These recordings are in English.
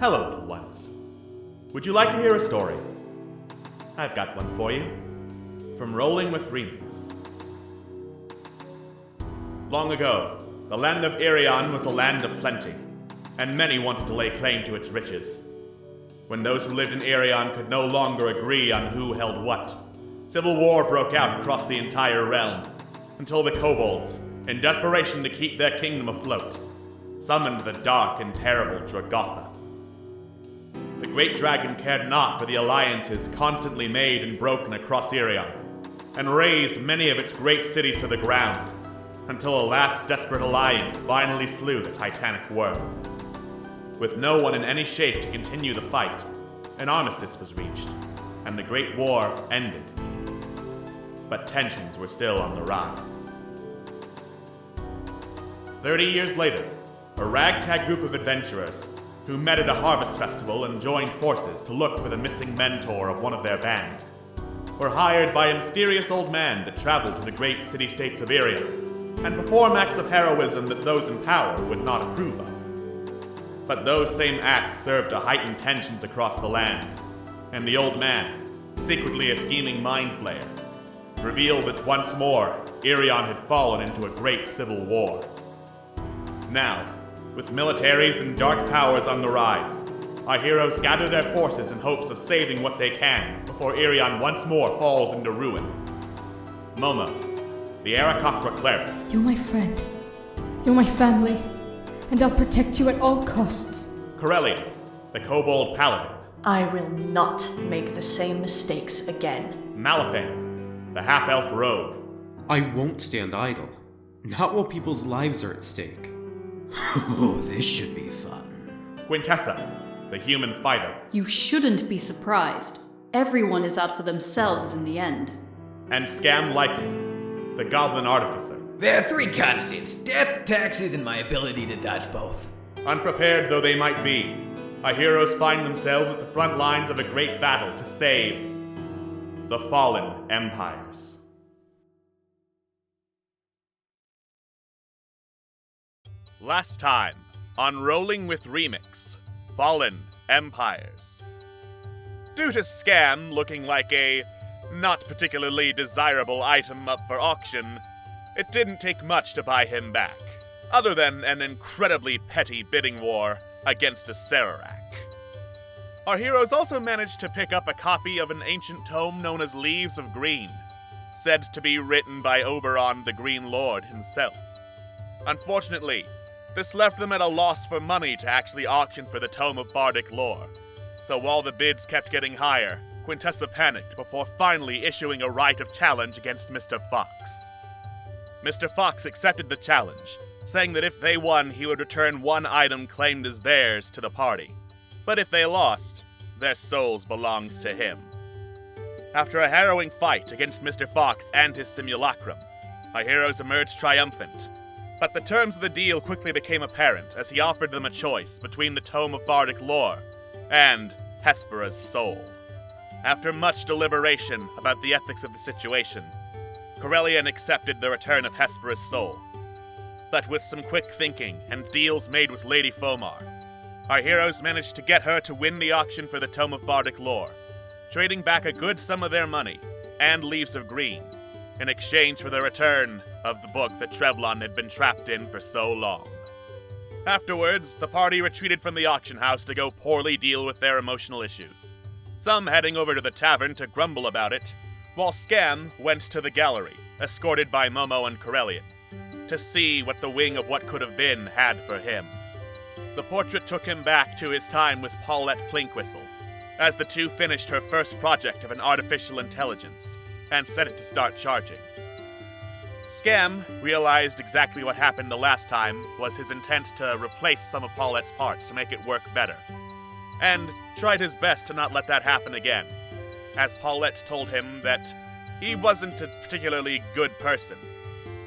Hello, little ones. Would you like to hear a story? I've got one for you. From Rolling with Remix. Long ago, the land of Irion was a land of plenty, and many wanted to lay claim to its riches. When those who lived in Irion could no longer agree on who held what, civil war broke out across the entire realm, until the kobolds, in desperation to keep their kingdom afloat, summoned the dark and terrible Dragotha. The great dragon cared not for the alliances constantly made and broken across Irion, and razed many of its great cities to the ground, until a last desperate alliance finally slew the titanic worm. With no one in any shape to continue the fight, an armistice was reached, and the Great War ended. But tensions were still on the rise. 30 years later, a ragtag group of adventurers, who met at a harvest festival and joined forces to look for the missing mentor of one of their band, were hired by a mysterious old man to travel to the great city-states of Irion and perform acts of heroism that those in power would not approve of. But those same acts served to heighten tensions across the land, and the old man, secretly a scheming mind flayer, revealed that once more Irion had fallen into a great civil war. Now, with militaries and dark powers on the rise, our heroes gather their forces in hopes of saving what they can before Irion once more falls into ruin. Momo, the Aarakocra cleric. You're my friend. You're my family. And I'll protect you at all costs. Corellia, the kobold paladin. I will not make the same mistakes again. Malifan, the half-elf rogue. I won't stand idle. Not while people's lives are at stake. Oh, this should be fun. Quintessa, the human fighter. You shouldn't be surprised. Everyone is out for themselves in the end. And Scam Likely, the goblin artificer. There are three constants: death, taxes, and my ability to dodge both. Unprepared though they might be, our heroes find themselves at the front lines of a great battle to save the fallen empires. Last time on Rolling with Remix, Fallen Empires. Due to Scam looking like a not particularly desirable item up for auction, it didn't take much to buy him back, other than an incredibly petty bidding war against a Sararak. Our heroes also managed to pick up a copy of an ancient tome known as Leaves of Green, said to be written by Oberon the Green Lord himself. Unfortunately, this left them at a loss for money to actually auction for the Tome of Bardic Lore, so while the bids kept getting higher, Quintessa panicked before finally issuing a right of challenge against Mr. Fox. Mr. Fox accepted the challenge, saying that if they won, he would return one item claimed as theirs to the party. But if they lost, their souls belonged to him. After a harrowing fight against Mr. Fox and his simulacrum, our heroes emerged triumphant. But the terms of the deal quickly became apparent as he offered them a choice between the Tome of Bardic Lore and Hespera's soul. After much deliberation about the ethics of the situation, Corellian accepted the return of Hespera's soul. But with some quick thinking and deals made with Lady Fomar, our heroes managed to get her to win the auction for the Tome of Bardic Lore, trading back a good sum of their money and Leaves of Green in exchange for the return of the book that Trevlon had been trapped in for so long. Afterwards, the party retreated from the auction house to go poorly deal with their emotional issues, some heading over to the tavern to grumble about it, while Scam went to the gallery, escorted by Momo and Corellian, to see what the wing of what could have been had for him. The portrait took him back to his time with Paulette Plinkwhistle, as the two finished her first project of an artificial intelligence, and set it to start charging. Scam realized exactly what happened the last time was his intent to replace some of Paulette's parts to make it work better, and tried his best to not let that happen again, as Paulette told him that he wasn't a particularly good person,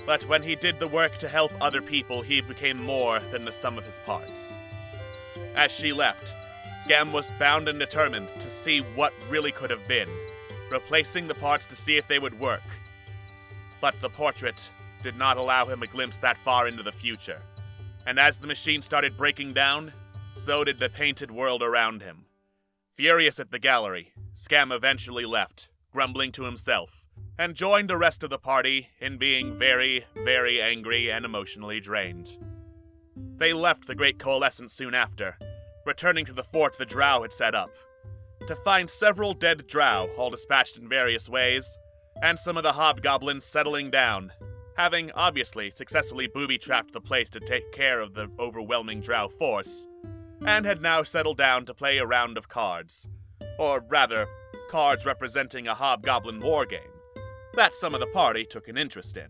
but when he did the work to help other people, he became more than the sum of his parts. As she left, Scam was bound and determined to see what really could have been, replacing the parts to see if they would work. But the portrait did not allow him a glimpse that far into the future, and as the machine started breaking down, so did the painted world around him. Furious at the gallery, Scam eventually left, grumbling to himself, and joined the rest of the party in being very, very angry and emotionally drained. They left the Great Coalescence soon after, returning to the fort the Drow had set up, to find several dead Drow all dispatched in various ways, and some of the hobgoblins settling down, having obviously successfully booby-trapped the place to take care of the overwhelming Drow force, and had now settled down to play a round of cards. Or rather, cards representing a hobgoblin wargame that some of the party took an interest in.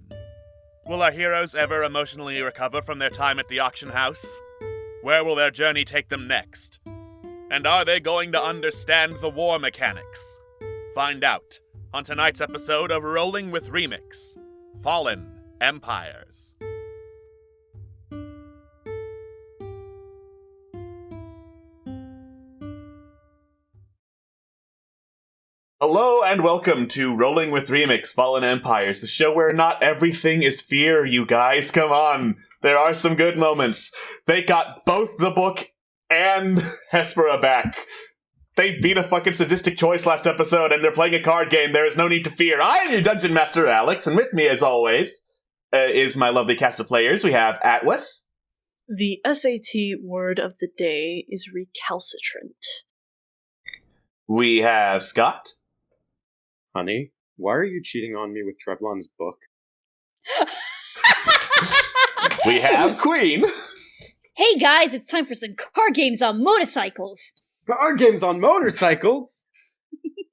Will our heroes ever emotionally recover from their time at the auction house? Where will their journey take them next? And are they going to understand the war mechanics? Find out on tonight's episode of Rolling with Remix, Fallen Empires. Hello and welcome to Rolling with Remix, Fallen Empires, the show where not everything is fear, you guys. Come on, there are some good moments. They got both the book and Hespera back. They beat a fucking sadistic choice last episode and they're playing a card game. There is no need to fear. I am your Dungeon Master, Alex, and with me, as always, is my lovely cast of players. We have Atwas. The SAT word of the day is recalcitrant. We have Scott. Honey, why are you cheating on me with Trevlon's book? We have Queen. Hey guys, it's time for some card games on motorcycles! Card games on motorcycles?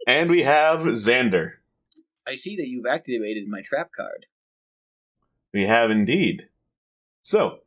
And we have Xander. I see that you've activated my trap card. We have indeed. So,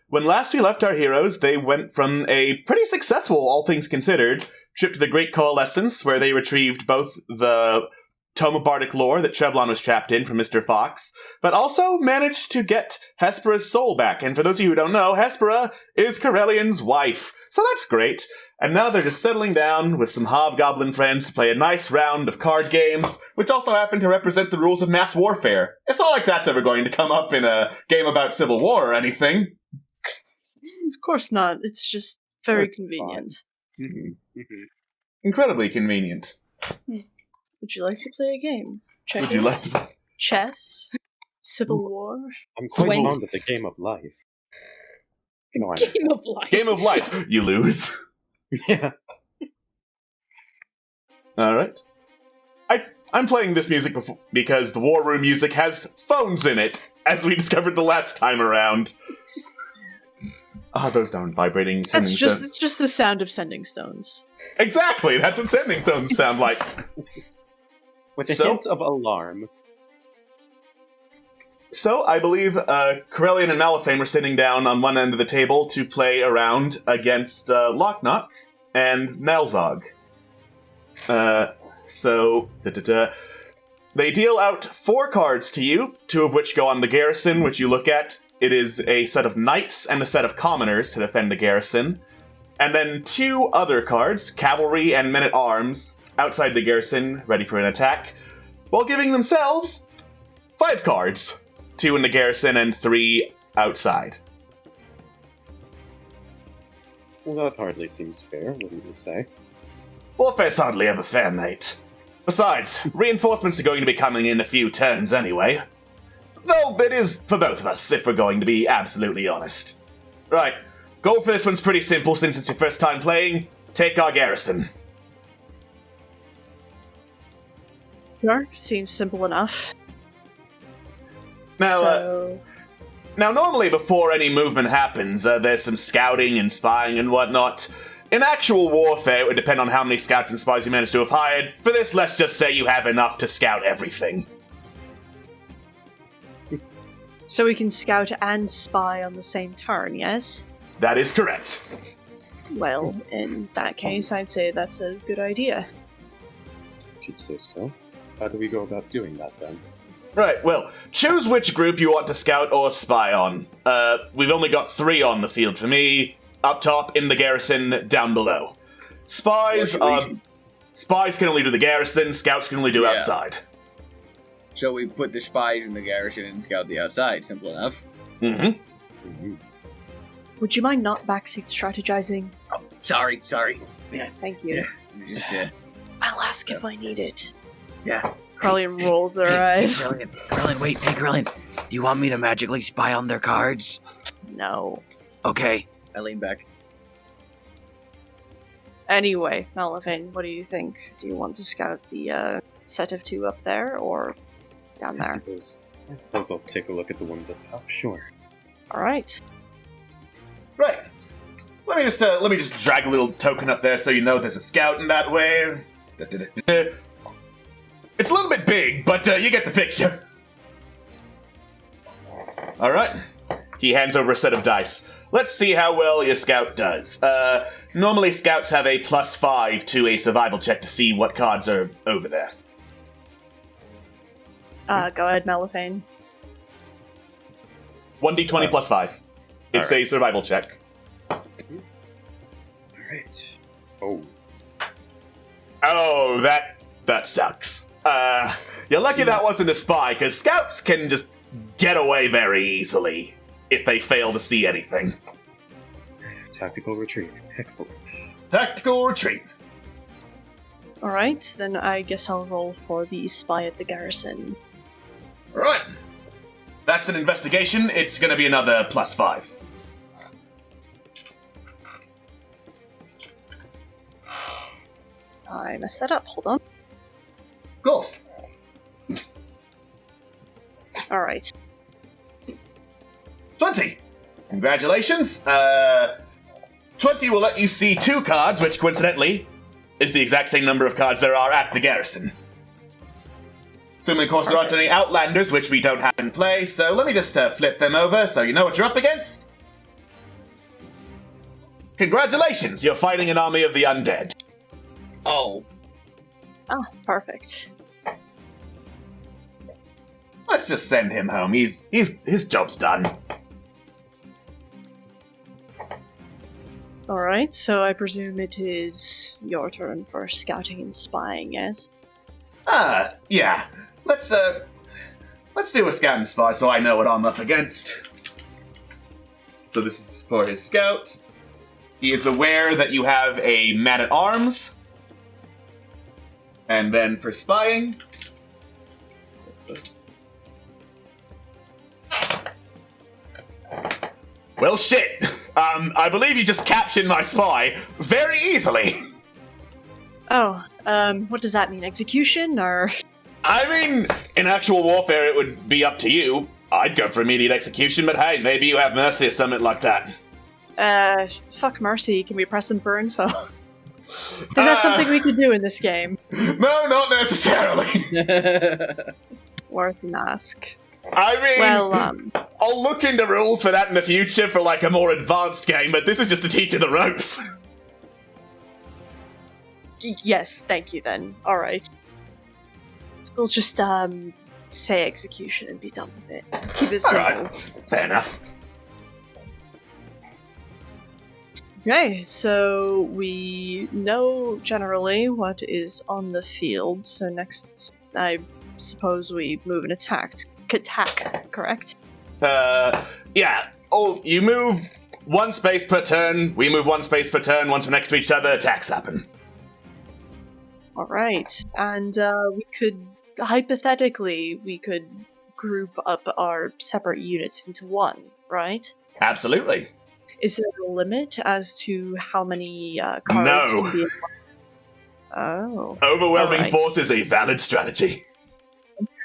when last we left our heroes, they went from a pretty successful, all things considered, trip to the Great Coalescence, where they retrieved both the Tome of Bardic Lore that Trevlon was trapped in from Mr. Fox, but also managed to get Hespera's soul back. And for those of you who don't know, Hespera is Corellian's wife. So that's great. And now they're just settling down with some hobgoblin friends to play a nice round of card games, which also happen to represent the rules of mass warfare. It's not like that's ever going to come up in a game about civil war or anything. Of course not. It's just very convenient. Incredibly convenient. Would you like to play a game? Would you like to? Chess? Civil War? I'm quite Swing. fond of the game of life. No, Game of life. Game of life. You lose. Yeah. Alright. I'm playing this music because the War Room music has phones in it, as we discovered the last time around. Those darn vibrating sending stones. It's just the sound of sending stones. Exactly, that's what sending stones sound like. With a hint of alarm. So, I believe Corellian and Malifame are sitting down on one end of the table to play around against Locknot and Nalzog. They deal out 4 cards to you, 2 of which go on the garrison, which you look at. It is a set of knights and a set of commoners to defend the garrison. And then 2 other cards, cavalry and men-at-arms, outside the garrison, ready for an attack, while giving themselves 5 cards. 2 in the garrison and 3 outside. Well, that hardly seems fair, wouldn't you say? Warfare's hardly ever fair, mate. Besides, reinforcements are going to be coming in a few turns anyway. Though it is for both of us, if we're going to be absolutely honest. Right, goal for this one's pretty simple since it's your first time playing. Take our garrison. Sure, seems simple enough. Now, normally before any movement happens, there's some scouting and spying and whatnot. In actual warfare, it would depend on how many scouts and spies you manage to have hired. For this, let's just say you have enough to scout everything. So we can scout and spy on the same turn, yes? That is correct. Well, in that case, I'd say that's a good idea. Should say so. How do we go about doing that, then? Right, well, choose which group you want to scout or spy on. We've only got 3 on the field for me. Up top, in the garrison, down below. Spies can only do the garrison, scouts can only do outside. So we put the spies in the garrison and scout the outside. Simple enough. Mm-hmm. would you mind not backseat strategizing? Oh, sorry. Yeah, Thank you. just, I'll ask if I need it. yeah. Carlian rolls their eyes. Carlin, wait, hey, Carlin. Do you want me to magically spy on their cards? No. Okay. I lean back. Anyway, Melvin, what do you think? Do you want to scout the set of 2 up there or down there? I suppose I'll take a look at the ones up top. Sure. All right. Right. Let me just drag a little token up there so you know there's a scout in that way. It's a little bit big, but you get the picture. All right. He hands over a set of dice. Let's see how well your scout does. Normally scouts have a +5 to a survival check to see what cards are over there. Go ahead, Melvin. 1d20 +5. It's a survival check. Alright. Oh. Oh, that sucks. You're lucky that wasn't a spy, because scouts can just get away very easily if they fail to see anything. Tactical retreat. Excellent. Tactical retreat. All right, then I guess I'll roll for the spy at the garrison. Right. That's an investigation. It's going to be another +5. I messed that up. Hold on. Goals. All right. 20. Congratulations. 20 will let you see 2 cards, which coincidentally is the exact same number of cards there are at the garrison. Assuming, of course, there aren't any Outlanders, which we don't have in play, so let me just flip them over so you know what you're up against. Congratulations, you're fighting an army of the undead. Oh. Ah, perfect. Let's just send him home. His job's done. All right, so I presume it is your turn for scouting and spying, yes? Yeah. Let's do a scout and spy so I know what I'm up against. So this is for his scout. He is aware that you have a man-at-arms. And then for spying... Well, shit. I believe you just captured my spy very easily. Oh, what does that mean? Execution, or...? I mean, in actual warfare, it would be up to you. I'd go for immediate execution, but hey, maybe you have mercy or something like that. Fuck mercy. Can we press him for info? Is that something we could do in this game? No, not necessarily. Worth an ask. I mean, Well, I'll look into rules for that in the future for like a more advanced game, but this is just to teach you the ropes. Yes, thank you then. Alright. We'll just, say execution and be done with it. Keep it simple. Alright, fair enough. Okay, so we know generally what is on the field, so next, I suppose we move an attack, correct? Yeah. Oh, you move 1 space per turn, we move 1 space per turn, once we're next to each other, attacks happen. Alright, and we could, hypothetically, we could group up our separate units into one, right? Absolutely. Is there a limit as to how many cards No. can be? Oh, Overwhelming Alright. force is a valid strategy.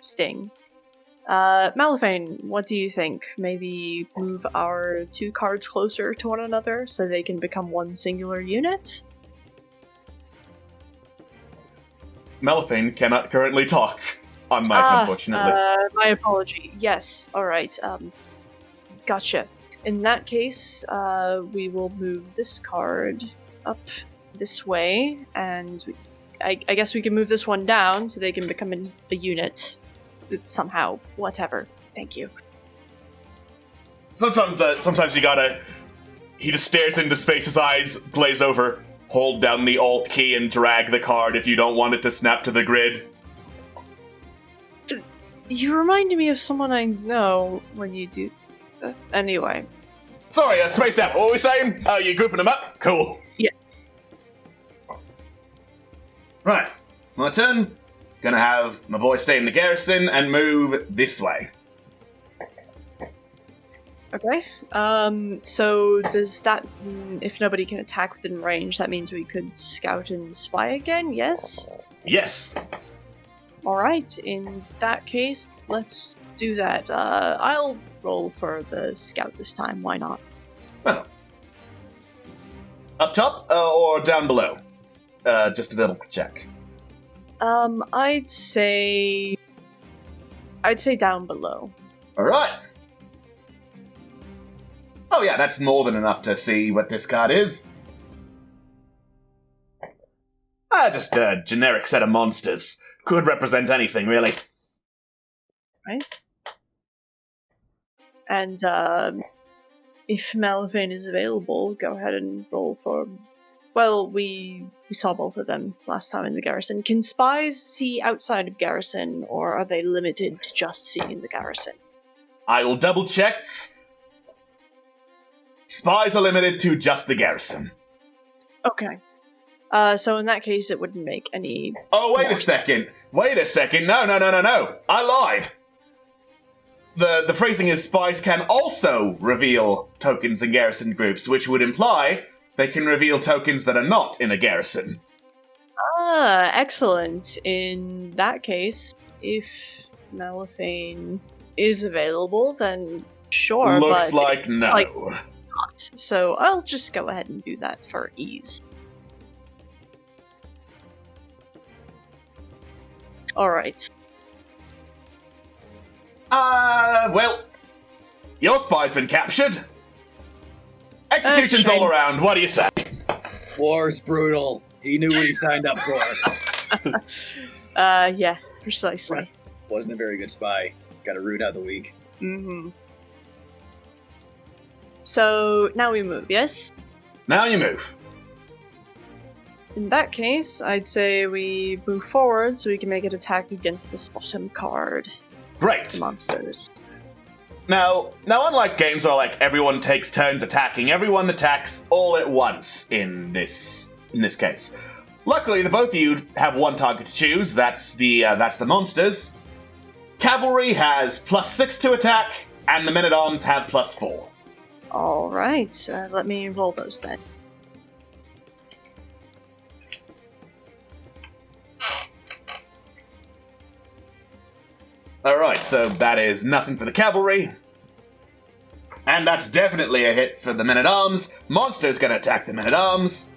interesting. Malifane, what do you think? Maybe move our 2 cards closer to one another so they can become one singular unit? Melfin cannot currently talk on mic, unfortunately. My apology. Yes, alright. Gotcha. In that case, we will move this card up this way, and I guess we can move this one down so they can become a unit somehow. Whatever. Thank you. Sometimes you gotta... He just stares into space, his eyes glaze over. Hold down the Alt key and drag the card if you don't want it to snap to the grid. You reminded me of someone I know when you do... anyway. Sorry, I spaced out. What were we saying? Oh, you're grouping them up? Cool. Yeah. Right. My turn. Gonna have my boy stay in the garrison and move this way. Okay. So does that, if nobody can attack within range, that means we could scout and spy again? Yes? Yes. Alright, in that case, let's do that. I'll roll for the scout this time, why not? Well. Up top or down below? Just a little check. I'd say down below. Alright. Oh yeah, that's more than enough to see what this card is. Just a generic set of monsters. Could represent anything, really. Right. And, if Malifane is available, go ahead and roll for... Well, we saw both of them last time in the garrison. Can spies see outside of garrison, or are they limited to just seeing the garrison? I will double check. Spies are limited to just the garrison. Okay. So in that case, it wouldn't make any... Oh, wait more a second. Wait a second. No. I lied. The phrasing is spies can also reveal tokens in garrison groups, which would imply they can reveal tokens that are not in a garrison. Ah, excellent. In that case, if Malifane is available, then sure, Looks but like no. like not. So I'll just go ahead and do that for ease. Alright. Well, your spy's been captured. Executions all around, what do you say? War's brutal. He knew what he signed up for. Yeah, precisely. Wasn't a very good spy. Got to root out the weak. Mm-hmm. So, now we move, yes? Now you move. In that case, I'd say we move forward so we can make an attack against this bottom card. Great. The monsters. Now, unlike games where like everyone takes turns attacking, everyone attacks all at once in this case. Luckily, the both of you have one target to choose. That's the monsters. Cavalry has +6 to attack, and the men-at-arms have +4. All right, let me roll those then. Alright, so that is nothing for the cavalry. And that's definitely a hit for the men-at-arms. Monster's gonna attack the men-at-arms.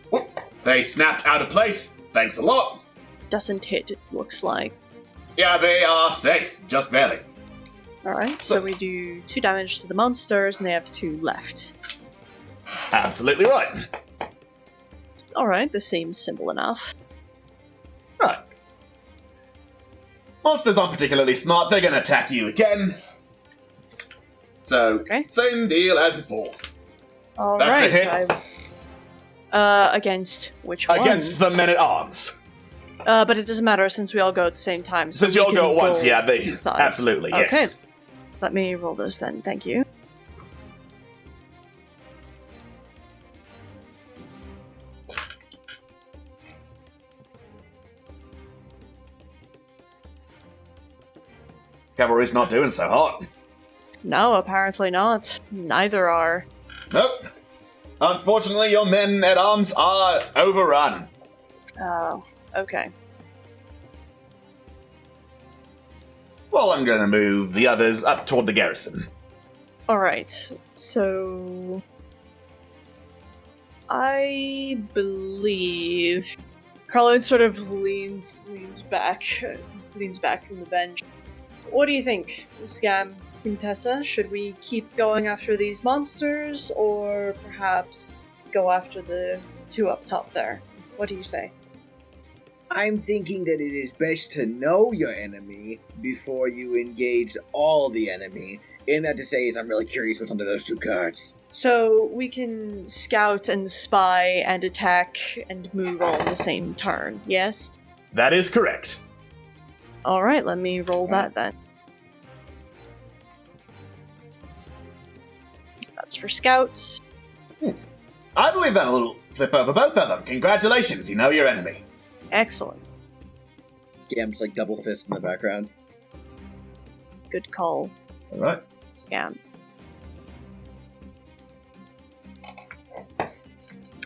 Whoop. They snapped out of place. Thanks a lot. Doesn't hit, it looks like. Yeah, they are safe. Just barely. Alright, so we do 2 damage to the monsters, and they have 2 left. Absolutely right. Alright, this seems simple enough. Right. Monsters aren't particularly smart. They're gonna attack you again. So, Same deal as before. Alright, That's a hit. Against which one? Against the men-at-arms. But it doesn't matter since we all go at the same time. So Since you all we go can at once, roll yeah, they sides. absolutely, yes. Okay, let me roll those then, thank you. Cavalry's not doing so hot. No, apparently not. Neither are. Nope. Unfortunately, your men-at-arms are overrun. Oh, okay. Well, I'm gonna move the others up toward the garrison. Alright, so... I believe... Carlin sort of leans back from the bench. What do you think, Scam Quintessa? Should we keep going after these monsters, or perhaps go after the 2 up top there? What do you say? I'm thinking that it is best to know your enemy before you engage all the enemy. And that to say is I'm really curious what's under those 2 cards. So we can scout and spy and attack and move all in the same turn, yes? That is correct. Alright, let me roll that then. that's for scouts. I believe that'll flip over both of them. Congratulations, you know your enemy. Excellent. Scam's like double fist in the background. Good call, All right. Scam.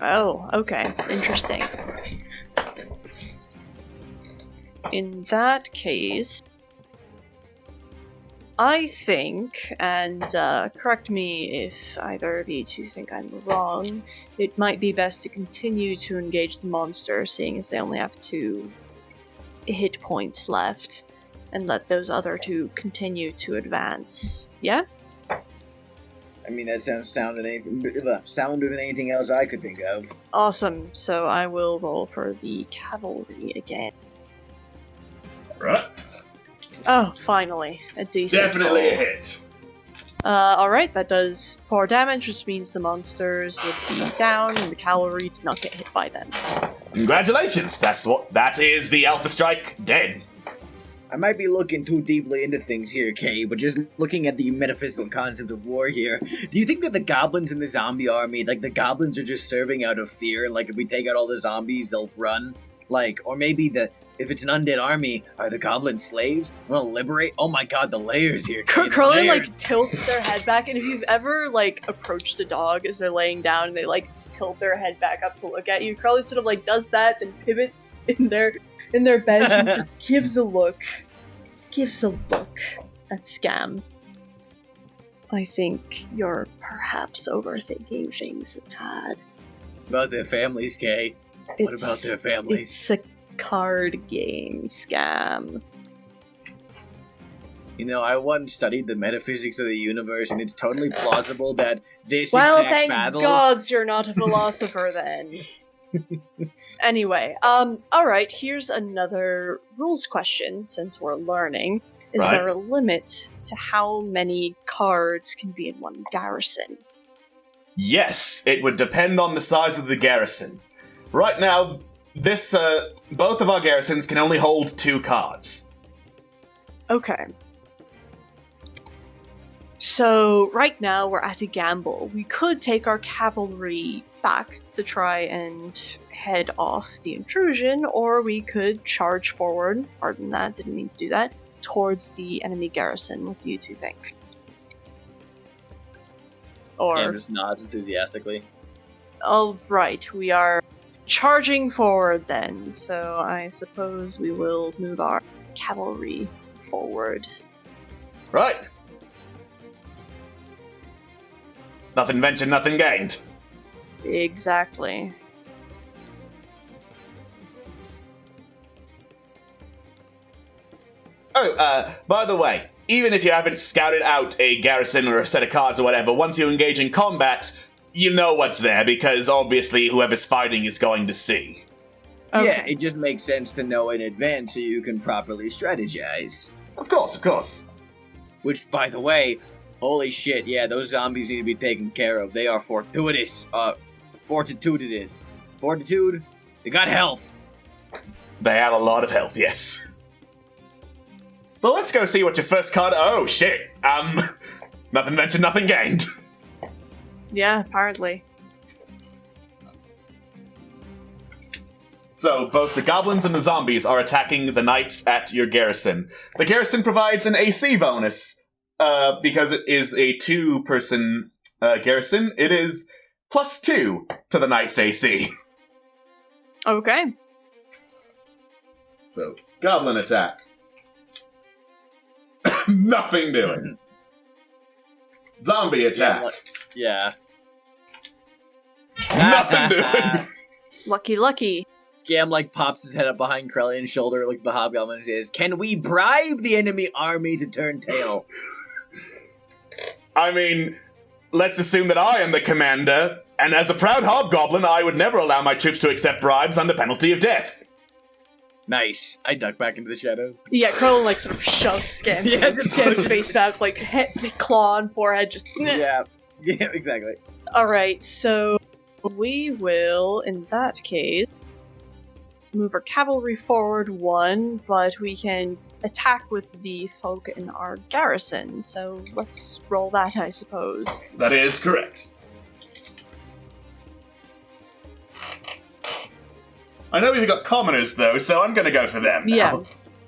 Oh, okay. Interesting. In that case, I think, and correct me if either of you two think I'm wrong, it might be best to continue to engage the monster, seeing as they only have 2 hit points left, and let those other 2 continue to advance. Yeah? I mean, that sounds sounder than anything else I could think of. Awesome. So I will roll for the cavalry again. Right. Oh, finally. A decent Definitely roll. a hit. Alright, that does 4 damage, which means the monsters would be down and the cavalry did not get hit by them. Congratulations. That is the Alpha Strike dead. I might be looking too deeply into things here, Kay, but just looking at the metaphysical concept of war here, do you think that the goblins in the zombie army, like, the goblins are just serving out of fear, and, like, if we take out all the zombies, they'll run? Like, or maybe if it's an undead army, are the goblins slaves? Want to liberate? Oh my god, the layers here, Kay, the Curlin, layers. like, tilts their head back, and if you've ever, like, approached a dog as they're laying down and they, like, tilt their head back up to look at you, Curlin sort of, like, does that, then pivots in their bed and just gives a look at Scam. I think you're perhaps overthinking things a tad. About their families, Kay. What about their families? It's a card game, Scam. You know, I once studied the metaphysics of the universe, and it's totally plausible that this Well, exact thank battle... gods you're not a philosopher then. Anyway, alright, here's another rules question, since we're learning. Is Right. there a limit to how many cards can be in one garrison? Yes, it would depend on the size of the garrison. Right now, both of our garrisons can only hold 2 cards. Okay. So, right now we're at a gamble. We could take our cavalry back to try and head off the intrusion, or we could charge forward, pardon that, didn't mean to do that, towards the enemy garrison. What do you two think? Scam Or, just nods enthusiastically. alright, we are charging forward then, so I suppose we will move our cavalry forward. Right. Nothing ventured, nothing gained. Exactly. Oh, by the way, even if you haven't scouted out a garrison or a set of cards or whatever, once you engage in combat, you know what's there, because obviously whoever's fighting is going to see. Okay. Yeah, it just makes sense to know in advance so you can properly strategize. Of course. Which, by the way, holy shit, yeah, those zombies need to be taken care of. They are fortuitous. Fortitude it is. Fortitude, they got health. They have a lot of health, yes. So let's go see what your first card... Oh, shit. Nothing ventured, nothing gained. Yeah, apparently. So, both the goblins and the zombies are attacking the knights at your garrison. The garrison provides an AC bonus. Because it is a 2-person garrison, it is +2 to the knight's AC. Okay. So, goblin attack. Nothing doing. Zombie attack. Yeah. Nothing doing. Lucky. Scam, like, pops his head up behind Krellian's shoulder, looks at the hobgoblin and says, "Can we bribe the enemy army to turn tail?" I mean, let's assume that I am the commander, and as a proud hobgoblin, I would never allow my troops to accept bribes under penalty of death. Nice. I duck back into the shadows. Yeah, Curlin, like, sort of shoves Scam. Yeah, just his face back, like, claw on forehead, just... Yeah, exactly. Alright, so we will, in that case, move our cavalry forward 1, but we can attack with the folk in our garrison. So let's roll that, I suppose. That is correct. I know we've got commoners, though, so I'm gonna go for them now. Yeah.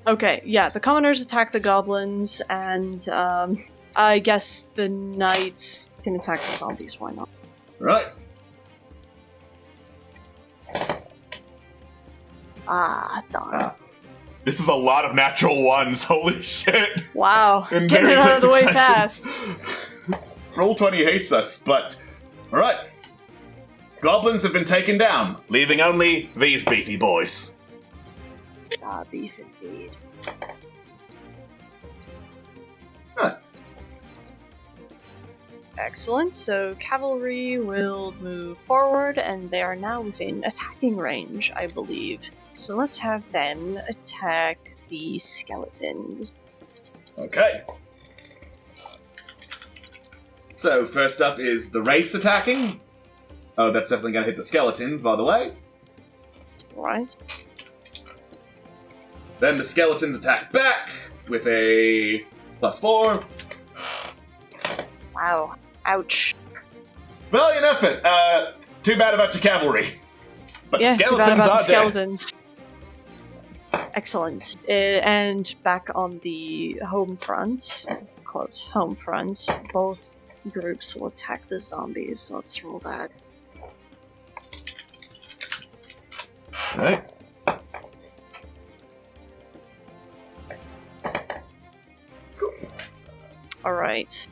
Okay, yeah, the commoners attack the goblins, and I guess the knights can attack the zombies, why not? Right. Darn. This is a lot of natural ones, holy shit. Wow, In getting very it out of the quick way fast. succession. Roll 20 hates us, but... Alright. Goblins have been taken down, leaving only these beefy boys. Beef indeed. Huh. Excellent, so cavalry will move forward, and they are now within attacking range, I believe. So let's have them attack the skeletons. Okay. So, first up is the Wraiths attacking. Oh, that's definitely going to hit the skeletons, by the way. Alright. Then the skeletons attack back with a +4. Wow. Ouch. Valiant effort. Too bad about your cavalry. But Yeah, the too skeletons bad about are the dead. skeletons. Excellent. And back on the home front, quote, home front, both groups will attack the zombies. So let's roll that. Right. Alright.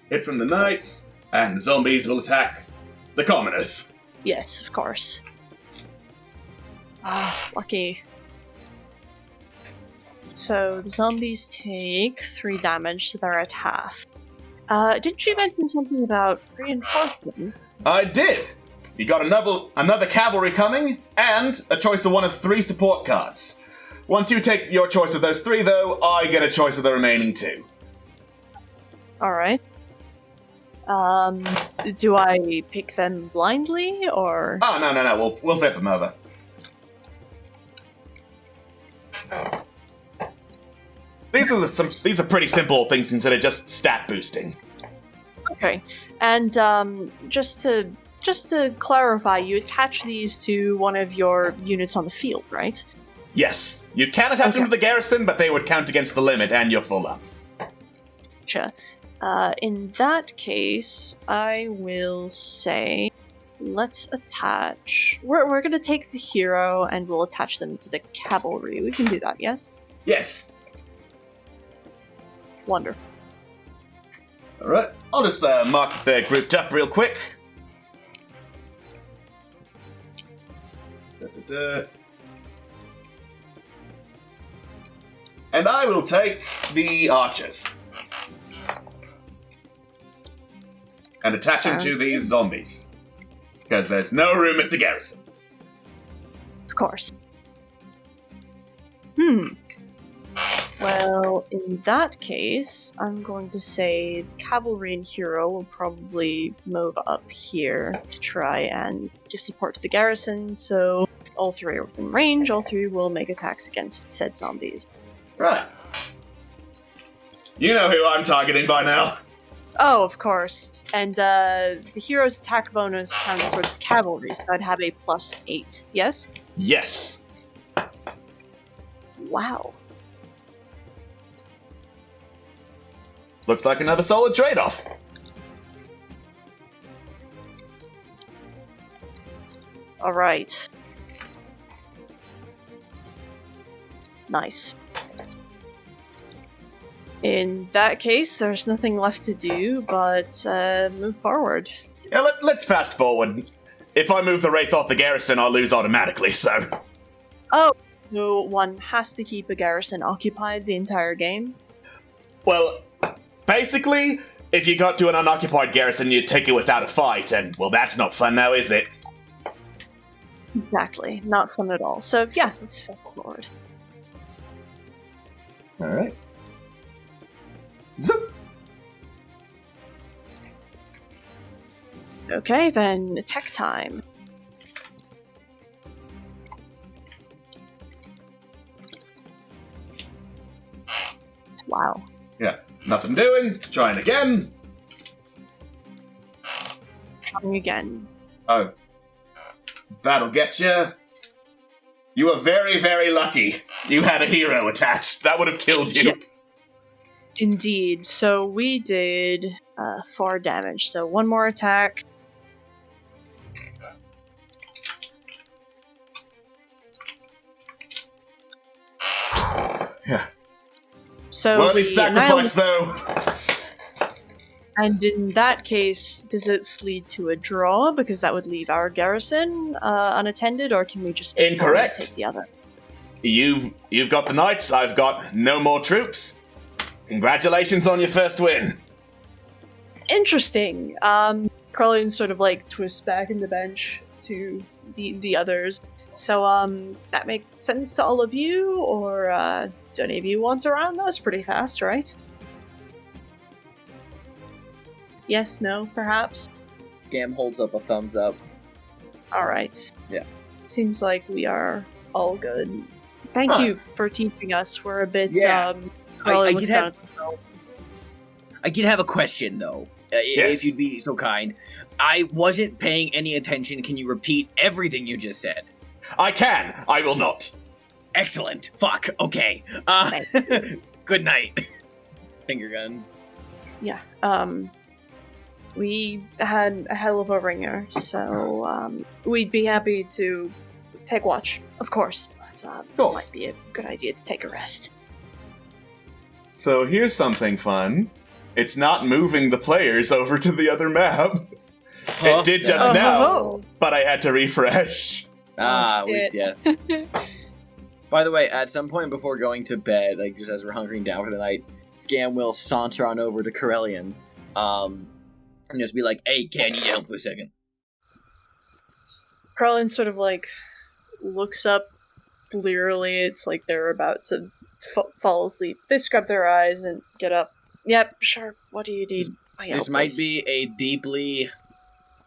Hit from the knights, and the zombies will attack the commoners. Yes, of course. Ah, lucky. So the zombies take 3 damage, so they're at half. Didn't you mention something about reinforcement? I did! You got another cavalry coming, and a choice of one of 3 support cards. Once you take your choice of those 3, though, I get a choice of the remaining 2. Alright. Do I pick them blindly, or...? Oh, no, we'll flip them over. These are pretty simple things considered just stat boosting. Okay. And, just to clarify, you attach these to one of your units on the field, right? Yes, you can attach them to the garrison, but they would count against the limit, and you're full up. Gotcha. In that case, I will say, let's attach... We're gonna take the hero, and we'll attach them to the cavalry. We can do that, yes? Yes. Wonderful. Alright, I'll just mark that they're grouped up real quick. And I will take the archers. And attach them to these zombies. Because there's no room at the garrison. Of course. Well, in that case, I'm going to say the cavalry and hero will probably move up here to try and give support to the garrison, so all 3 are within range, all 3 will make attacks against said zombies. Right. You know who I'm targeting by now. Oh, of course. And the hero's attack bonus counts towards cavalry, so I'd have a +8. Yes? Yes. Wow. Looks like another solid trade-off. Alright. Nice. In that case, there's nothing left to do but move forward. Yeah, let's fast forward. If I move the Wraith off the garrison, I'll lose automatically, so... Oh, so one has to keep a garrison occupied the entire game? Well, basically, if you got to an unoccupied garrison, you'd take it without a fight, and, well, that's not fun now, is it? Exactly. Not fun at all. So, yeah, let's fast forward. Alright. Zoop! Okay, then attack time. Wow. Yeah, nothing doing. Trying again. Trying again. Oh. That'll get you. You were very, very lucky. You had a hero attached. That would have killed you. Yeah. Indeed. So we did 4 damage. So 1 more attack. Yeah. So Worthy we sacrifice, though. And in that case, does it lead to a draw? Because that would leave our garrison unattended, or can we just move forward and Incorrect. take the other? You've got the knights. I've got no more troops. Congratulations on your first win. Interesting. Carlin sort of like twists back in the bench to the others. So that makes sense to all of you, or do any of you want to round those pretty fast, right? Yes, no, perhaps? Scam holds up a thumbs up. Alright. Yeah. Seems like we are all good. Thank you for teaching us. We're a bit, Yeah. Carlin I looks did down have- at himself. I did have a question, though, if you'd be so kind. I wasn't paying any attention. Can you repeat everything you just said? I can. I will not. Excellent. Fuck. Okay. Good night. Finger guns. Yeah. We had a hell of a ringer, so we'd be happy to take watch, of course. But course. might be a good idea to take a rest. So here's something fun. It's not moving the players over to the other map. Huh? It did just Oh. now, but I had to refresh. Ah, Oh, we yeah. By the way, at some point before going to bed, like just as we're hunkering down for the night, Scam will saunter on over to Corellian, and just be like, "Hey, can you help for a second?" Carlin sort of like looks up blearily. It's like they're about to fall asleep. They scrub their eyes and get up. Yep, sure. What do you need? My This help might with? be a deeply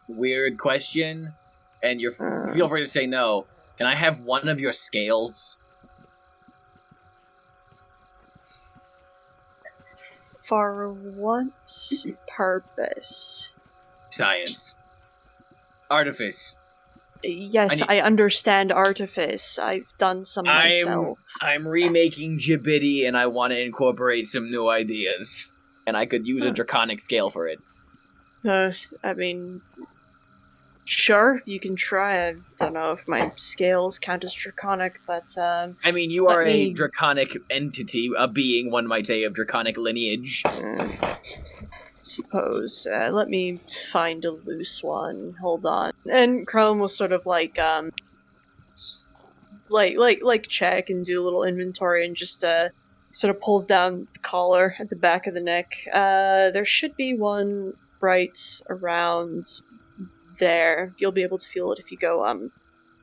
weird question, and you're feel free to say no. Can I have one of your scales? For what purpose? Science. Artifice. Yes, I I understand artifice. I've done some myself. I'm remaking Djibouti, and I want to incorporate some new ideas. And I could use a draconic scale for it. I mean, sure, you can try. I don't know if my scales count as draconic, but I mean, you Let are a me- draconic entity, a being, one might say, of draconic lineage. suppose. Let me find a loose one. Hold on. And Chrome will sort of like check and do a little inventory and just sort of pulls down the collar at the back of the neck. There should be one right around there. You'll be able to feel it if you go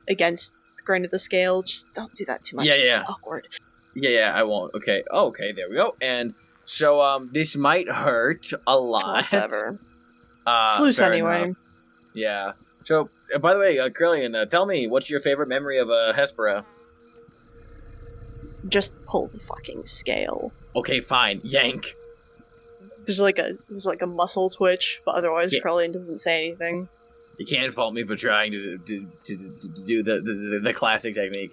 against the grain of the scale. Just don't do that too much. Yeah, It's yeah. awkward. Yeah, I won't. Okay. Oh, okay, there we go. And so, this might hurt a lot. Whatever. It's loose fair anyway. enough. Yeah. So, by the way, Krillian, tell me, what's your favorite memory of Hespera? Just pull the fucking scale. Okay, fine. Yank. There's like a muscle twitch, but otherwise Yeah. Carlian doesn't say anything. You can't fault me for trying to do the classic technique.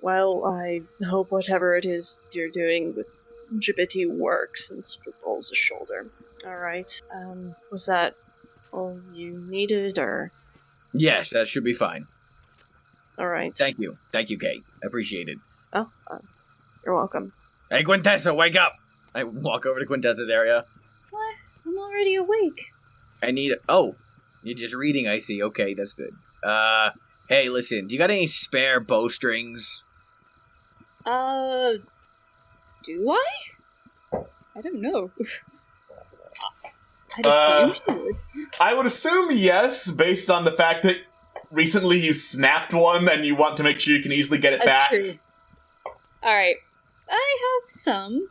Well, I hope whatever it is you're doing with Djibouti works, and sort of rolls his shoulder. Alright, was that all you needed, or? Yes, that should be fine. Alright. Thank you, Kate. I appreciate it. Oh, you're welcome. Hey, Quintessa, wake up! I walk over to Quintessa's area. What? I'm already awake. I need. Oh, you're just reading. I see. Okay, that's good. Hey, listen. Do you got any spare bowstrings? Do I? I don't know. I'd assume she would. I would assume yes, based on the fact that recently you snapped one and you want to make sure you can easily get it That's back. true. Alright. I have some.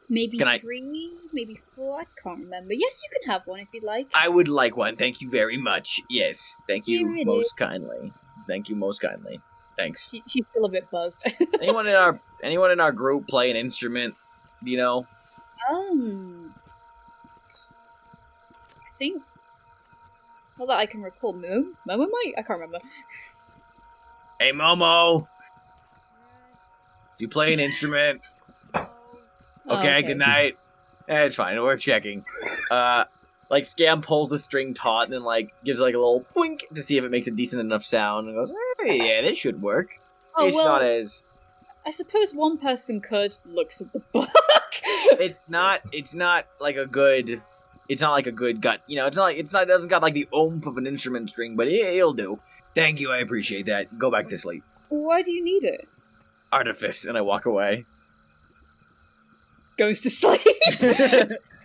Maybe Can I- 3, maybe 4, I can't remember. Yes, you can have one if you'd like. I would like one. Thank you very much. Yes. Thank you Here it most kindly. Thank you most kindly. Thanks. She's still a bit buzzed. Anyone in our group play an instrument? Do you know? I think. Not that I can recall. Momo might? I can't remember. Hey, Momo! Do you play an instrument? Okay, good night. It's fine, worth checking. Scam pulls the string taut and then, gives, a little boink to see if it makes a decent enough sound and goes, hey, yeah, this should work. Oh, It's not as... I suppose one person could looks at the book. It's not like a good... It's not like a good gut. It doesn't got, the oomph of an instrument string, but it'll do. Thank you, I appreciate that. Go back to sleep. Why do you need it? Artifice, and I walk away. Goes to sleep.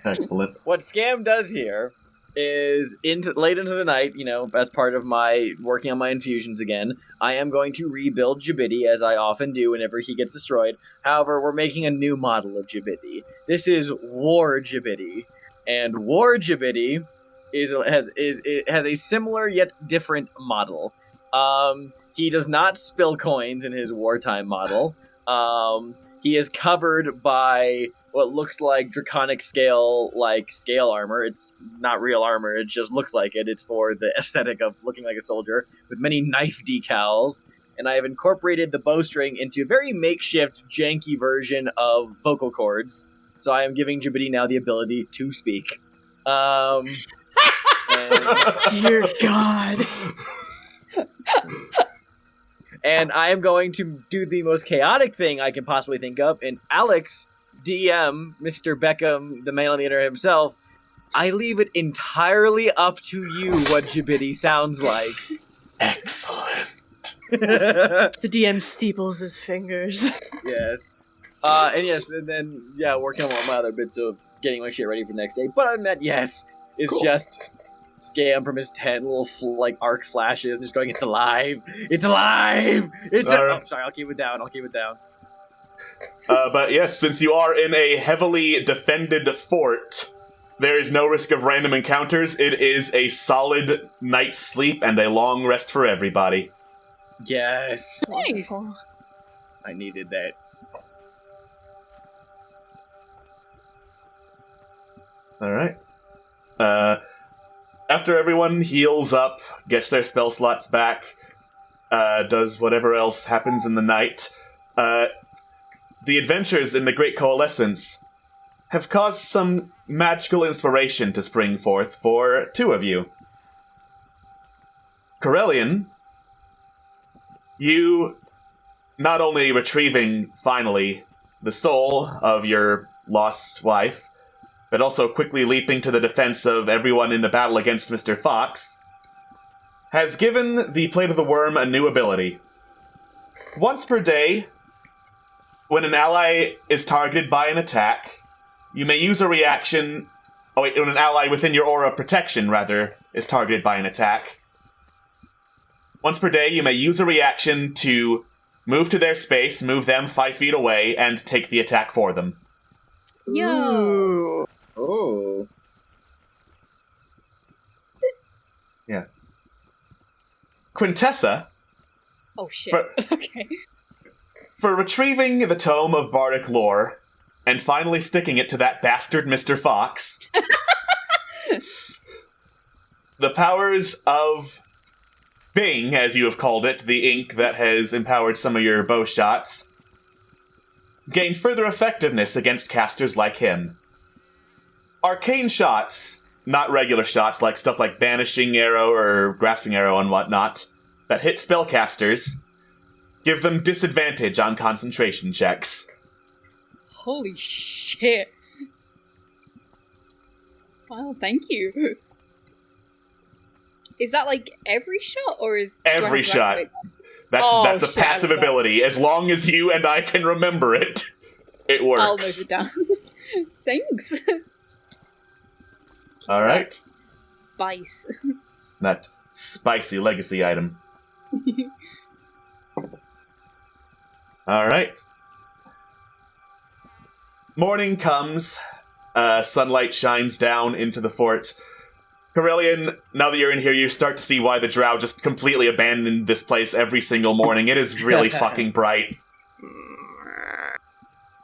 Excellent. What Scam does here is late into the night, as part of my working on my infusions again, I am going to rebuild Jabidi, as I often do whenever he gets destroyed. However, we're making a new model of Jabidi. This is War Jabidi, and War Jabidi has a similar yet different model. He does not spill coins in his wartime model. He is covered by what looks like draconic scale armor. It's not real armor, it just looks like it. It's for the aesthetic of looking like a soldier, with many knife decals. And I have incorporated the bowstring into a very makeshift, janky version of vocal cords. So I am giving Jabidi now the ability to speak. Dear God. And I am going to do the most chaotic thing I can possibly think of. And Alex, DM, Mr. Beckham, the man on the internet himself, I leave it entirely up to you what Jabidi sounds like. Excellent. The DM steeples his fingers. Yes. And then, working on all my other bits of getting my shit ready for the next day. But other than that, yes, it's cool. Just Scam from his tent, little arc flashes, just going, it's alive! It's alive! Oh, sorry, I'll keep it down. But yes, since you are in a heavily defended fort, there is no risk of random encounters. It is a solid night's sleep and a long rest for everybody. Yes. Nice. I needed that. Alright. After everyone heals up, gets their spell slots back, does whatever else happens in the night, the adventures in the Great Coalescence have caused some magical inspiration to spring forth for two of you. Corellian, you not only retrieving, finally, the soul of your lost wife, but also quickly leaping to the defense of everyone in the battle against Mr. Fox, has given the Plate of the Worm a new ability. Once per day, when an ally is targeted by an attack, you may use a reaction... when an ally within your aura of protection, is targeted by an attack. Once per day, you may use a reaction to move to their space, move them 5 feet away, and take the attack for them. Yo! Oh. Yeah. Quintessa... Oh shit. Okay. For retrieving the Tome of Bardic Lore, and finally sticking it to that bastard Mr. Fox, the powers of Bing, as you have called it, the ink that has empowered some of your bow shots, gain further effectiveness against casters like him. Arcane shots, not regular shots like stuff like Banishing Arrow or Grasping Arrow and whatnot, that hit spellcasters, give them disadvantage on concentration checks. Holy shit. Wow, thank you. Is that every shot, or is... Every shot. That's a passive ability. As long as you and I can remember it, it works. I'll move it down. Thanks. Alright. Spice. That spicy legacy item. Alright. Morning comes. Sunlight shines down into the fort. Corellian, now that you're in here, you start to see why the drow just completely abandoned this place every single morning. It is really fucking bright.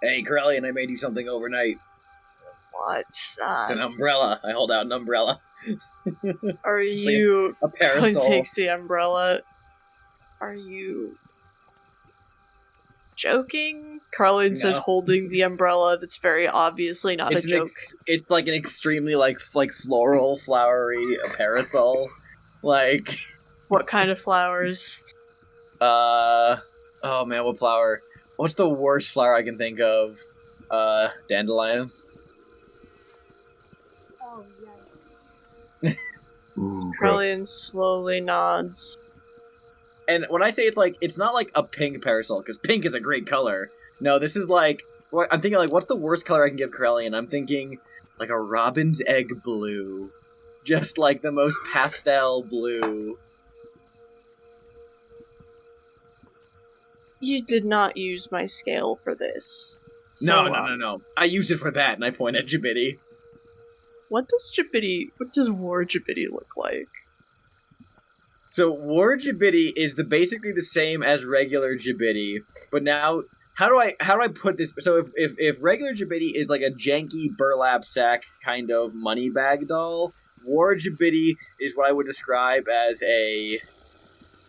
Hey, Corellian, I made you something overnight. What? An umbrella. I hold out an umbrella. Are It's like you... a parasol. Colin takes the umbrella. Are you... joking? Carlin says No. holding the umbrella that's very obviously not a joke. It's like an extremely like floral, flowery parasol. Like, What kind of flowers? oh man, what flower? What's the worst flower I can think of? Dandelions. Oh, yikes. Ooh, Carlin gross. slowly nods. And when I say it's not like a pink parasol, because pink is a great color. No, this is like, I'm thinking like, what's the worst color I can give Corellian? I'm thinking like a robin's egg blue. Just like the most pastel blue. You did not use my scale for this. So, No. I used it for that, and I point at Jabidi. What does War Jabidi look like? So War Jabidi is basically the same as regular Jabidi, but now how do I put this? So if regular Jabidi is like a janky burlap sack kind of money bag doll, War Jabidi is what I would describe as a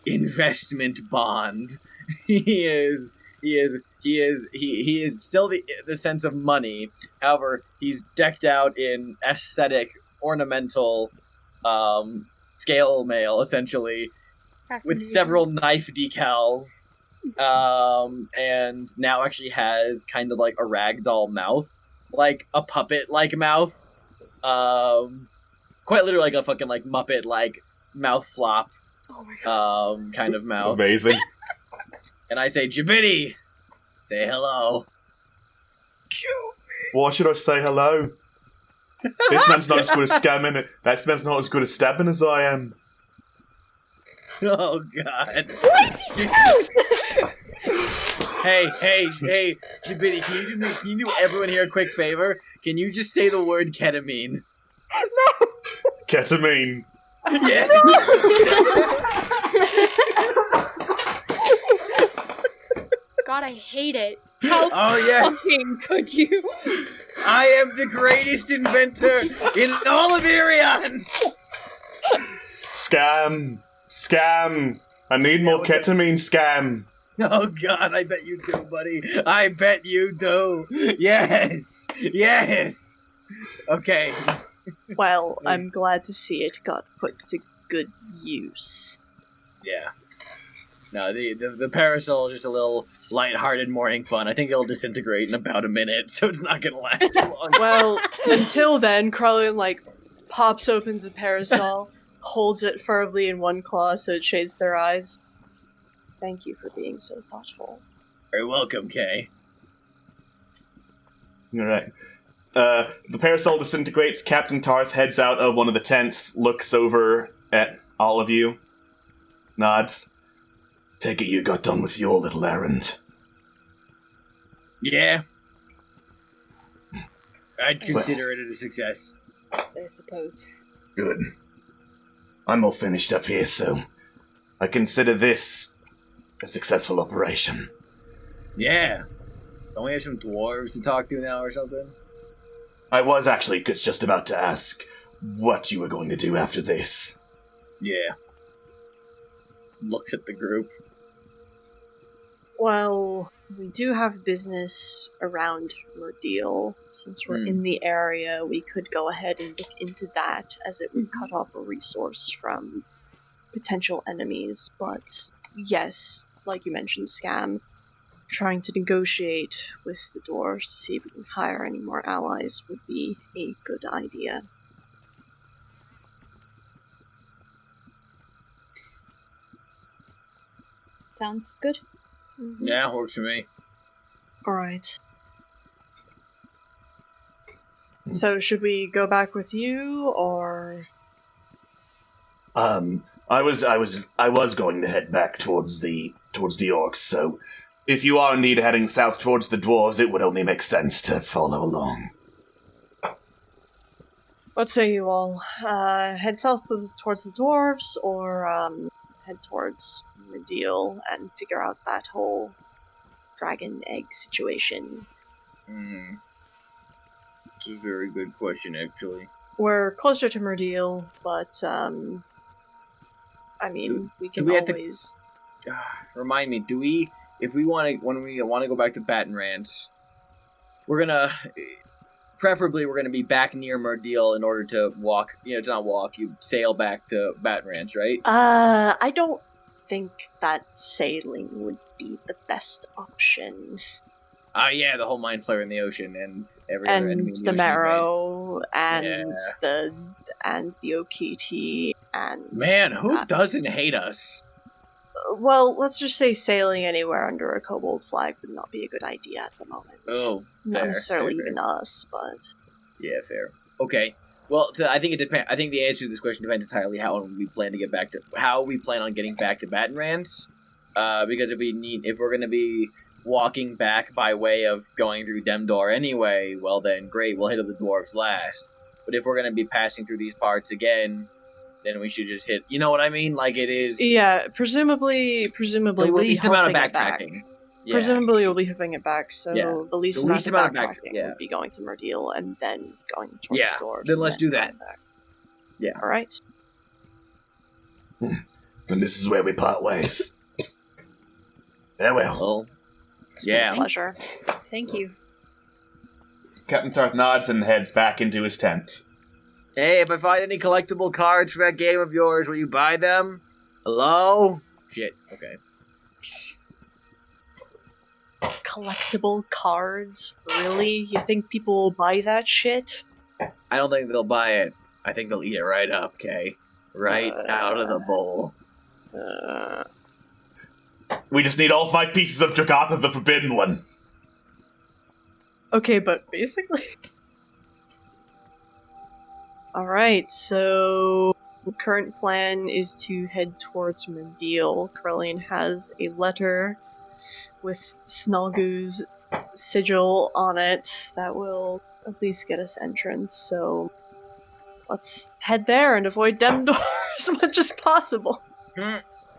investment bond. He is still the sense of money. However, he's decked out in aesthetic, ornamental, scale mail essentially, with several knife decals, and now actually has kind of like a ragdoll mouth, like a puppet like mouth, quite literally like a fucking like Muppet like mouth flop, Oh my god. kind of mouth. Amazing. And I say, Jabidi, say hello. Why should I say hello? This man's not as good at scamming. That man's not as good at stabbing as I am. Oh god. Hey, Jabidi, can you do everyone here a quick favor? Can you just say the word ketamine? Ketamine. Yes. God, I hate it. How Oh yes. fucking could you? I am the greatest inventor in all of Irion. Scam. I need more what's up? ketamine. Scam. Oh god, I bet you do, buddy. I bet you do. Yes. Okay. Well, I'm glad to see it got put to good use. Yeah. No, the parasol is just a little lighthearted morning fun. I think it'll disintegrate in about a minute, so it's not gonna last too long. Well, until then, Carlin, like, pops open the parasol, holds it firmly in one claw so it shades their eyes. Thank you for being so thoughtful. You're welcome, Kay. Alright. The parasol disintegrates. Captain Tarth heads out of one of the tents, looks over at all of you, nods. Take it you got done with your little errand. Yeah. I'd consider it a success. I suppose. Good. I'm all finished up here, so I consider this a successful operation. Yeah. Don't we have some dwarves to talk to now or something? I was actually just about to ask what you were going to do after this. Yeah. Looks at the group. Well, we do have business around Murdil. Since we're in the area, we could go ahead and look into that, as it would cut off a resource from potential enemies. But yes, like you mentioned, Scam, trying to negotiate with the dwarves to see if we can hire any more allies would be a good idea. Sounds good. Yeah, works for me. Alright. So, should we go back with you, or... I was going to head back towards the orcs, so if you are indeed heading south towards the dwarves, it would only make sense to follow along. What say you all? Head south towards the dwarves, or head towards Murdil and figure out that whole dragon egg situation? It's a very good question, actually. We're closer to Murdil, but I mean, we can we have to- always. Remind me, if we want to, when we want to go back to Baton Rance, we're gonna, preferably we're gonna be back near Murdil in order to walk, it's not walk, you sail back to Baton Rance, right? I don't think that sailing would be the best option. Yeah, the whole mind flare in the ocean and every other enemy And in the ocean. marrow, and Yeah. the OKT, and Man, who doesn't hate us? well, let's just say sailing anywhere under a kobold flag would not be a good idea at the moment. Oh, Not fair, necessarily fair, even us, but Yeah, fair. Okay. Well, I think it depends. I think the answer to this question depends entirely how we plan on getting back to Baton Rance. Because if we're gonna be walking back by way of going through Demdor anyway, well then great, we'll hit up the dwarves last. But if we're gonna be passing through these parts again, then we should just hit. You know what I mean? Like it is. yeah, presumably The we'll least be amount of hoofing it back. backtracking. Yeah. Presumably we'll be hoofing it back, so Yeah. the least The amount least of amount of backtracking yeah. would be going to Murdil and then going towards Yeah, the dwarves. then and let's do that. going back. Yeah. All right. And this is where we part ways. Farewell. Well, It's been a yeah. pleasure. Thank you. Captain Tarth nods and heads back into his tent. Hey, if I find any collectible cards for that game of yours, will you buy them? Hello? Shit. Okay. Collectible cards? Really? You think people will buy that shit? I don't think they'll buy it. I think they'll eat it right up, Kay. Right out of the bowl. We just need all 5 pieces of Dragatha the Forbidden One. Okay, but basically. Alright, so the current plan is to head towards Murdil. Corellian has a letter with Snalgu's sigil on it that will at least get us entrance, so let's head there and avoid Demdor as much as possible.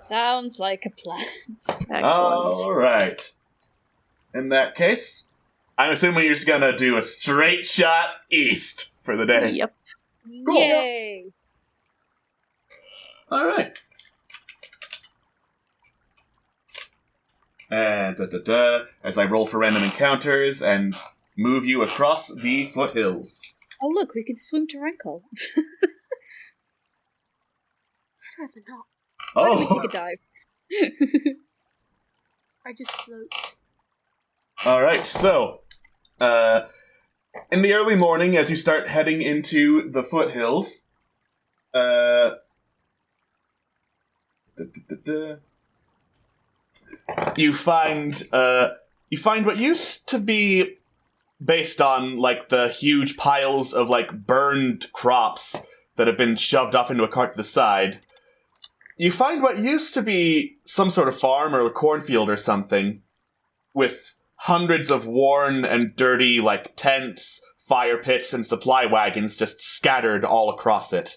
Sounds like a plan. Excellent. Alright. In that case, I'm assuming you're just gonna do a straight shot east for the day. Yep. Cool. Yay! Alright. And as I roll for random encounters and move you across the foothills. Oh look, we can swim to Rankle. I'd rather not. Why don't we Oh, take a dive? I just float. alright, so, in the early morning, as you start heading into the foothills, you find what used to be based on, like, the huge piles of, like, burned crops that have been shoved off into a cart to the side. You find what used to be some sort of farm or a cornfield or something, with hundreds of worn and dirty, like, tents, fire pits, and supply wagons just scattered all across it.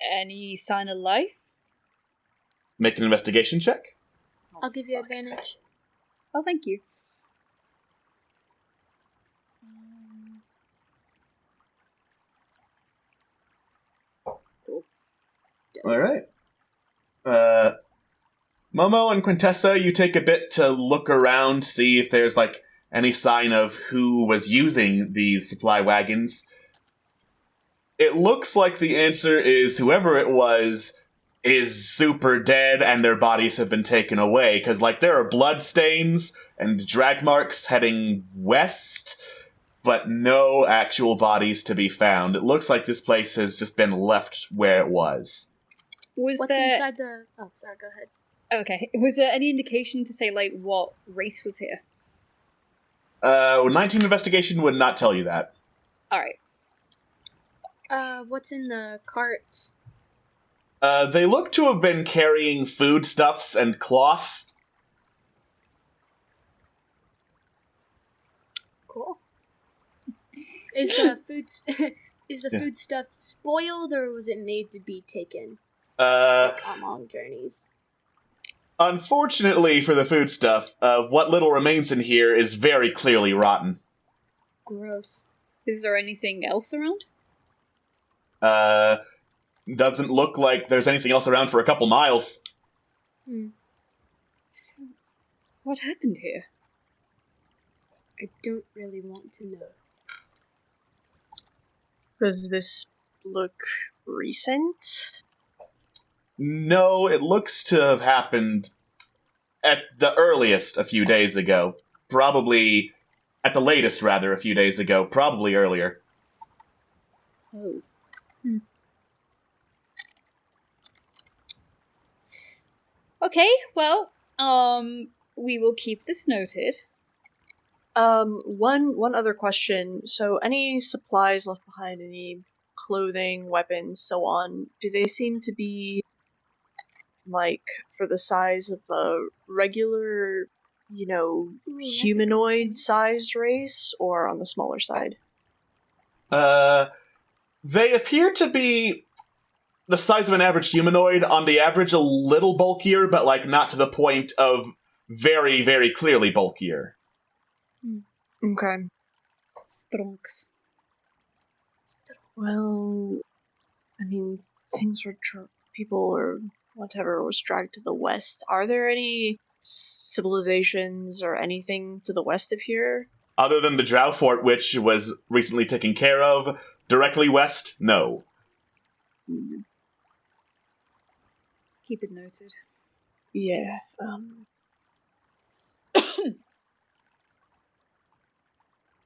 Any sign of life? Make an investigation check. I'll give you advantage. Oh, thank you. Cool. Alright. Momo and Quintessa, you take a bit to look around, see if there's, like, any sign of who was using these supply wagons. It looks like the answer is whoever it was is super dead and their bodies have been taken away, because, like, there are blood stains and drag marks heading west, but no actual bodies to be found. It looks like this place has just been left where it was. Was What's there... inside the... Oh, sorry, go ahead. Okay. Was there any indication to say, like, what race was here? 19 investigation would not tell you that. Alright. What's in the carts? They look to have been carrying foodstuffs and cloth. Cool. Is the food stuff spoiled, or was it made to be taken on long journeys? Unfortunately for the foodstuff, what little remains in here is very clearly rotten. Gross. Is there anything else around? Doesn't look like there's anything else around for a couple miles. So, what happened here? I don't really want to know. Does this look recent? No, it looks to have happened at the earliest a few days ago. Probably, at the latest rather, a few days ago. Probably earlier. Oh. Okay, well, we will keep this noted. One other question. So, any supplies left behind, any clothing, weapons, so on, do they seem to be, like, for the size of a regular, humanoid-sized race, or on the smaller side? They appear to be the size of an average humanoid, on the average a little bulkier, but, like, not to the point of very, very clearly bulkier. Okay. Stronks. Well, I mean, people or whatever was dragged to the west. Are there any civilizations or anything to the west of here? Other than the Drow Fort, which was recently taken care of, directly west, no. Keep it noted. Yeah,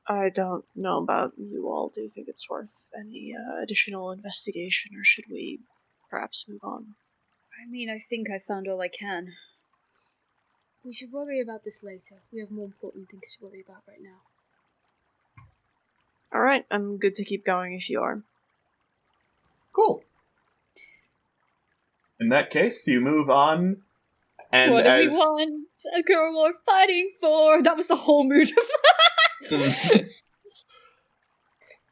I don't know about you all. Do you think it's worth any additional investigation, or should we perhaps move on? I mean, I think I found all I can. We should worry about this later. We have more important things to worry about right now. Alright, I'm good to keep going if you are. Cool. In that case, you move on, and what do we want? A girl we're fighting for! That was the whole mood of that!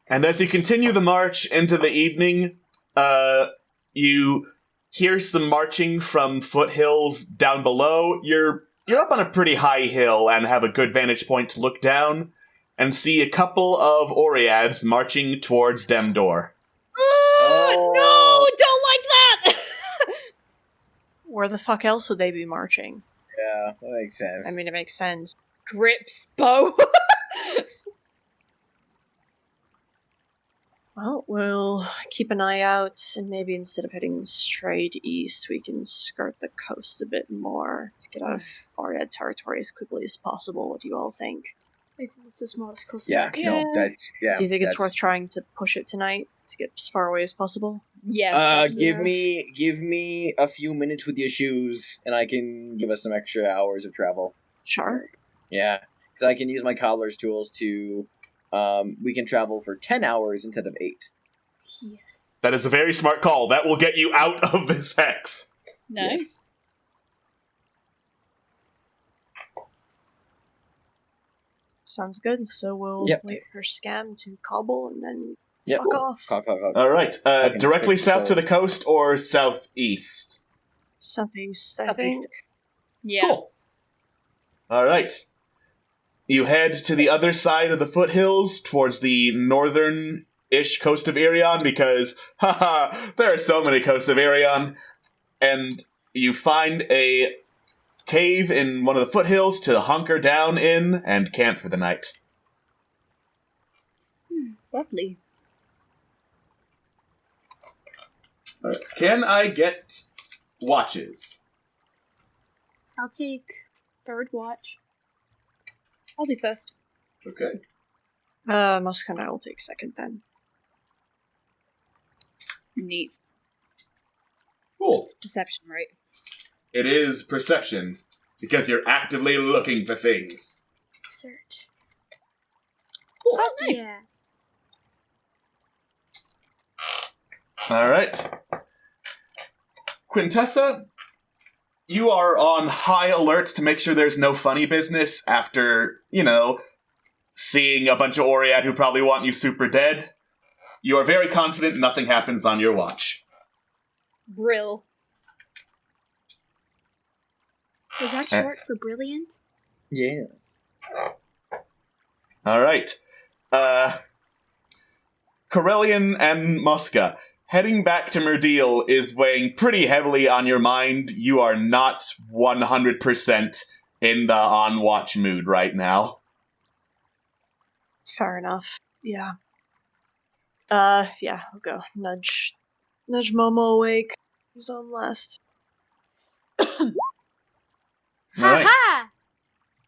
And as you continue the march into the evening, you hear some marching from foothills down below. You're up on a pretty high hill and have a good vantage point to look down and see a couple of Oreads marching towards Demdor. No! Don't like that! Where the fuck else would they be marching? Yeah, that makes sense. I mean, it makes sense. Grips, bow. Well, we'll keep an eye out, and maybe instead of heading straight east, we can skirt the coast a bit more to get out of Ariad territory as quickly as possible. What do you all think? I think it's the smartest course of Yeah, action. no, that's yeah. Do you think it's that's- worth trying to push it tonight to get as far away as possible? Yes. Give me a few minutes with your shoes, and I can give us some extra hours of travel. Sure. Yeah, because I can use my cobbler's tools to. We can travel for 10 hours instead of 8. Yes. That is a very smart call. That will get you out of this hex. Nice. Yes. Sounds good. So we'll Yep. wait for Scam to cobble and then Yep. fuck off. Fuck. All right. can Directly fix south to this. the coast or southeast? Southeast, I Southeast. think. Yeah. Cool. All right. You head to the other side of the foothills towards the northern-ish coast of Irion because, haha, there are so many coasts of Irion. And you find a cave in one of the foothills to hunker down in and camp for the night. Lovely. All right. Can I get watches? I'll take third watch. I'll do first. Okay. Musk and I will take second then. Neat. Cool. It's perception, right? It is perception, because you're actively looking for things. Search. Oh, nice. Yeah. All right. Quintessa, you are on high alert to make sure there's no funny business after, seeing a bunch of Oread who probably want you super dead. You are very confident nothing happens on your watch. Brill. Was that short for brilliant? Yes. All right. Corellian and Muska, heading back to Murdil is weighing pretty heavily on your mind. You are not 100% in the on-watch mood right now. Fair enough. Yeah. Yeah, I'll go. Nudge Momo awake. He's on last. All right. Ha!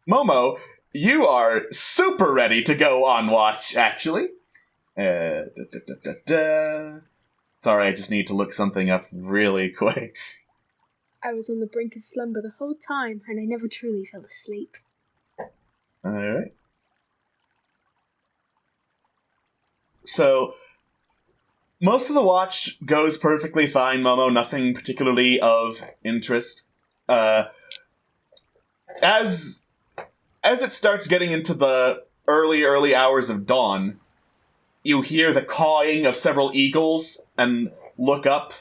Momo, you are super ready to go on watch, actually. Sorry, I just need to look something up really quick. I was on the brink of slumber the whole time, and I never truly fell asleep. Alright. So, most of the watch goes perfectly fine, Momo. Nothing particularly of interest. As it starts getting into the early hours of dawn, you hear the cawing of several eagles and look up.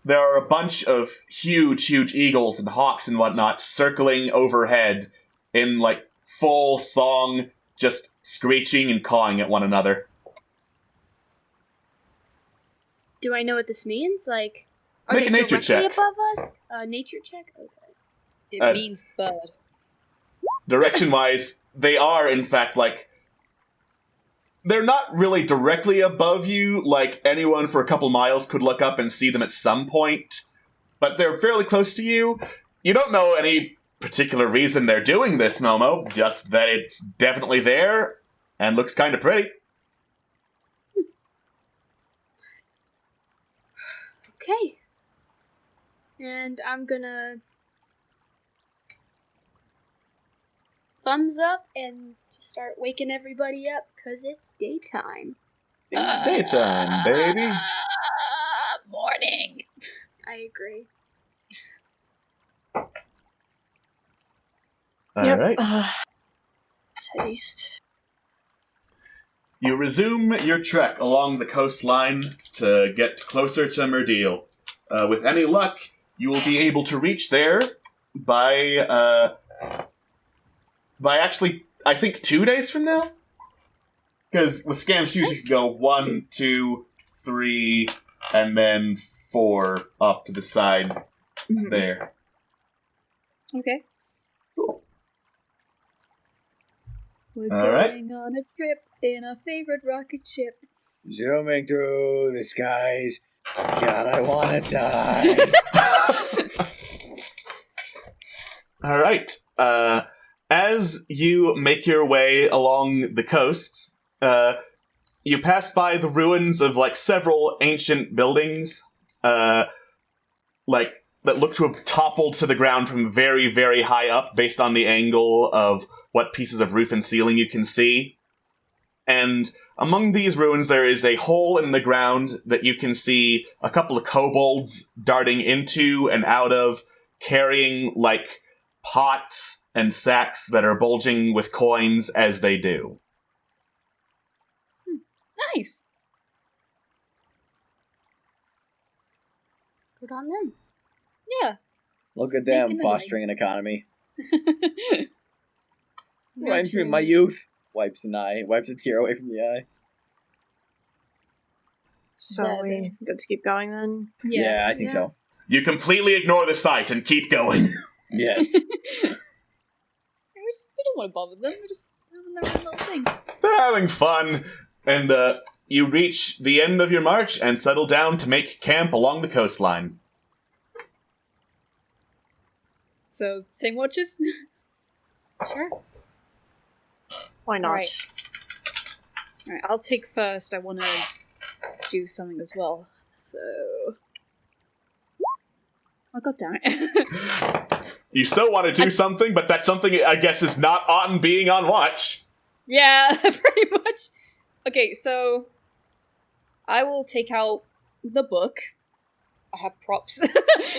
There are a bunch of huge eagles and hawks and whatnot circling overhead in, like, full song, just screeching and cawing at one another. Do I know what this means? Like, are Make they a nature directly check. above us? Nature check? Okay. It means bird. Direction-wise, they are, in fact, like... They're not really directly above you, like anyone for a couple miles could look up and see them at some point, but they're fairly close to you. You don't know any particular reason they're doing this, Momo, just that it's definitely there and looks kind of pretty. Okay. And I'm gonna thumbs up and just start waking everybody up, because it's daytime. It's daytime, baby. Morning. I agree. All right. Let's head east. You resume your trek along the coastline to get closer to Murdil. With any luck, you will be able to reach there by actually, I think 2 days from now? Because with Scam Shoes, you can go 1, 2, 3, and then 4 up to the side there. Okay. Cool. We're All right. going on a trip in our favorite rocket ship. Zooming through the skies. God, I want to die. All right. As you make your way along the coast, you pass by the ruins of like several ancient buildings, like that look to have toppled to the ground from very, very high up, based on the angle of what pieces of roof and ceiling you can see. And among these ruins, there is a hole in the ground that you can see a couple of kobolds darting into and out of, carrying like pots and sacks that are bulging with coins as they do. Nice. Good on them. Yeah. Look at Making them the fostering an economy. Reminds me of my youth. Wipes a tear away from the eye. So Yeah, we good to keep going then? Yeah, I think so. You completely ignore the sight and keep going. Yes. We don't want to bother them. They're just having their own little thing. They're having fun, and you reach the end of your march and settle down to make camp along the coastline. So, same watches? Sure. Why not? Alright, I'll take first. I want to do something as well. So... Oh, god damn it. You so want to do something, but that something, I guess, is not on being on watch. Yeah, pretty much. Okay, so... I will take out the book. I have props.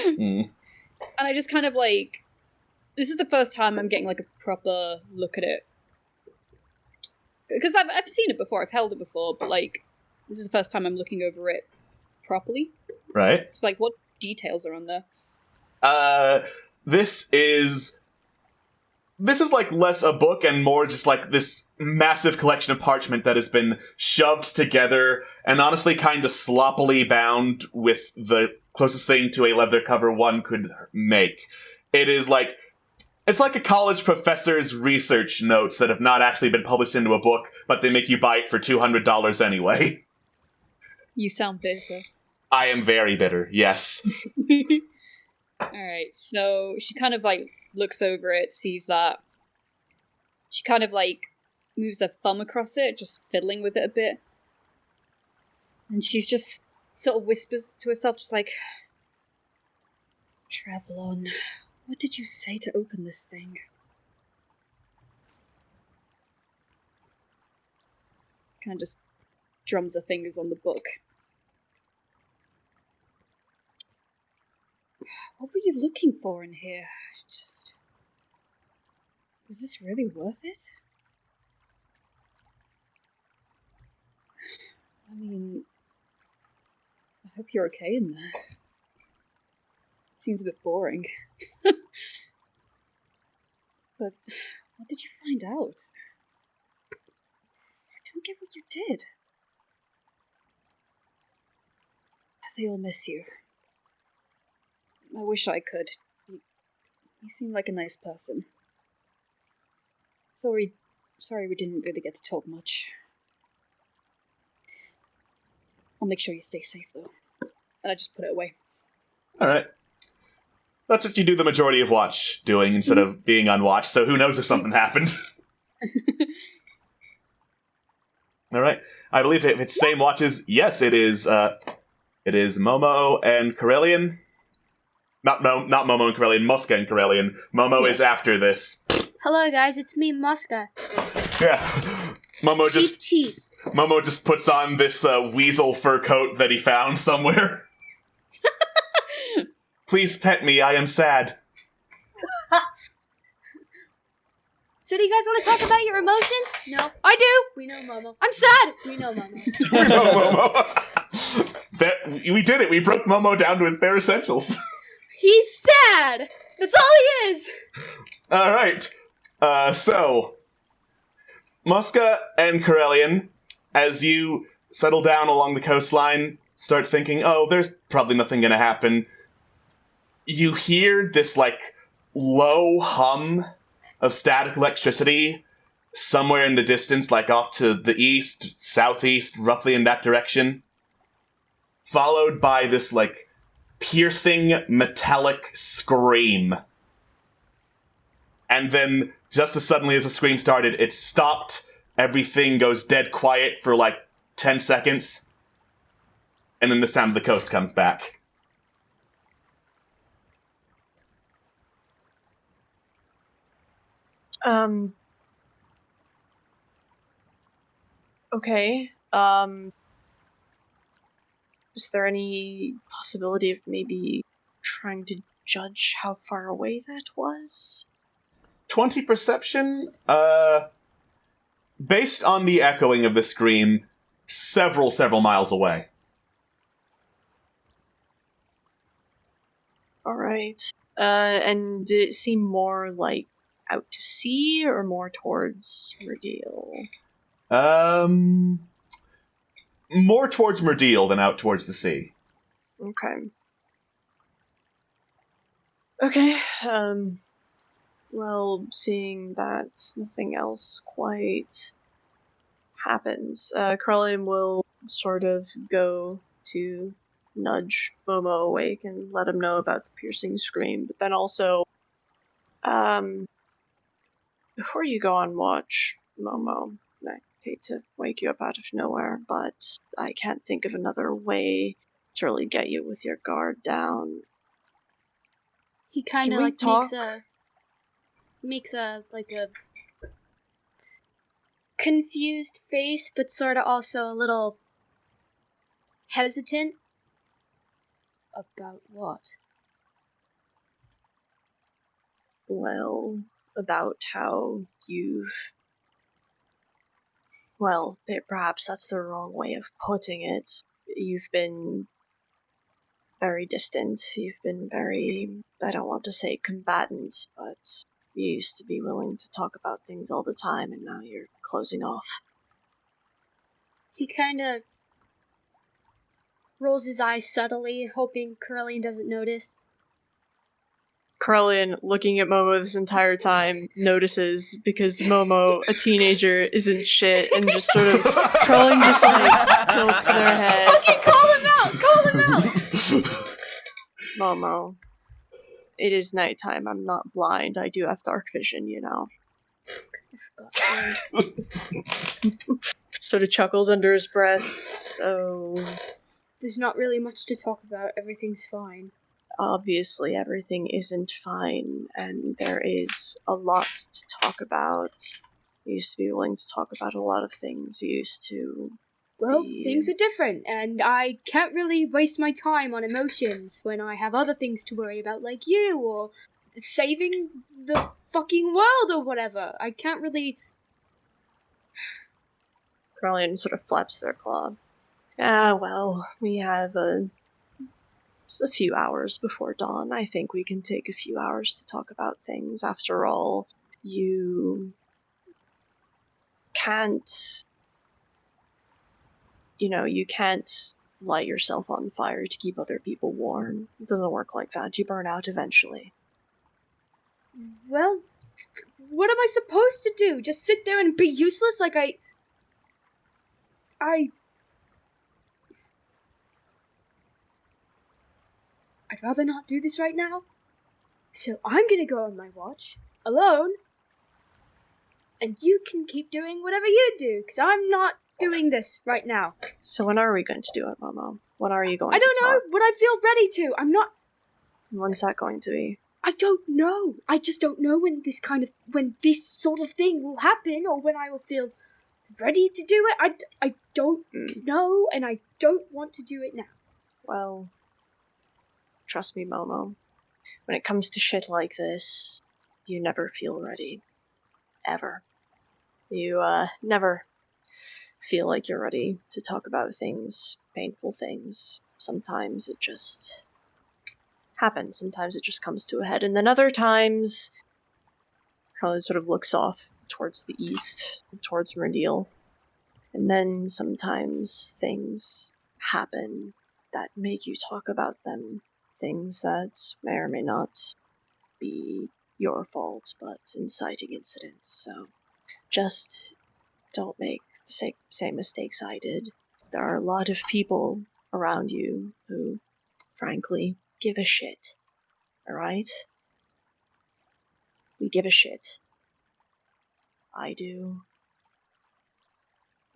Mm. And I just kind of like... This is the first time I'm getting like a proper look at it. Because I've seen it before, I've held it before, but like, this is the first time I'm looking over it properly. Right? It's like, what details are on there? This is this is like less a book and more just like this massive collection of parchment that has been shoved together and honestly kind of sloppily bound with the closest thing to a leather cover one could make. It is like, it's like a college professor's research notes that have not actually been published into a book, but they make you buy it for $200 anyway. You sound bitter. I am very bitter, yes. Alright, so she kind of like looks over it, sees that. She kind of like moves her thumb across it, just fiddling with it a bit. And she's just sort of whispers to herself, just like, Travelon, what did you say to open this thing? Kind of just drums her fingers on the book. What were you looking for in here? Just... was this really worth it? I mean... I hope you're okay in there. It seems a bit boring. But... what did you find out? I don't get what you did. They all miss you. I wish I could. You seem like a nice person. Sorry we didn't really get to talk much. I'll make sure you stay safe, though. And I just put it away. Alright. That's what you do the majority of watch doing instead of being on watch, so who knows if something happened. Alright. I believe if it's same watches, yes, it is Momo and Corellian. Not Momo and Corellian, Muska and Corellian. Momo is after this. Hello, guys. It's me, Muska. Yeah. Momo Chief. just puts on this weasel fur coat that he found somewhere. Please pet me, I am sad. So do you guys want to talk about your emotions? No. I do. We know, Momo. I'm sad. We know, Momo. We know, Momo. We did it. We broke Momo down to his bare essentials. He's sad. That's all he is. All right. So, Muska and Corellian, as you settle down along the coastline, start thinking, oh, there's probably nothing going to happen. You hear this, like, low hum of static electricity somewhere in the distance, like off to the east, southeast, roughly in that direction. Followed by this, like, piercing metallic scream. And then, just as suddenly as the scream started, it stopped. Everything goes dead quiet for like 10 seconds. And then the sound of the coast comes back. Okay. Is there any possibility of maybe trying to judge how far away that was? 20 perception? Based on the echoing of the scream, several miles away. Alright. And did it seem more like out to sea or more towards Murdil? More towards Murdil than out towards the sea. Okay. Okay, well, seeing that nothing else quite happens, Krellin will sort of go to nudge Momo awake and let him know about the piercing scream, but then also, before you go on watch, Momo, I hate to wake you up out of nowhere, but I can't think of another way to really get you with your guard down. He kind of like makes a confused face, but sort of also a little hesitant. About what? Well, about how you've... Well, perhaps that's the wrong way of putting it. You've been very distant. You've been very, I don't want to say combatant, but You used to be willing to talk about things all the time, and now you're closing off. He kind of rolls his eyes subtly, hoping Carillion doesn't notice. Carillion, looking at Momo this entire time, notices because Momo, a teenager, isn't shit, and just sort of Carillion just like tilts their head. Okay, call him out! Call him out! Momo, it is nighttime. I'm not blind. I do have dark vision, you know. Sort of chuckles under his breath. So, There's not really much to talk about. Everything's fine. obviously, everything isn't fine, and there is a lot to talk about. You used to be willing to talk about a lot of things. You used to. Well, things are different, and I can't really waste my time on emotions when I have other things to worry about, like you, or saving the fucking world, or whatever. I can't really... Carillion sort of flaps their claw. Well, we have just a few hours before dawn. I think we can take a few hours to talk about things. After all, you can't... you can't light yourself on fire to keep other people warm. It doesn't work like that. You burn out eventually. Well, what am I supposed to do? Just sit there and be useless like I'd rather not do this right now. So I'm gonna go on my watch, alone, and you can keep doing whatever you do, because I'm not doing this right now. So when are we going to do it, Momo? When are you going to I don't know talk? when I feel ready to. I'm not... When's that going to be? I don't know. I just don't know when this sort of thing will happen, or when I will feel ready to do it. I don't know, and I don't want to do it now. Well, trust me, Momo. When it comes to shit like this, you never feel ready. Ever. You, never feel like you're ready to talk about things, painful things. Sometimes it just happens. Sometimes it just comes to a head. And then other times, Carly sort of looks off towards the east, towards Murdil. And then sometimes things happen that make you talk about them. Things that may or may not be your fault, but inciting incidents. So just don't make the same mistakes I did. There are a lot of people around you who, frankly, give a shit. Alright? We give a shit. I do.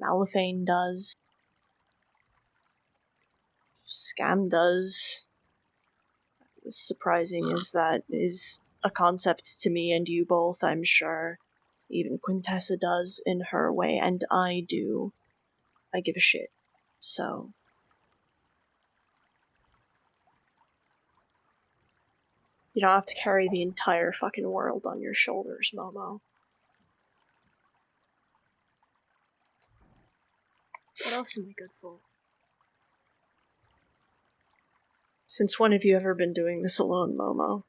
Malifane does. Scam does. As surprising as that is a concept to me and you both, I'm sure. Even Quintessa does in her way, and I do. I give a shit. So. You don't have to carry the entire fucking world on your shoulders, Momo. What else am I good for? Since when have you ever been doing this alone, Momo?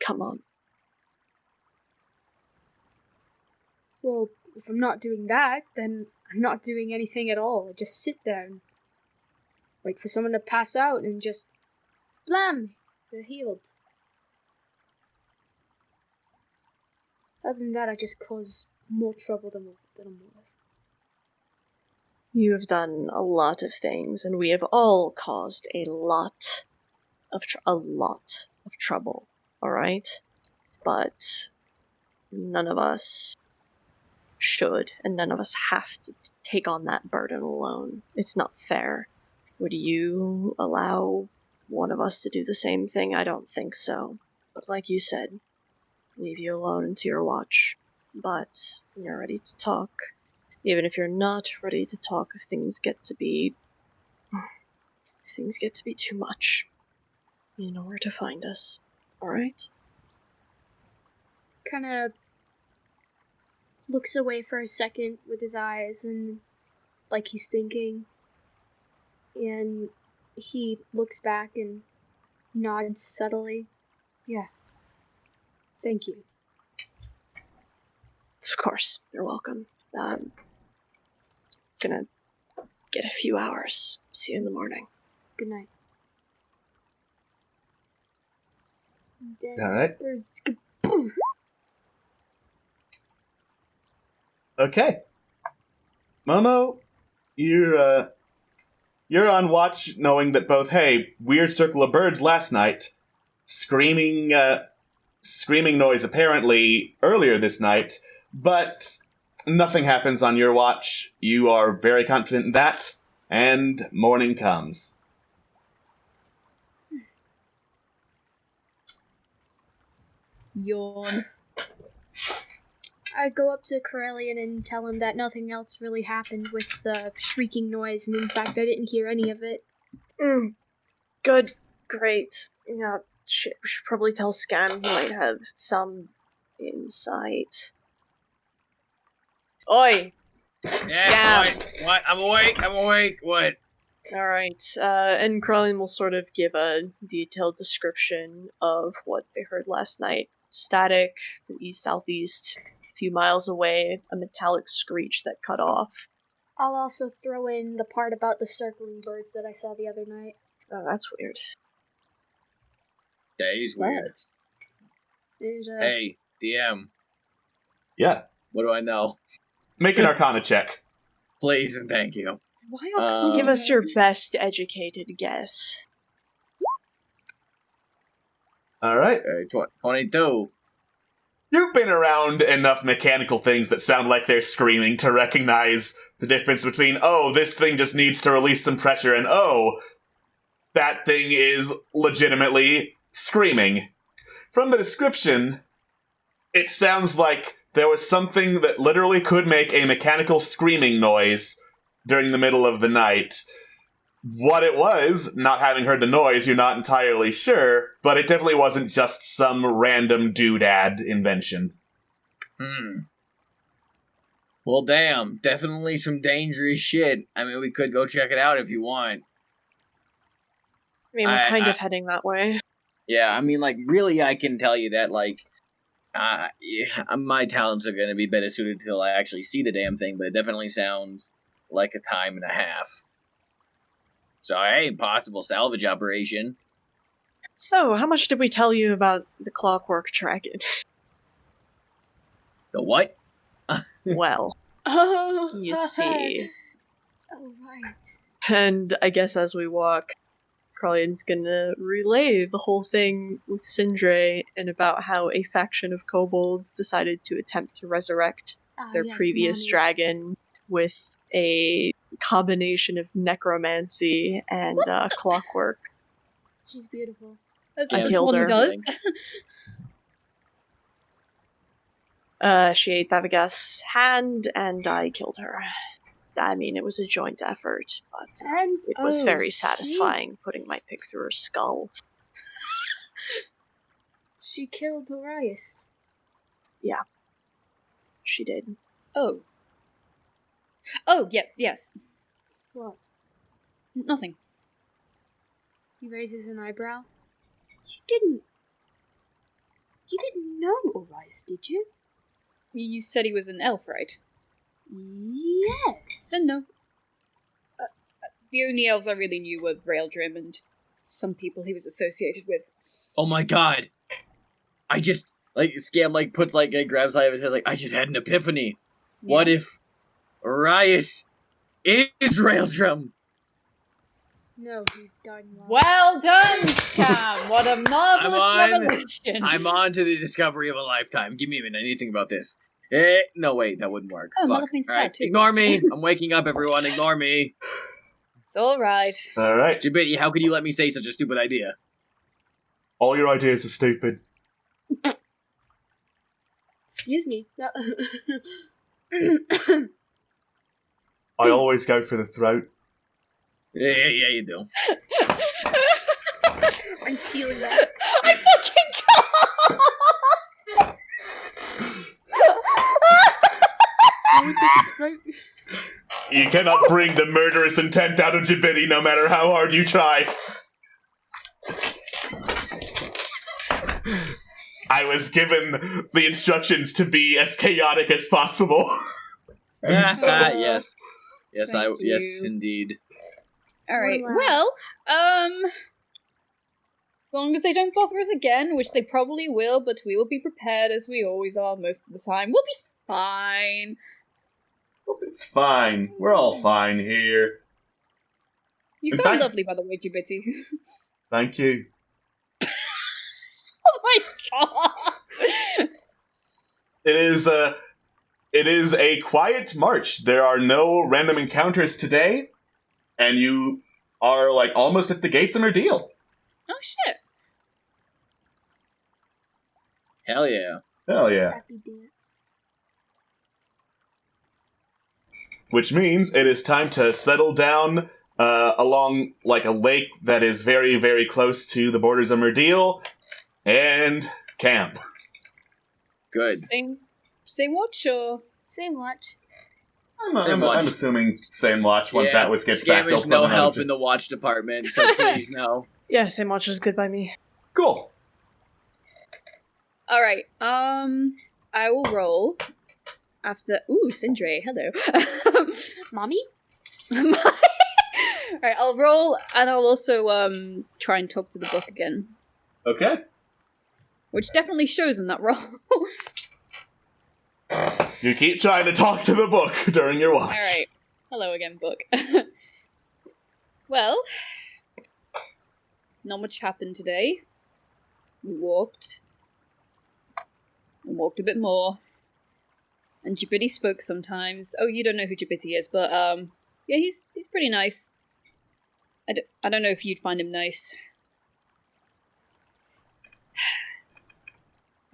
Come on. Well, if I'm not doing that, then I'm not doing anything at all. I just sit there and wait for someone to pass out and just blam, they're healed. Other than that, I just cause more trouble than I'm worth. You have done a lot of things, and we have all caused a lot of trouble, alright? But none of us should, and none of us have to take on that burden alone. It's not fair. Would you allow one of us to do the same thing? I don't think so. But like you said, leave you alone into your watch. But when you're ready to talk, even if you're not ready to talk, if things get to be too much, you know where to find us. Alright? Kinda looks away for a second with his eyes and like he's thinking. And he looks back and nods subtly. Yeah. Thank you. course. You're welcome. Gonna get a few hours. See you in the morning. Good night. Then All right. There's Okay. Momo, you're on watch knowing that both, hey, weird circle of birds last night, screaming noise apparently earlier this night, but nothing happens on your watch. You are very confident in that, and morning comes. Yawn. I go up to Corellian and tell him that nothing else really happened with the shrieking noise, and in fact I didn't hear any of it. Good. Great. Yeah, shit, we should probably tell Scam he might have some insight. Oi! Yeah, Scam! what? I'm awake. What? Alright, and Krellin will sort of give a detailed description of what they heard last night. Static, to the east-southeast, a few miles away, a metallic screech that cut off. I'll also throw in the part about the circling birds that I saw the other night. Oh, that's weird. That is weird. Hey, DM. Yeah. What do I know? Make an Arcana check. Please and thank you. Why are Give us your best educated guess. All right. 22. You've been around enough mechanical things that sound like they're screaming to recognize the difference between, oh, this thing just needs to release some pressure, and oh, that thing is legitimately screaming. From the description, it sounds like there was something that literally could make a mechanical screaming noise during the middle of the night. What it was, not having heard the noise, you're not entirely sure, but it definitely wasn't just some random doodad invention. Well, damn. Definitely some dangerous shit. I mean, we could go check it out if you want. I mean, we're kind of heading that way. Yeah, I mean, like, really, I can tell you that, like, my talents are going to be better suited till I actually see the damn thing, but it definitely sounds like a time and a half. So, hey, possible salvage operation. So, how much did we tell you about the Clockwork Dragon? The what? Well, Oh, you see. Oh, right. And I guess as we walk, Carlian's gonna relay the whole thing with Sindre and about how a faction of kobolds decided to attempt to resurrect their Yes, previous Mommy. dragon with a combination of necromancy and clockwork. She's beautiful. I killed her. Does. She ate Thavagath's hand, and I killed her. I mean, it was a joint effort, but And it was oh, very satisfying putting my pick through her skull. She killed Dorias. She did. Oh. Oh, yeah, yes. What? Nothing. He raises an eyebrow. You didn't know Orias, did you? You said he was an elf, right? Yes. Then no. The only elves I really knew were Raildrim and some people he was associated with. Oh my god. I just, like, Scam, like, puts, like, grabs out of his head, like, I just had an epiphany. Yeah. What if Orias is Raildrum? No, he died in love. Well done, Cam! What a marvelous revelation! I'm on to the discovery of a lifetime. Give me a minute. Anything about this? No, wait, that wouldn't work. Oh, Fuck. Malachine's Alright, dead, too. ignore me. I'm waking up, everyone. Ignore me. It's alright. All right. Jabiti, how could you let me say such a stupid idea? All your ideas are stupid. Excuse me. I always go for the throat. Yeah, you do. I'm stealing that. I fucking can't! I always get the throat. You cannot bring the murderous intent out of Jabiti no matter how hard you try. I was given the instructions to be as chaotic as possible. Yes. Yes, Thank yes, you. indeed. All right. Well, Well, as long as they don't bother us again, which they probably will, but we will be prepared as we always are most of the time. We'll be fine. It's fine. We're all fine here. You In sound fact- lovely, by the way, Jibiti. Thank you. Oh my god! It is a quiet march. There are no random encounters today, and you are like almost at the gates of Murdil. Oh shit! Hell yeah. Hell yeah. Happy dance. Which means it is time to settle down along like a lake that is very, very close to the borders of Murdil and camp. Good. Same watch or Same watch. I'm assuming same watch once that was gets this game back. is no help in the watch department, so please no. Yeah, same watch is good by me. Cool. all right. I will roll after. Ooh, Sindre, hello. Mommy? Alright, I'll roll and I'll also try and talk to the book again. Okay. Which definitely shows in that roll. You keep trying to talk to the book during your watch. Alright. Hello again, book. Well, not much happened today. We walked. And walked a bit more. And Jabiti spoke sometimes. Oh, you don't know who Jabiti is, but yeah, he's pretty nice. I don't know if you'd find him nice.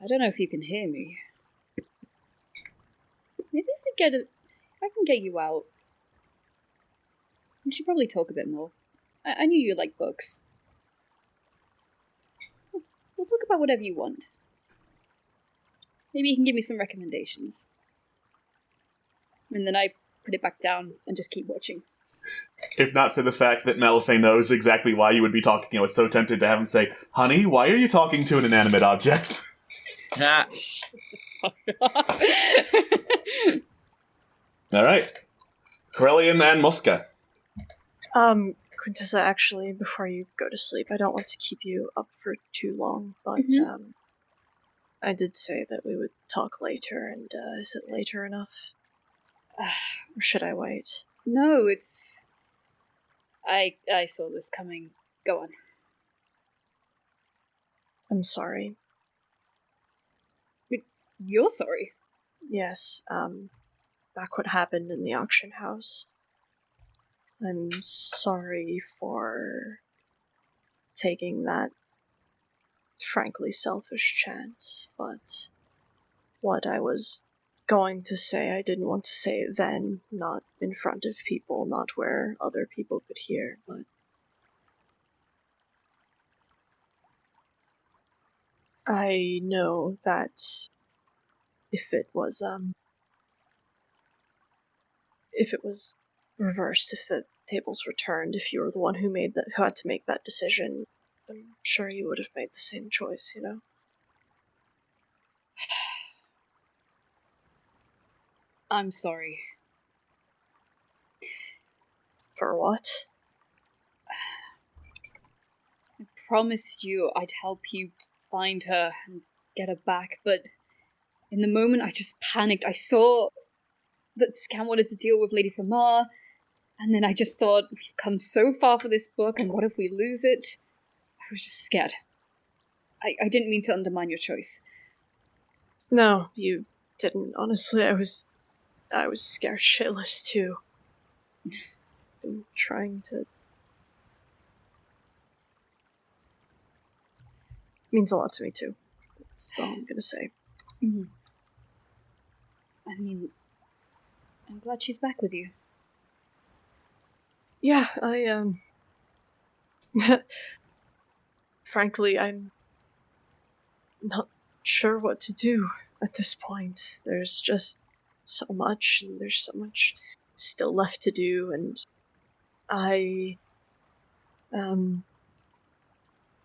I don't know if you can hear me. Maybe if I can get you out. We should probably talk a bit more. I knew you like books. We'll talk about whatever you want. Maybe you can give me some recommendations. And then I put it back down and just keep watching. If not for the fact that Malifay knows exactly why you would be talking, I was so tempted to have him say, "Honey, why are you talking to an inanimate object?" Ah, All right. Corellian and Muska. Quintessa, actually, before you go to sleep, I don't want to keep you up for too long, but I did say that we would talk later, and is it later enough? Or should I wait? No, it's... I saw this coming. Go on. I'm sorry. You're sorry? Yes, back what happened in the auction house. I'm sorry for taking that frankly selfish chance, but what I was going to say, I didn't want to say it then, not in front of people, not where other people could hear, but I know that if it was reversed, if the tables were turned, if you were the one who had to make that decision, I'm sure you would have made the same choice, you know? I'm sorry. For what? I promised you I'd help you find her and get her back, but in the moment I just panicked. I saw that Scam wanted to deal with Lady Famar, and then I just thought, we've come so far for this book, and what if we lose it? I was just scared. I didn't mean to undermine your choice. No, you didn't. Honestly, I was scared shitless too. I'm trying to... Means a lot to me too. That's all I'm gonna say. Mm-hmm. I mean, I'm glad she's back with you. Yeah, frankly, I'm not sure what to do at this point. There's just so much, and there's so much still left to do, and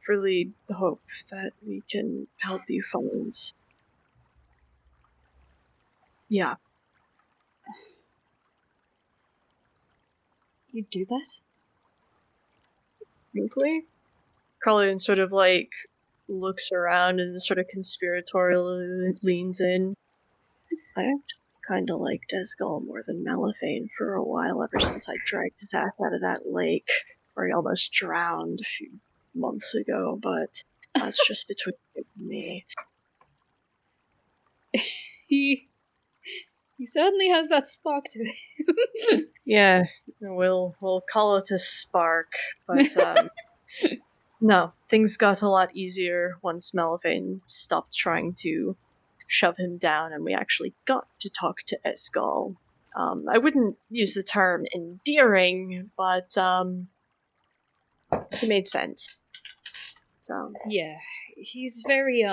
really hope that we can help you find... Yeah. You do that? Frankly? Carlin sort of, like, looks around and sort of conspiratorially leans in. I kind of liked Esgol more than Malifane for a while, ever since I dragged his ass out of that lake, where he almost drowned a few months ago, but that's just between you and me. He certainly has that spark to him. Yeah, we'll call it a spark, but no, things got a lot easier once Malifane stopped trying to shove him down and we actually got to talk to Esgol. I wouldn't use the term endearing, but it made sense. So Yeah, he's very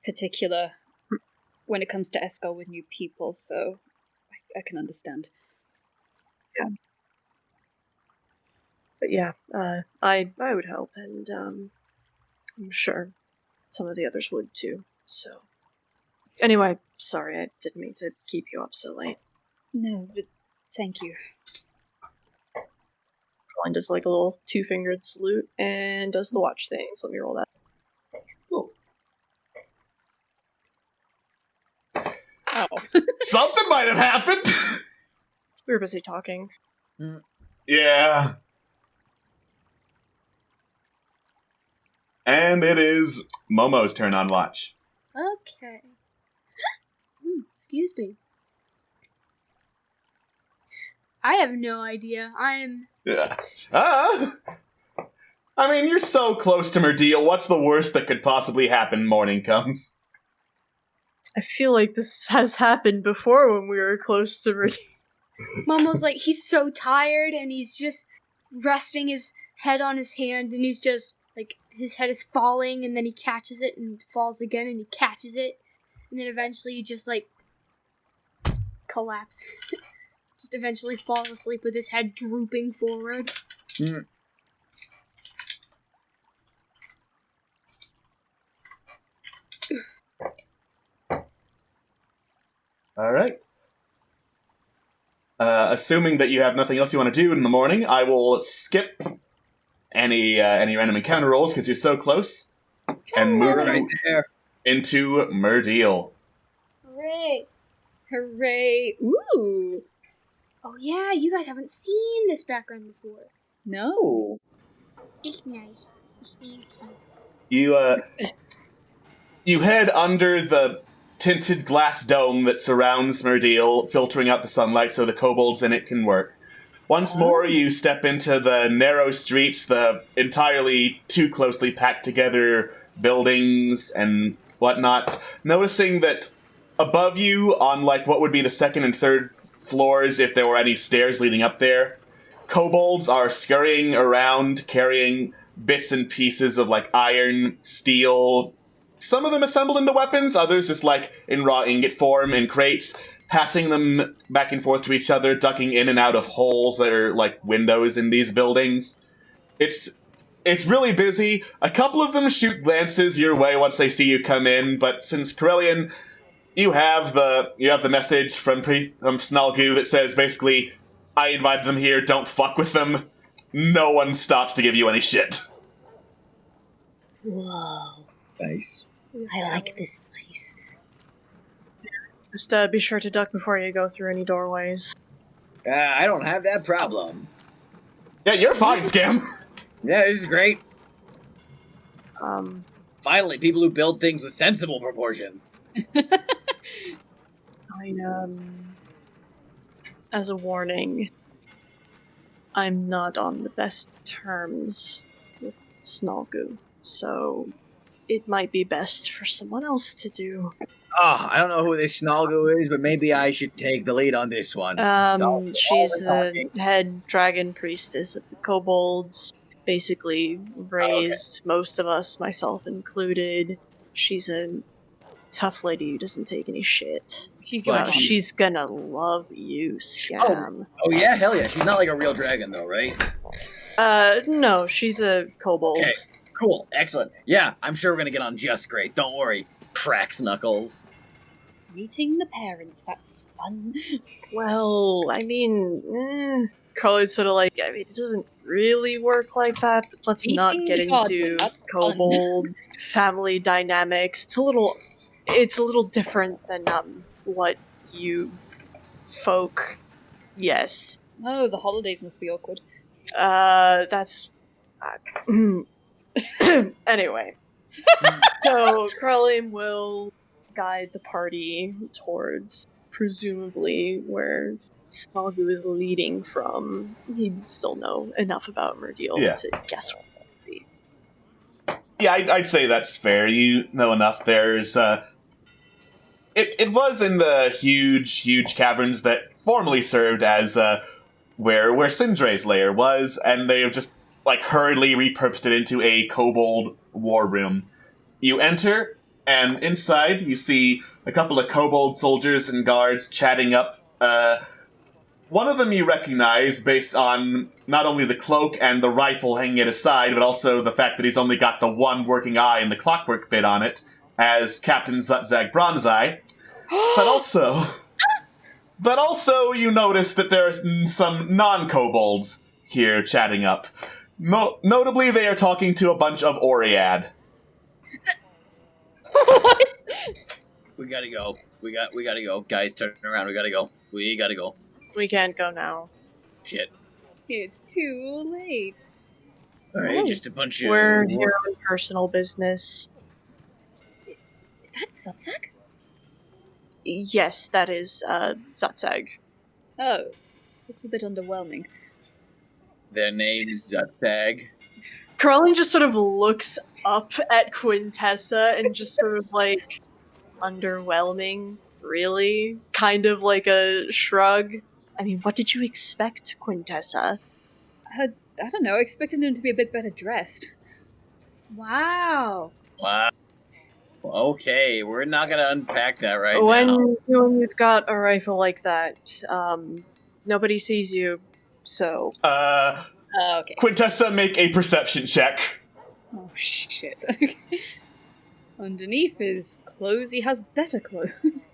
particular when it comes to Esgol with new people, so I can understand. Yeah. But yeah, I would help, and I'm sure some of the others would too. So anyway, sorry, I didn't mean to keep you up so late. No, but thank you. Colin does like a little 2-fingered salute and does the watch thing. So let me roll that. Cool. Oh. Something might have happened! We were busy talking. Yeah. And it is Momo's turn on watch. Okay. Excuse me. I have no idea. Yeah. I mean, you're so close to Murdil. What's the worst that could possibly happen morning comes? I feel like this has happened before when we were close to Murdil. Momo's like, he's so tired and he's just resting his head on his hand and he's just, like, his head is falling and then he catches it and falls again and he catches it and then eventually he just, like, collapse. Just eventually falls asleep with his head drooping forward. Alright. Assuming that you have nothing else you want to do in the morning, I will skip any random encounter rolls because you're so close, and move Right there. into Murdil. Hooray! Hooray! Ooh! Oh yeah, you guys haven't seen this background before. No. It's nice. You head under the tinted glass dome that surrounds Murdil, filtering out the sunlight so the kobolds in it can work. Once more, you step into the narrow streets, the entirely too closely packed together buildings and whatnot, noticing that above you, on like what would be the second and third floors, if there were any stairs leading up there, kobolds are scurrying around carrying bits and pieces of like iron, steel, some of them assembled into weapons, others just like in raw ingot form in crates, passing them back and forth to each other, ducking in and out of holes that are like windows in these buildings. It's really busy. A couple of them shoot glances your way once they see you come in, but since Corellian, you have the message from Snalgu that says basically, I invited them here, don't fuck with them. No one stops to give you any shit. Whoa. Nice. I like this place. Just be sure to duck before you go through any doorways. I don't have that problem. Yeah, you're fine, Scam. Yeah, this is great. Finally, people who build things with sensible proportions. As a warning, I'm not on the best terms with Snalgu, so it might be best for someone else to do. I don't know who this Snalgu is, but maybe I should take the lead on this one. She's the head dragon priestess of the kobolds. Basically raised most of us, myself included. She's a tough lady who doesn't take any shit. She's gonna love you, Scam. Oh yeah, hell yeah. She's not like a real dragon though, right? No, she's a kobold. Okay, cool, excellent. Yeah, I'm sure we're gonna get on just great. Don't worry. Cracks Knuckles. Meeting the parents, that's fun. Well, I mean, Carly's sort of like, I mean, it doesn't really work like that. But let's not Meeting get the Godwin, into that's fun. kobold family dynamics. It's a little different than what you folk. Yes. Oh, the holidays must be awkward. That's. Anyway. So, Carlin will guide the party towards, presumably, where Stalgu is leading from. He'd still know enough about Murdil to guess what that would be. Yeah, I'd say that's fair. You know enough. There's, It was in the huge caverns that formerly served as, where Sindre's lair was, and they have just, hurriedly repurposed it into a kobold war room. You enter, and inside you see a couple of kobold soldiers and guards chatting up. One of them you recognize based on not only the cloak and the rifle hanging at his side, but also the fact that he's only got the one working eye and the clockwork bit on it, as Captain Zutzag Bronzeye. But also you notice that there are some non-kobolds here chatting up. Notably, they are talking to a bunch of Oread. What? We gotta go. We gotta go. Guys, turn around. We gotta go. We gotta go. We can't go now. Shit. It's too late. Alright, just a bunch of... We're here on personal business. Is that Zutzag? Yes, that is, Zutzag. Oh, looks a bit underwhelming. Their name's Zutzag. Carlin just sort of looks up at Quintessa and just sort of underwhelming, really? Kind of like a shrug. I mean, what did you expect, Quintessa? I don't know, I expected him to be a bit better dressed. Wow. Wow. Okay, we're not gonna unpack that right now. When you've got a rifle like that, nobody sees you, so... Okay. Quintessa, make a perception check. Oh, shit. Underneath his clothes, he has better clothes.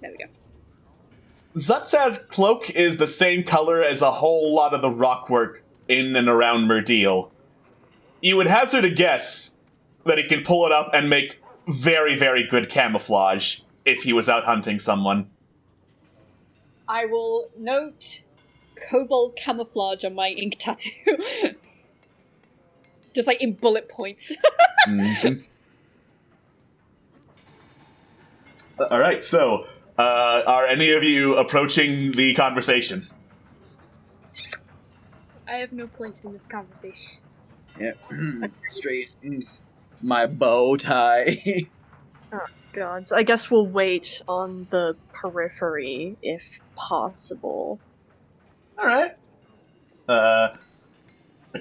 There we go. Zutzad's cloak is the same color as a whole lot of the rockwork in and around Murdil. You would hazard a guess that he can pull it up and make very, very good camouflage if he was out hunting someone. I will note kobold camouflage on my ink tattoo. Just in bullet points. Mm-hmm. Alright, so, are any of you approaching the conversation? I have no place in this conversation. Yeah, straightens my bow tie. Oh, gods. I guess we'll wait on the periphery, if possible. Alright. A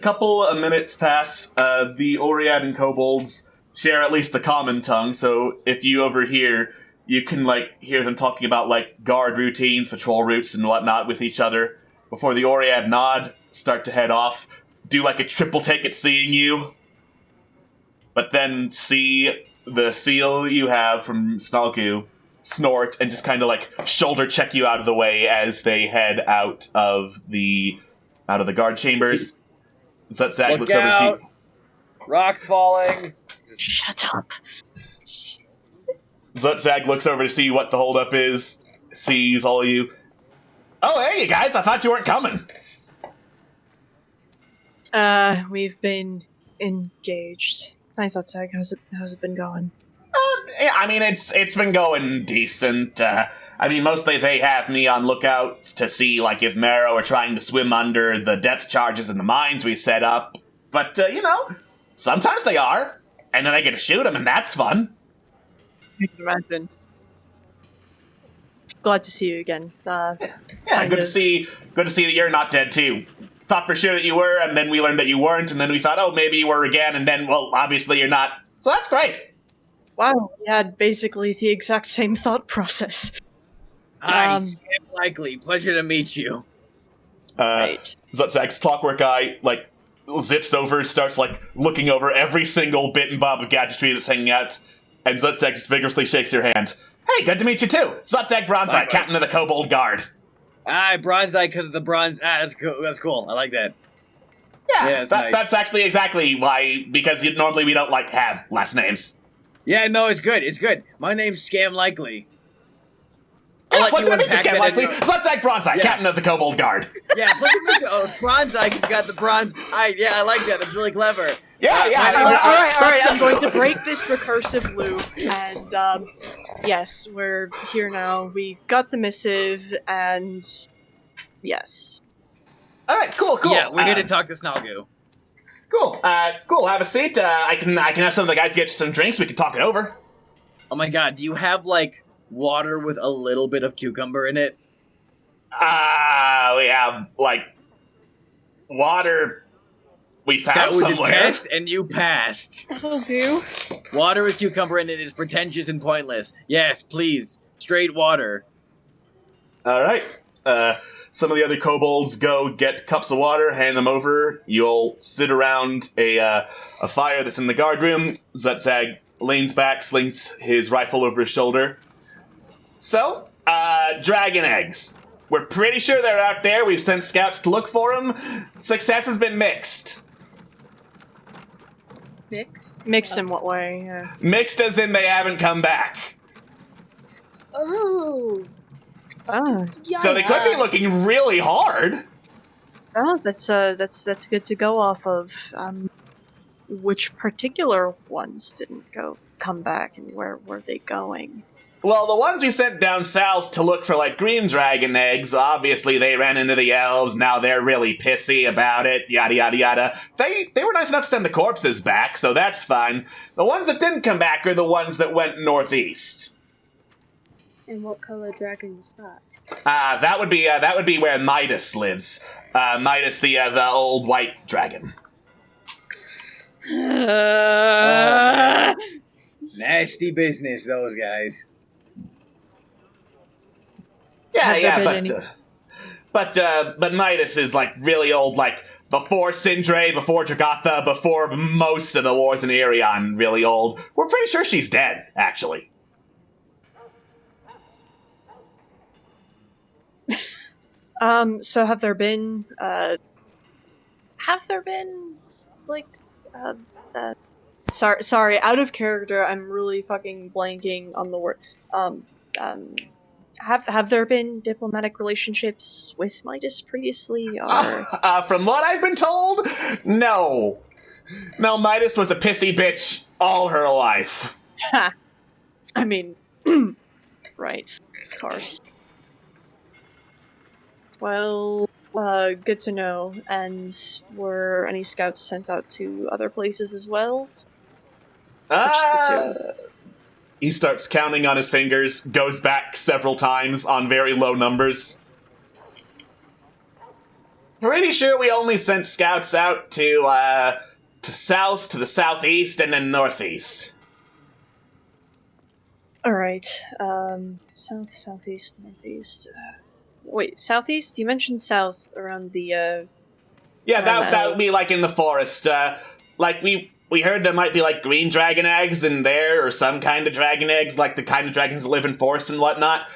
couple of minutes pass. The Oread and kobolds share at least the common tongue, so if you overhear, you can, hear them talking about, guard routines, patrol routes, and whatnot with each other. Before the Oread nod, start to head off, do, a triple take at seeing you, but then see the seal you have from Snalgu snort and just kind of, shoulder check you out of the way as they head out of the guard chambers. Zutzag looks over to see... Rocks falling! Shut up. Zutzag looks over to see what the holdup is, sees all of you. Oh, hey, you guys! I thought you weren't coming! We've been engaged. Nice, Zutzag. How's it been going? Yeah, I mean, it's been going decent. Mostly they have me on lookout to see, if Marrow are trying to swim under the depth charges in the mines we set up. But, sometimes they are. And then I get to shoot them, and that's fun. I can imagine. Glad to see you again. Yeah, good to see that you're not dead, too. Thought for sure that you were, and then we learned that you weren't, and then we thought, oh, maybe you were again, and then, well, obviously you're not. So that's great. Wow, we had basically the exact same thought process. Hi, Sam Likely. Pleasure to meet you. Right. Zutzak's clockwork eye, like, zips over, starts, like, looking over every single bit and bob of gadgetry that's hanging out, and Zutzak just vigorously shakes your hand. Hey, good to meet you too! Zutzak Bronzeye, captain of the Kobold Guard. Bronze Eye because of the bronze. That's cool. That's cool. I like that. Yeah, nice. That's actually exactly why, because normally we don't, like, have last names. Yeah, no, it's good. It's good. My name's Scam Likely. Yeah, pleasure to meet you, Scam Likely. Zutzak Bronzeye, captain of the Kobold Guard. Yeah, pleasure to meet you. Oh, Bronze Eye, he's got the bronze eye. Yeah, I like that. That's really clever. Yeah. All right. I'm going to break this recursive loop, and yes, we're here now. We got the missive, and yes. All right, cool. Yeah, we're here to talk to Snalgu. Cool. Cool. Have a seat. I can have some of the guys get you some drinks. We can talk it over. Oh my god, do you have like water with a little bit of cucumber in it? We have like water. We found that was somewhere. a test, and you passed. That'll do. Water with cucumber in it is pretentious and pointless. Yes, please, straight water. All right. Some of the other kobolds go get cups of water, hand them over. You'll sit around a fire that's in the guard room. Zutzag leans back, slings his rifle over his shoulder. So, dragon eggs. We're pretty sure they're out there. We've sent scouts to look for them. Success has been mixed. Mixed? Mixed in what way? Yeah. Mixed as in they haven't come back. Oh. Oh. So they could be looking really hard. Oh, that's good to go off of. Which particular ones didn't come back, and where were they going? Well, the ones we sent down south to look for, like, green dragon eggs, obviously they ran into the elves, now they're really pissy about it, yada yada yada. They were nice enough to send the corpses back, so that's fine. The ones that didn't come back are the ones that went northeast. And what color dragon is that? That would be where Midas lives. Midas, the old white dragon. Nasty business, those guys. But Midas is like really old, like before Sindre, before Dragatha, before most of the wars in Irion, really old. We're pretty sure she's dead, actually. So have there been like sorry, out of character, I'm really fucking blanking on the word. Have there been diplomatic relationships with Midas previously, or from what I've been told, no. Mel Midas was a pissy bitch all her life. I mean, right, of course. Well, good to know. And were any scouts sent out to other places as well? Or just the two? He starts counting on his fingers, goes back several times on very low numbers. Pretty sure we only sent scouts out to south, to the southeast, and then northeast. Alright, south, southeast, northeast. Wait, southeast? You mentioned south around the, Yeah, that would be like in the forest. Like we heard there might be like green dragon eggs in there, or some kind of dragon eggs, like the kind of dragons that live in forests and whatnot.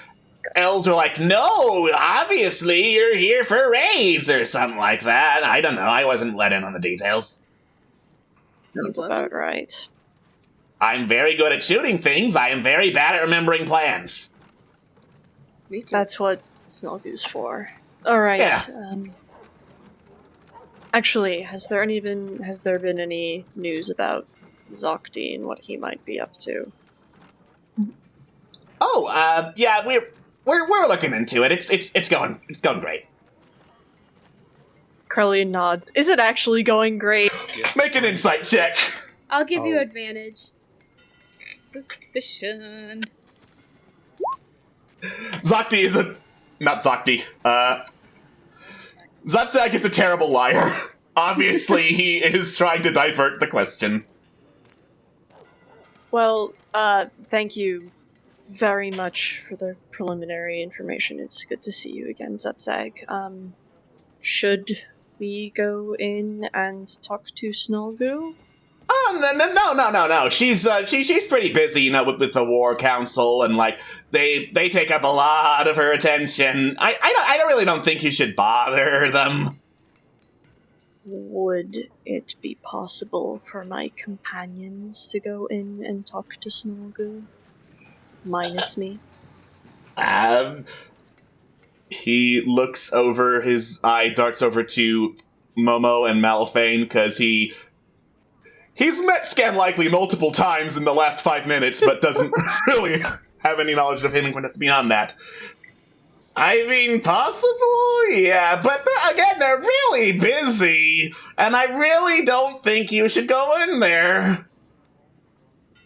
Elves are like, no, obviously you're here for raids or something like that. I don't know, I wasn't let in on the details. That's about right. I'm very good at shooting things. I am very bad at remembering plans. Me too. That's what Snelgu's for. Alright, Yeah. Actually, has there been any news about Zokti and what he might be up to? Oh, yeah, we're looking into it. It's going great. Carlian nods. Is it actually going great? Make an insight check. I'll give you advantage. Suspicion. Zokti is not Zokti. Zutzag is a terrible liar. Obviously, he is trying to divert the question. Well, thank you very much for the preliminary information. It's good to see you again, Zutzag. Should we go in and talk to Snellgoo? Oh, no. She's pretty busy, with the War Council, and like they take up a lot of her attention. I really don't think you should bother them. Would it be possible for my companions to go in and talk to Snellgoo? Minus me. He looks over, his eye darts over to Momo and Malphane, because he's met Scam Likely multiple times in the last 5 minutes, but doesn't really have any knowledge of him beyond that. I mean, possible? Yeah, but again, they're really busy, and I really don't think you should go in there.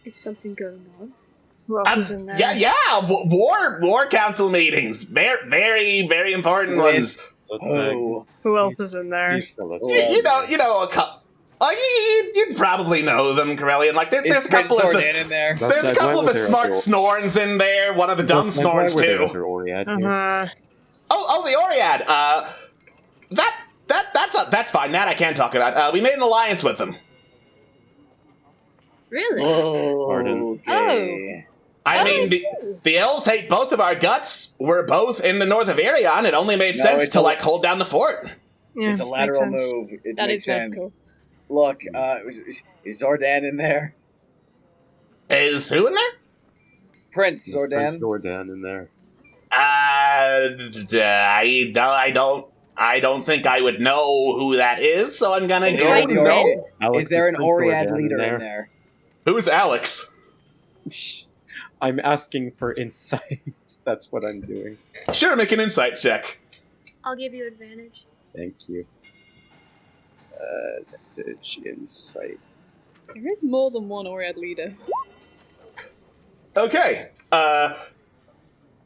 Is something going on? Who else is in there? Yeah, War Council meetings. Very, very important ones. Who else is in there? You know, a couple. You'd probably know them, Corellian. Like, there's a couple of the in there. there's a couple of the smart Snorns in there. One of the dumb Snorns too. Oh, the Oriad. That's fine. That I can't talk about. We made an alliance with them. Really? Okay. I mean, the elves hate both of our guts. We're both in the north of Arion. It only made sense to hold down the fort. Yeah, It's a lateral move. It That makes is very sense. cool. Look, is Zordan in there? Is who in there? Prince Zordan. Prince Zordan in there. I don't think I would know who that is, so I'm gonna go. I know. Is there an Prince Oriad Zordan leader in there? Who's Alex? I'm asking for insight. That's what I'm doing. Sure, make an insight check. I'll give you advantage. Thank you. Advantage insight. There is more than one Oriad leader. Okay.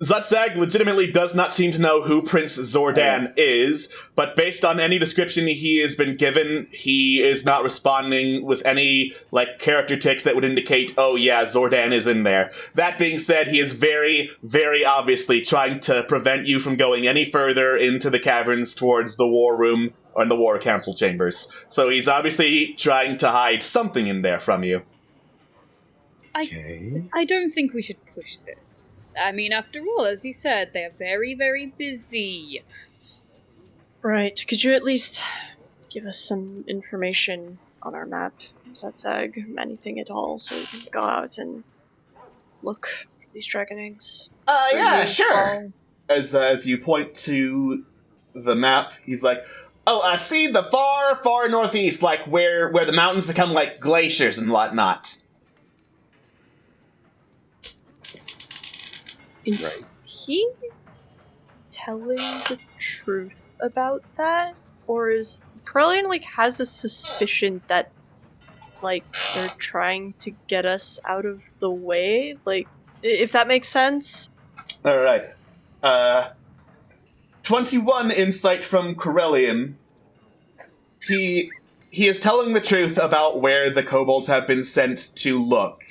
Zutzag legitimately does not seem to know who Prince Zordan is, but based on any description he has been given, he is not responding with any, character tics that would indicate, oh yeah, Zordan is in there. That being said, he is very, very obviously trying to prevent you from going any further into the caverns towards the war room or the War Council chambers. So he's obviously trying to hide something in there from you. I don't think we should push this. I mean, after all, as he said, they're very, very busy. Right. Could you at least give us some information on our map, Zetzag? Anything at all, so we can go out and look for these dragon eggs? Yeah, sure. As you point to the map, he's like, oh, I see the far, far northeast, where the mountains become like glaciers and whatnot. Is he telling the truth about that? Or is Corellian has a suspicion that they're trying to get us out of the way? If that makes sense? Alright. 21 insight from Corellian. He is telling the truth about where the kobolds have been sent to look.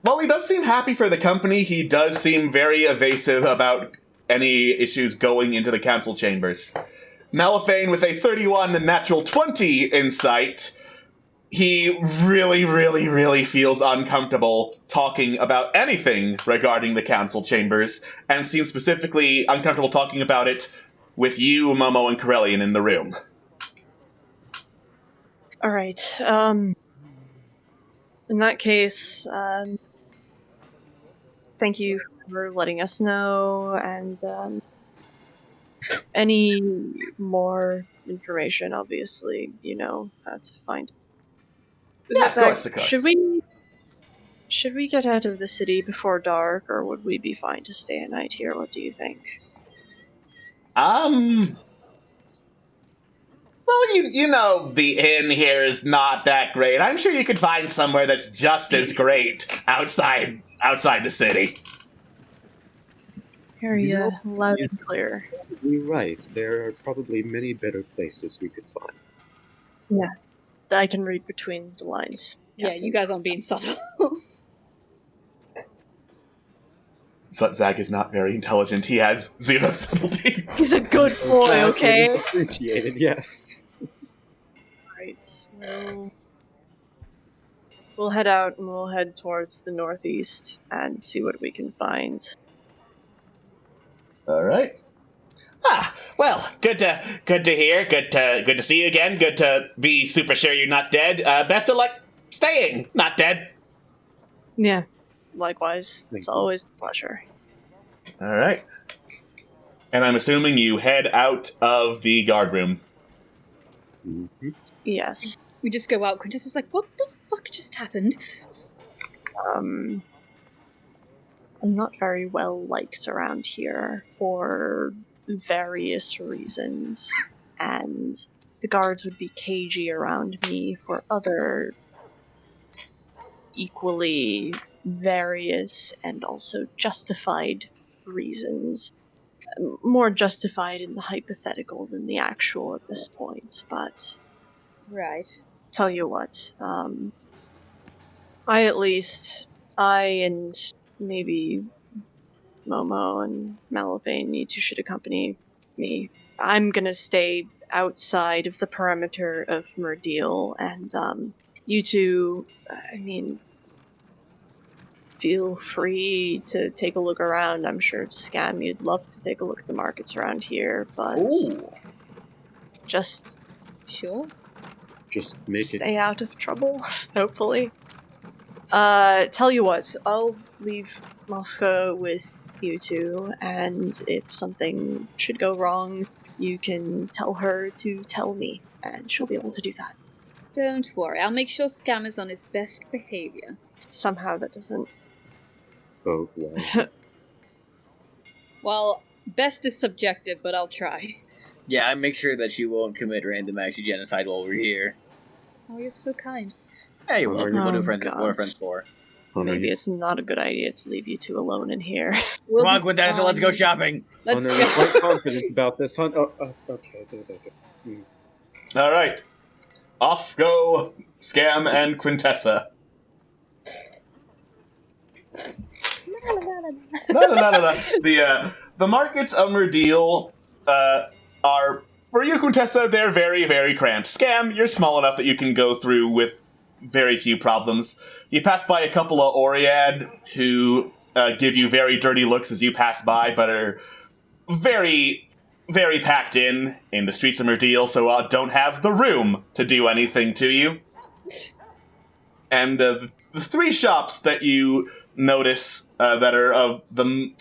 While he does seem happy for the company, he does seem very evasive about any issues going into the council chambers. Malphane, with a 31 and natural 20 insight, he really, really, really feels uncomfortable talking about anything regarding the council chambers, and seems specifically uncomfortable talking about it with you, Momo, and Corellian in the room. Alright, in that case, thank you for letting us know, and any more information, obviously, you know how to find. Yeah, of course. Should we get out of the city before dark, or would we be fine to stay a night here? What do you think? Well, you know the inn here is not that great. I'm sure you could find somewhere that's just as great outside the city. Very loud and clear. You're right. There are probably many better places we could find. Yeah. I can read between the lines. Yeah, Captain. you guys aren't being subtle. Sutzag is not very intelligent. He has 0 subtlety. He's a good boy, okay? Appreciated, yes. Right. We'll head out and we'll head towards the northeast and see what we can find. All right. Ah, well, good to hear. Good to see you again. Good to be super sure you're not dead. Best of luck staying not dead. Yeah, likewise. Thank It's you. always a pleasure. All right. And I'm assuming you head out of the guard room. Mm-hmm. Yes. We just go out. Quintess is like, what the fuck just happened? I'm not very well liked around here for various reasons, and the guards would be cagey around me for other equally various and also justified reasons. More justified in the hypothetical than the actual at this point, but Right. tell you what, I and maybe Momo and Malivane, you two should accompany me. I'm gonna stay outside of the perimeter of Murdil, and you two, feel free to take a look around. I'm sure, Scam, you'd love to take a look at the markets around here, but just Sure. Just make it. stay out of trouble, hopefully. Tell you what, I'll leave Moscow with you two, and if something should go wrong, you can tell her to tell me, and she'll be able to do that. Don't worry. I'll make sure Scam is on his best behavior. Somehow that doesn't... Oh, well. Well, best is subjective, but I'll try. Yeah, I make sure that she won't commit random acts of genocide while we're here. Oh, you're so kind. Hey, you're welcome. What Oh, are friends God. for? Maybe it's not a good idea to leave you two alone in here. We'll Come on, be Quintessa, let's go fine. shopping. Let's Oh, no, you're go. quite confident about this, huh? Oh, okay. All right. Off go Scam and Quintessa. The markets of Murdil are, for you, Quintessa, they're very, very cramped. Scam, you're small enough that you can go through with very few problems. You pass by a couple of Oriad who give you very dirty looks as you pass by, but are very, very packed in the streets of Murdil, so don't have the room to do anything to you. And the three shops that you notice that are of the...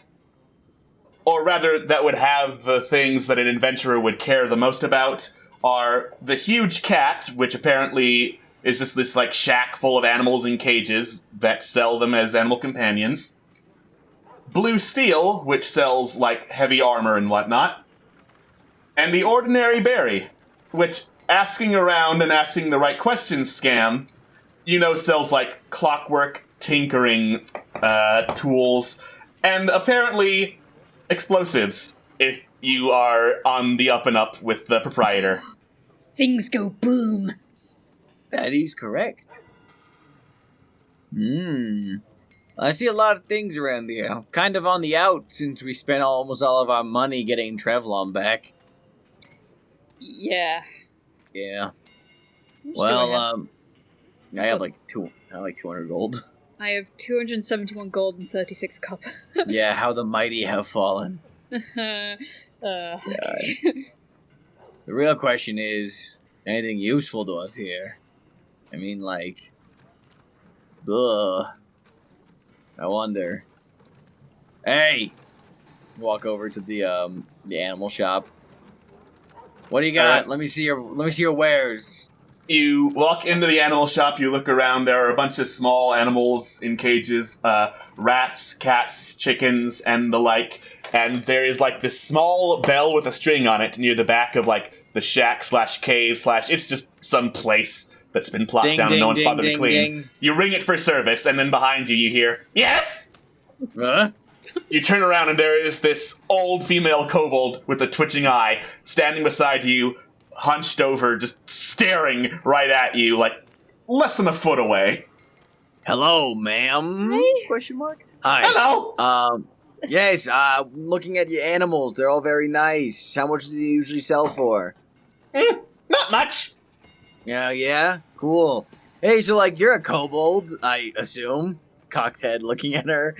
or rather, that would have the things that an adventurer would care the most about are the Huge Cat, which apparently is just this, like, shack full of animals in cages that sell them as animal companions. Blue Steel, which sells, like, heavy armor and whatnot. And the Ordinary Berry, which, asking around and asking the right questions, Scam, you know, sells, like, clockwork, tinkering, tools, and apparently explosives, if you are on the up and up with the proprietor. Things go boom. That is correct. I see a lot of things around here. I'm kind of on the out since we spent almost all of our money getting Trevlon back. Yeah. Yeah. How much do I have? Well, I have like 200 gold. I have 271 gold and 36 copper. Yeah, how the mighty have fallen. Okay. The real question is, anything useful to us here? I mean, like, ugh. I wonder. Hey, walk over to the animal shop. What do you got? Let me see your wares. You walk into the animal shop, you look around, there are a bunch of small animals in cages, rats, cats, chickens, and the like, and there is, like, this small bell with a string on it near the back of, like, the shack/cave/ it's just some place that's been plopped Ding, down and ding, no one's ding, bothered to ding, clean. ding. You ring it for service, and then behind you, you hear, "Yes?" Huh? You turn around and there is this old female kobold with a twitching eye standing beside you, hunched over, just staring right at you, like less than a foot away. Hello, ma'am? Question mark? Hi. Hello. Yes, looking at your animals, they're all very nice. How much do they usually sell for? Not much. Yeah? Cool. Hey, so, like, you're a kobold, I assume? Cocks head looking at her.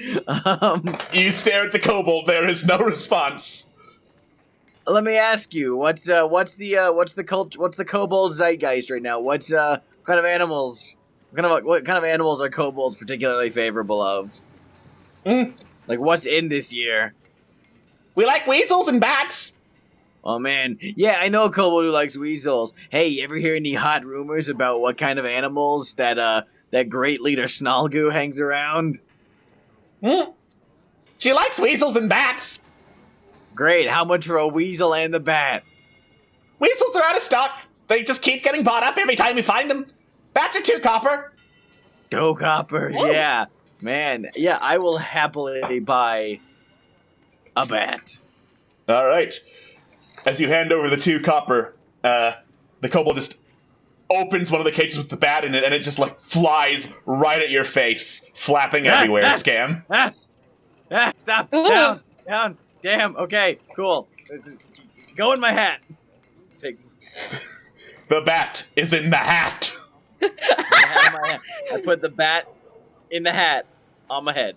You stare at the kobold, there is no response. Let me ask you, what's the kobold zeitgeist right now? What kind of animals? What kind of animals are kobolds particularly favorable of? Like, what's in this year? We like weasels and bats. Oh man, yeah, I know a kobold who likes weasels. Hey, you ever hear any hot rumors about what kind of animals that great leader Snalgoo hangs around? She likes weasels and bats. Great, how much for a weasel and the bat? Weasels are out of stock. They just keep getting bought up every time we find them. Bats are 2 copper. 2 copper, yeah. Man, yeah, I will happily buy a bat. All right. As you hand over the 2 copper, the kobold just opens one of the cages with the bat in it, and it just, like, flies right at your face, flapping everywhere, Scam. Stop, down. Damn, okay, cool. Go in my hat. Takes. The bat is in the hat. I put the bat in the hat on my head.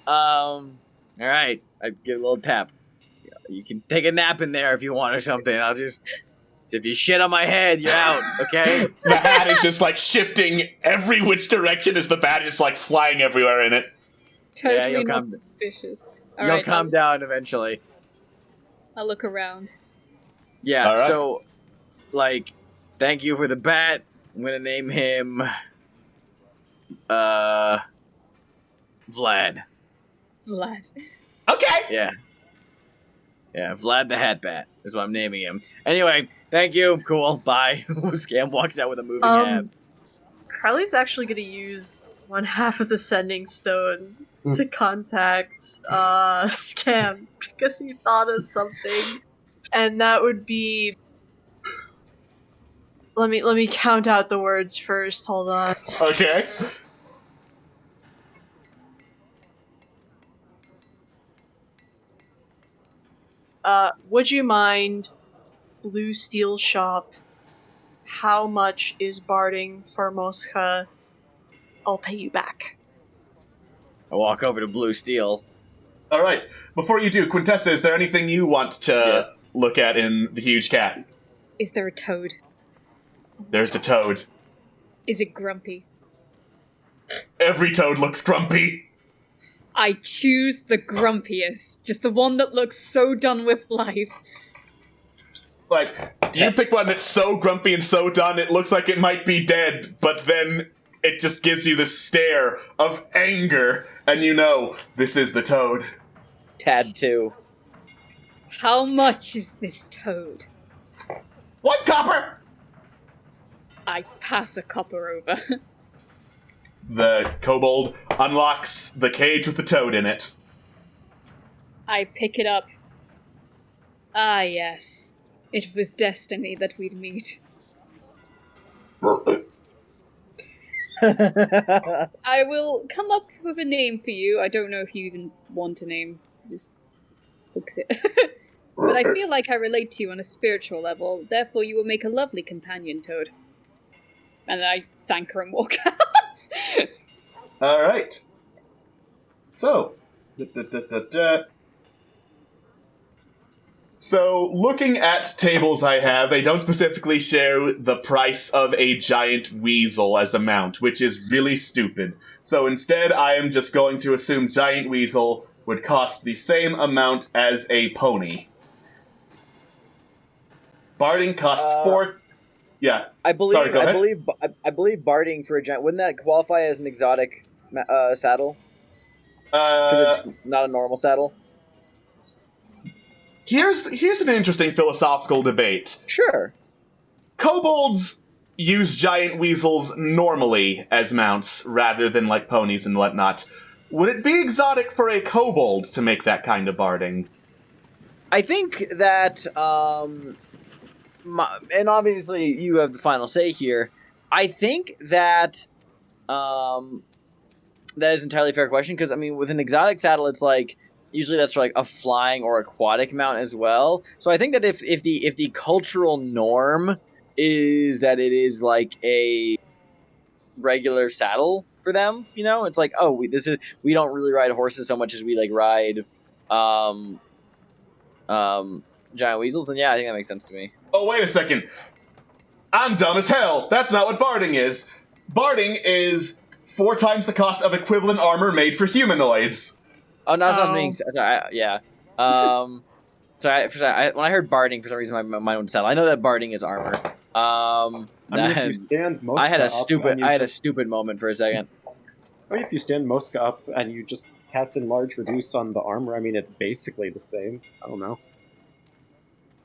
All right. I give a little tap. You can take a nap in there if you want or something. If you shit on my head, you're out. Okay. The hat is just like shifting every which direction as the bat is like flying everywhere in it. Totally not suspicious. You'll calm down eventually. I'll look around. Yeah. Right. So, like, thank you for the bat. I'm gonna name him Vlad. Vlad. Okay. Yeah, Vlad the Hat Bat is what I'm naming him. Anyway, thank you. Cool. Bye. Scam walks out with a moving hat. Carly's actually going to use one half of the sending stones to contact Scam because he thought of something, and that would be. Let me count out the words first. Hold on. Okay. Would you mind, Blue Steel Shop? How much is barding for Mosca? I'll pay you back. I walk over to Blue Steel. All right. Before you do, Quintessa, is there anything you want to look at in the huge cat? Is there a toad? There's the toad. Is it grumpy? Every toad looks grumpy. I choose the grumpiest. Just the one that looks so done with life. Like, you pick one that's so grumpy and so done, it looks like it might be dead, but then it just gives you this stare of anger, and you know, this is the toad. Tad 2. How much is this toad? 1 copper! I pass a copper over. The kobold unlocks the cage with the toad in it. I pick it up. Ah, yes. It was destiny that we'd meet. I will come up with a name for you. I don't know if you even want a name. Just hooks it. But I feel like I relate to you on a spiritual level, therefore you will make a lovely companion, Toad. And then I thank her and walk out. Alright. So, So, looking at tables I have, they don't specifically show the price of a giant weasel as a mount, which is really stupid. So instead, I am just going to assume giant weasel would cost the same amount as a pony. Barding costs 4... Yeah. I believe. Sorry, go ahead. I believe barding for a giant. Wouldn't that qualify as an exotic saddle? Because it's not a normal saddle. Here's an interesting philosophical debate. Sure. Kobolds use giant weasels normally as mounts rather than like ponies and whatnot. Would it be exotic for a kobold to make that kind of barding? I think that, and obviously you have the final say here. I think that that is an entirely fair question because, I mean, with an exotic saddle, it's like, usually that's for like a flying or aquatic mount as well. So I think that if the cultural norm is that it is like a regular saddle for them, you know, it's like, oh, we don't really ride horses so much as we like ride giant weasels, then yeah, I think that makes sense to me. Oh, wait a second. I'm dumb as hell. That's not what barding is. Barding is 4 times the cost of equivalent armor made for humanoids. Oh, no, it's not being... Sorry, yeah. Sorry, when I heard barding, for some reason my mind went to saddle. I know that barding is armor. I mean, if you stand Mosca I had a up stupid moment for a second. Or if you stand Mosca up and you just cast Enlarge Reduce on the armor, I mean, it's basically the same. I don't know.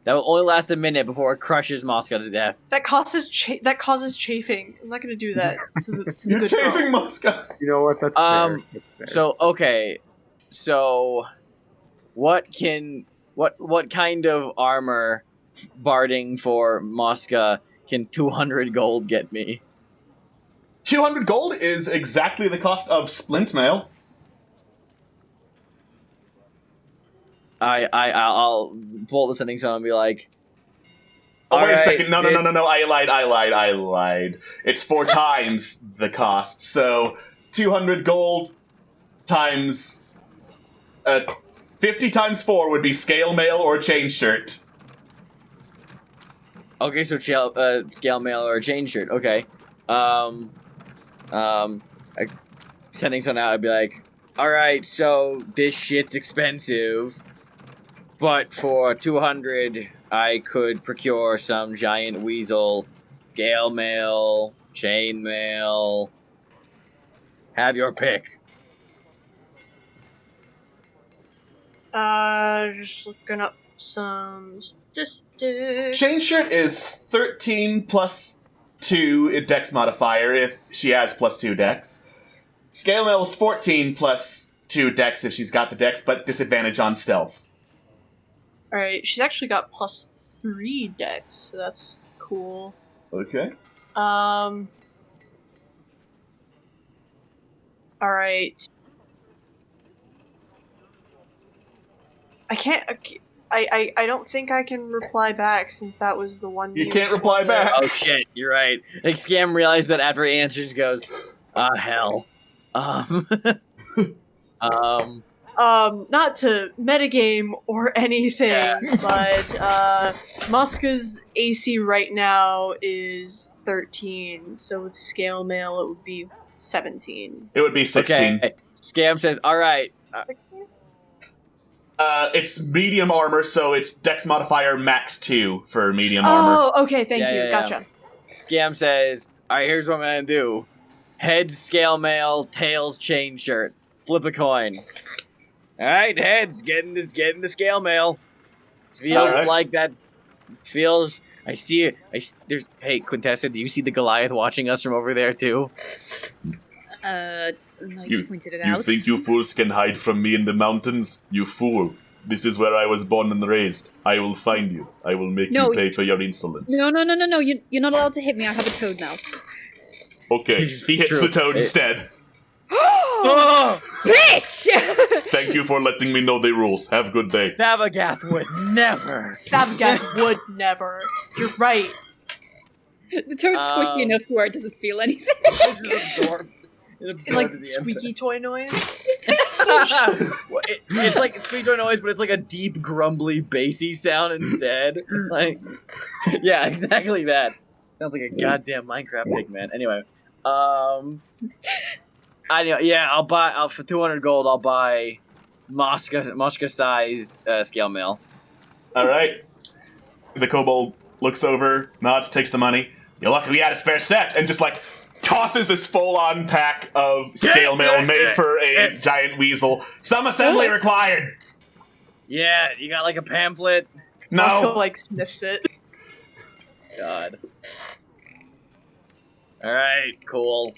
That will only last a minute before it crushes Mosca to death. That causes chafing. I'm not going to do that to the You're good chafing girl. Mosca. You know what? That's fair. That's fair. So okay, so what kind of armor barding for Mosca can 200 gold get me? 200 gold is exactly the cost of splint mail. I'll pull the sending zone and be like, oh, wait a second. No, I lied. It's 4 times the cost. So 200 gold times 50 times 4 would be scale mail or chain shirt. Okay, so scale mail or chain shirt. Okay. Sending someone out, I'd be like, alright, so this shit's expensive, but for 200, I could procure some giant weasel, scale mail, chain mail. Have your pick. Just looking up some statistics. Chain shirt is 13 plus 2 dex modifier if she has plus 2 dex. Scale mail is 14 plus 2 dex if she's got the dex, but disadvantage on stealth. Alright, she's actually got plus 3 dex, so that's cool. Okay. Alright. I don't think I can reply back since that was the one. You can't reply back. Oh shit, you're right. Like Scam realized that after he answers, goes, hell. Not to metagame or anything, but Mosca's AC right now is 13, so with scale mail it would be 17. It would be 16. Okay. Scam says, alright. It's medium armor, so it's dex modifier max 2 for medium armor. Oh, okay, thank you. Gotcha. Scam says, alright, here's what I'm gonna do. Heads, scale mail, tails, chain shirt. Flip a coin. Alright, heads, getting the scale mail. Feels like that's... Feels... I see it. There's... Hey, Quintessa, do you see the Goliath watching us from over there, too? No, you pointed it out. You think you fools can hide from me in the mountains? You fool. This is where I was born and raised. I will find you. I will make you pay for your insolence. No. You're not allowed to hit me. I have a toad now. Okay, he hits the toad instead. Oh, bitch! Thank you for letting me know the rules. Have a good day. Navagath would never. Navagath would never. You're right. The toad's squishy enough to where it doesn't feel anything. It's like squeaky toy noise. It's like squeaky toy noise, but it's like a deep, grumbly, bassy sound instead. Like, yeah, exactly that. Sounds like a goddamn Minecraft pig, man. Anyway, I'll buy for 200 gold. I'll buy Mosca-sized scale mail. All right. The kobold looks over, nods, takes the money. You're lucky we had a spare set, and just like tosses this full-on pack of scale mail made for a giant weasel. Some assembly required. Yeah, you got like a pamphlet. No. Also, like sniffs it. God. All right, cool.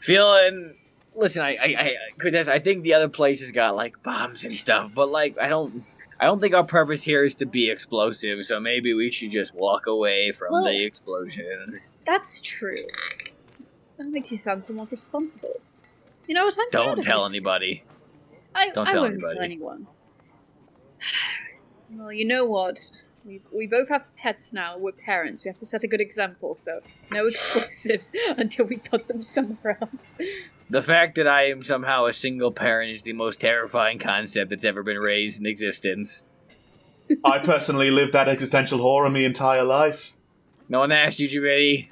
Feeling. Listen, I think the other place has got like bombs and stuff, but like I don't think our purpose here is to be explosive. So maybe we should just walk away from the explosions. That's true. That makes you sound somewhat responsible. You know what? I'm Don't tell anybody. Don't I tell won't anybody. tell anyone. Well, you know what? We both have pets now. We're parents. We have to set a good example, so no explosives until we put them somewhere else. The fact that I am somehow a single parent is the most terrifying concept that's ever been raised in existence. I personally lived that existential horror my entire life. No one asked you, Jabidi.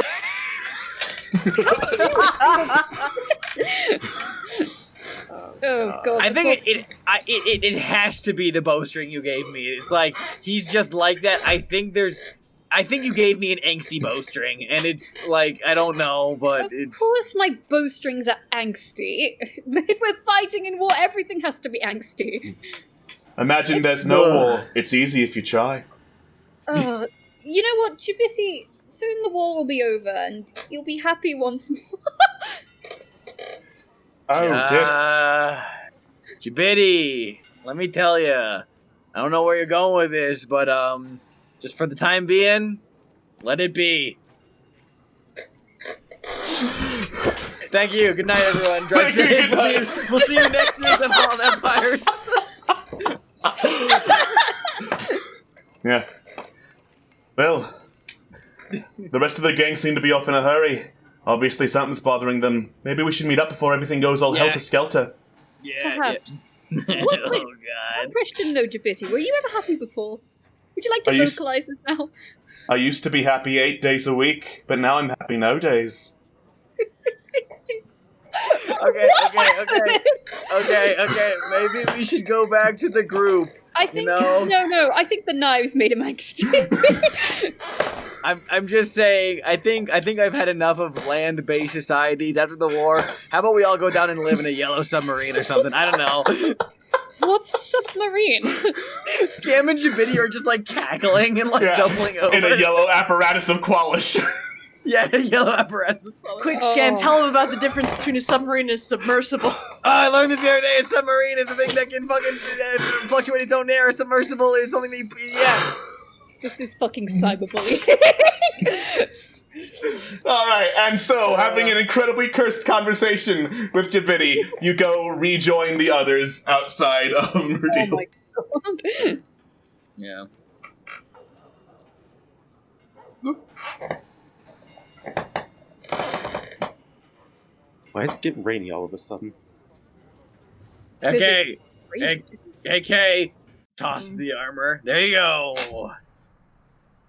Oh god! I think it has to be the bowstring you gave me. It's like he's just like that. I think you gave me an angsty bowstring, and it's like I don't know, but Of course, my bowstrings are angsty. If we're fighting in war, everything has to be angsty. Imagine there's no war. It's easy if you try. You know what, Jabiti? Soon the war will be over, and you'll be happy once more. Oh, Jabidi, let me tell you, I don't know where you're going with this, but just for the time being, let it be. Thank you. Good night, everyone. Drive safe. We'll see you next week on Fallen Empires. Yeah. Well, the rest of the gang seem to be off in a hurry. Obviously, something's bothering them. Maybe we should meet up before everything goes all helter-skelter. Perhaps. Oh, God. One question though, Jabiti. Were you ever happy before? Would you like to vocalize it now? I used to be happy 8 days a week, but now I'm happy no days. Okay. Maybe we should go back to the group. I think no. I think the knives made him angsty. I'm just saying. I think I've had enough of land-based societies after the war. How about we all go down and live in a yellow submarine or something? I don't know. What's a submarine? Scam and Jabidi are just like cackling and doubling over in a yellow apparatus of Qualish. Yeah, a yellow apparatus. Quick, Scam, tell him about the difference between a submarine and a submersible. I learned this the other day. A submarine is a thing that can fucking fluctuate its own air. A submersible is something that yeah. This is fucking cyberbullying. Alright, and so, having an incredibly cursed conversation with Jabidi, you go rejoin the others outside of Murdil. Oh my god. Yeah. Why did it get rainy all of a sudden? Okay. Hey, Kay. Toss the armor. There you go.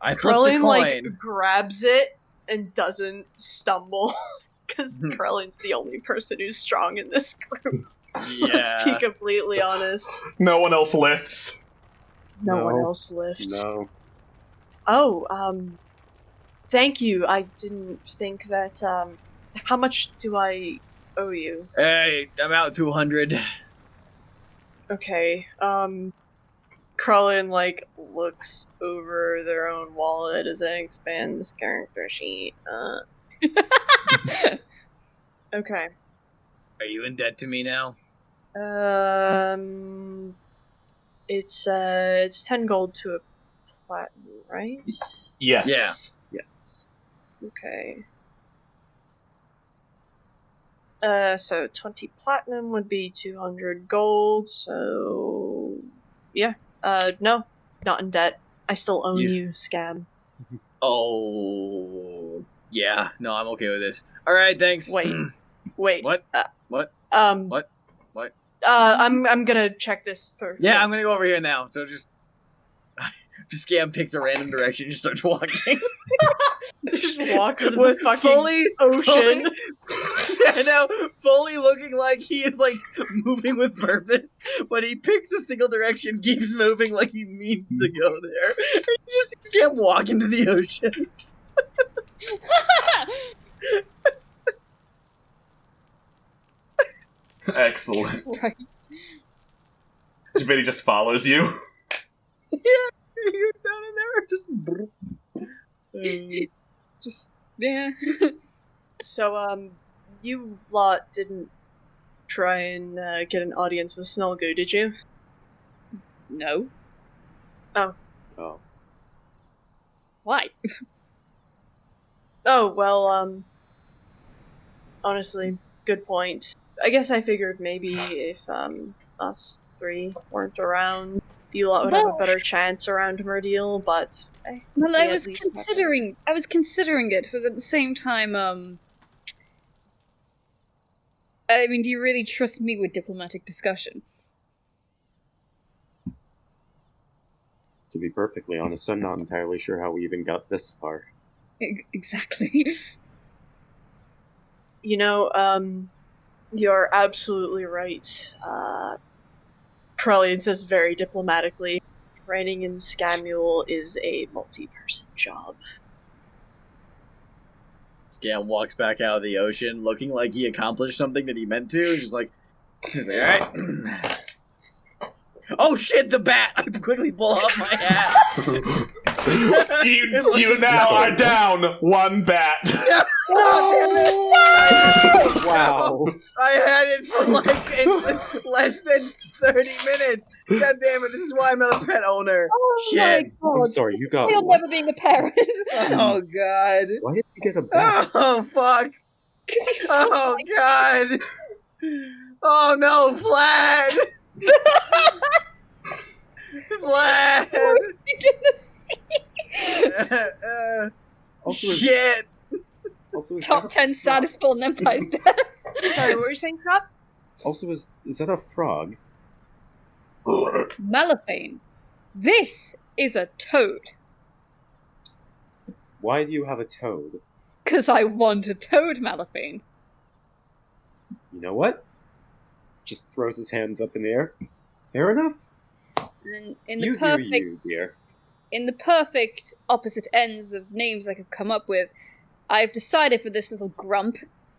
I flipped the Krillin, coin. like, grabs it and doesn't stumble. Because Krillin's the only person who's strong in this group. Let's be completely honest. No one else lifts. No one else lifts. No. Oh, thank you. I didn't think that, how much do I owe you? Hey, I'm out 200. Okay, Krillin, like, looks over their own wallet as they expand this character sheet. Okay. Are you in debt to me now? It's 10 gold to a platinum, right? Yes. Yeah. Yes. Okay. So 20 platinum would be 200 gold, so... Yeah. No. Not in debt. I still own you, Scam. Oh... Yeah, no, I'm okay with this. Alright, thanks. Wait. What? What? What? I'm gonna check this for... Yeah, I'm gonna go over here now, so just Scam picks a random direction and just starts walking. Just walks into the fucking ocean. I know, fully looking like he is, like, moving with purpose, but he picks a single direction, keeps moving like he means to go there. And you just see Scam walk into the ocean. Excellent. Right. Jabidi just follows you. Yeah, he goes down in there, Just, yeah. So, you lot didn't try and get an audience with Snellgoo, did you? No. Oh. Oh. Why? Oh, well, honestly, good point. I guess I figured maybe if, us three weren't around, you lot would have a better chance around Murdil, but... Well, we I at was least considering it, but at the same time, I mean, do you really trust me with diplomatic discussion? To be perfectly honest, I'm not entirely sure how we even got this far. Exactly. You know, you're absolutely right. Krellian says very diplomatically, reigning in Scamuel is a multi-person job. Scam walks back out of the ocean looking like he accomplished something that he meant to. He's like, alright. Oh shit, the bat! I quickly pull off my hat. You now are down one bat. Wow. I had it for like in less than 30 minutes. God damn it, this is why I'm not a pet owner. Oh Shit. my god. I'm sorry, you got Still what? never being a parent. Oh god. Why did you get a bat? Oh fuck. Oh god. Oh no, Vlad. Vlad. Also, Shit. Also, Top 10 saddest Fallen Empire's deaths. Sorry, what were you saying, Scott? Also, is that a frog? Malafane, this is a toad. Why do you have a toad? Because I want a toad, Malafane. You know what? Just throws his hands up in the air. Fair enough. And in the You do perfect, you, dear. in the perfect opposite ends of names I could come up with, I've decided for this little grump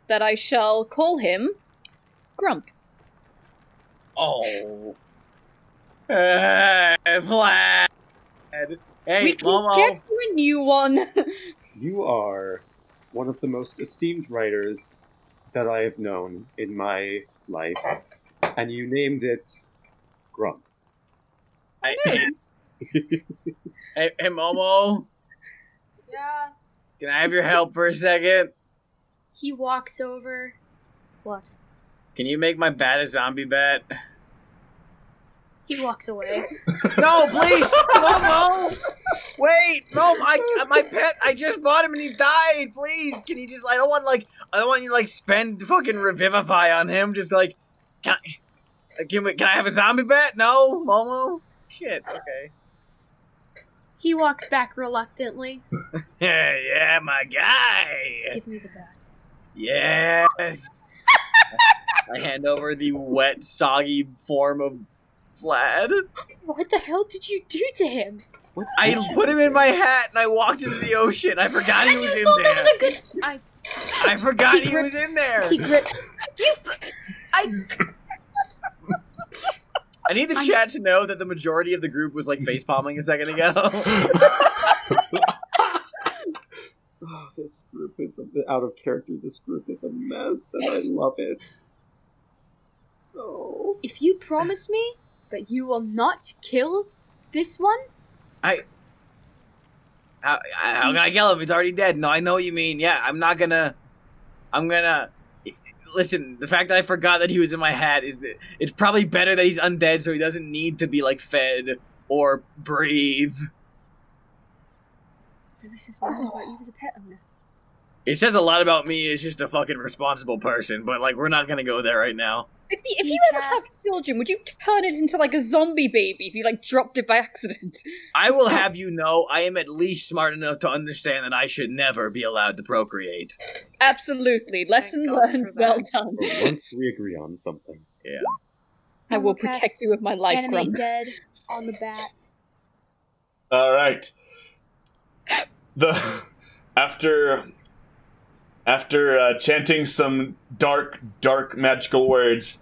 that I shall call him Grump. Oh. Vlad. Hey, We can Momo. get you a new one. You are one of the most esteemed writers that I have known in my life, and you named it Grump. Hey, Momo. Yeah. Can I have your help for a second? He walks over. What? Can you make my bat a zombie bat? He walks away. No, please! Momo! Wait! No, my pet, I just bought him and he died! Please! Can you just, I don't want you to, like, spend fucking Revivify on him. Just, like, can I have a zombie bat? No? Momo? Shit, okay. He walks back reluctantly. Yeah, my guy! Give me the bat. Yes! I hand over the wet, soggy form of Vlad. What the hell did you do to him? I put him in my hat and I walked into the ocean. I forgot he was in thought there. that was a good. I forgot he was in there. He gripped. I need the chat to know that the majority of the group was like facepalming a second ago. Oh, this group is a bit out of character. This group is a mess, and I love it. Oh. If you promise me that you will not kill this one, How can I kill him? He's already dead. No, I know what you mean. Yeah, I'm gonna. Listen, the fact that I forgot that he was in my hat is that it's probably better that he's undead so he doesn't need to be, like, fed or breathe. this is not about you as a pet owner. It says a lot about me as just a fucking responsible person, but, like, we're not gonna go there right now. If you ever have children, would you turn it into like a zombie baby if you like dropped it by accident? I will have you know I am at least smart enough to understand that I should never be allowed to procreate. Absolutely. Lesson learned. Well done. Once we agree on something. Yeah. I will protect you with my life, Animate Grump. dead on the bat. All right. After chanting some dark magical words,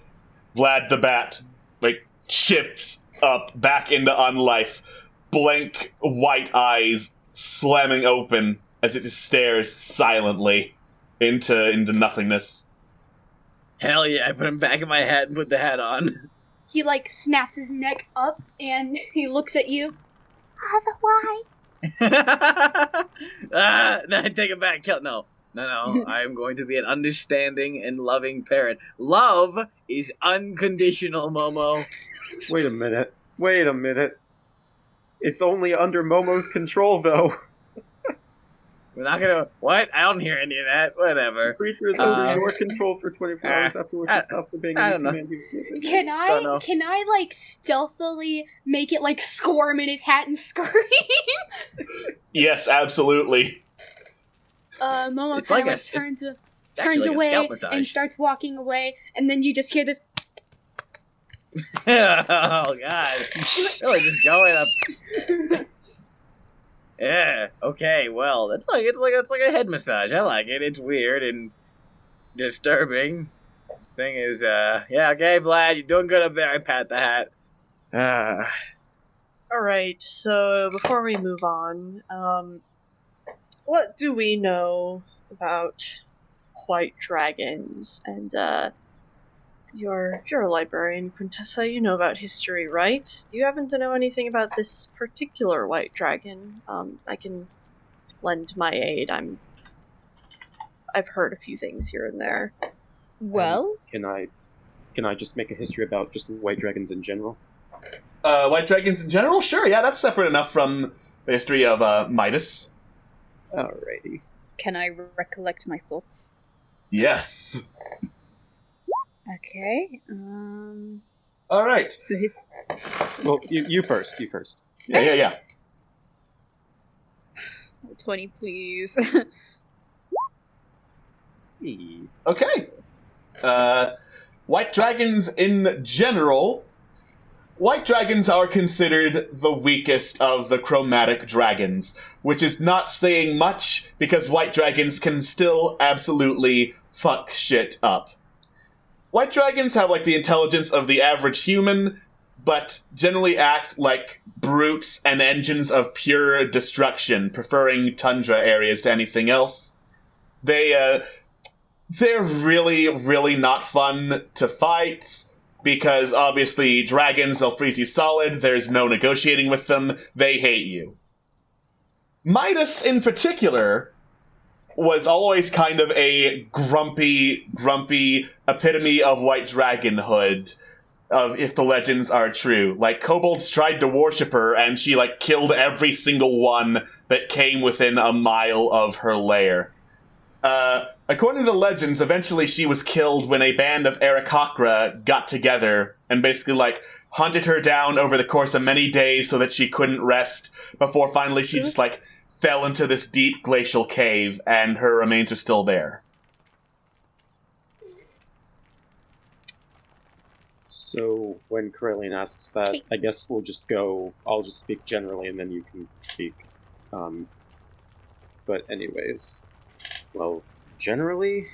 Vlad the Bat, like, shifts up back into unlife, blank white eyes slamming open as it just stares silently into nothingness. Hell yeah, I put him back in my hat and put the hat on. He like snaps his neck up and he looks at you. Why? No, I take it back. No, No, I am going to be an understanding and loving parent. Love is unconditional, Momo. Wait a minute. It's only under Momo's control, though. We're not gonna. What? I don't hear any of that. Whatever. Creature is under your control for 24 hours after which it stops obeying any command you've given. Can I like stealthily make it like squirm in his hat and scream? Yes, absolutely. Momo It's like kind a- of turns like a away scalp massage. and starts walking away, and then you just hear this. Oh God! Really, just going up. Yeah. Okay. Well, it's like a head massage. I like it. It's weird and disturbing. This thing is. Yeah. Okay, Vlad, you're doing good up there. I pat the hat. All right. So before we move on, what do we know about white dragons? And you're a librarian, Quintessa. You know about history, right? Do you happen to know anything about this particular white dragon? I can lend my aid. I've heard a few things here and there. Well, Can I just make a history about just white dragons in general? White dragons in general? Sure, yeah, that's separate enough from the history of Midas. Alrighty. can I recollect my thoughts? Yes. Okay. All right. So his. Well, you first. You first. Yeah. 20, please. Okay. White dragons in general. White dragons are considered the weakest of the chromatic dragons, which is not saying much because white dragons can still absolutely fuck shit up. White dragons have like the intelligence of the average human, but generally act like brutes and engines of pure destruction, preferring tundra areas to anything else. They're really, really not fun to fight, because obviously dragons, they'll freeze you solid, there's no negotiating with them, they hate you. Midas, in particular, was always kind of a grumpy epitome of white dragonhood, if the legends are true. Like, kobolds tried to worship her, and she, killed every single one that came within a mile of her lair. According to the legends, eventually she was killed when a band of Aarakocra got together and basically, hunted her down over the course of many days so that she couldn't rest, before finally she just, fell into this deep glacial cave, and her remains are still there. So, when Corellian asks that, I guess I'll just speak generally and then you can speak. But anyways, well, generally,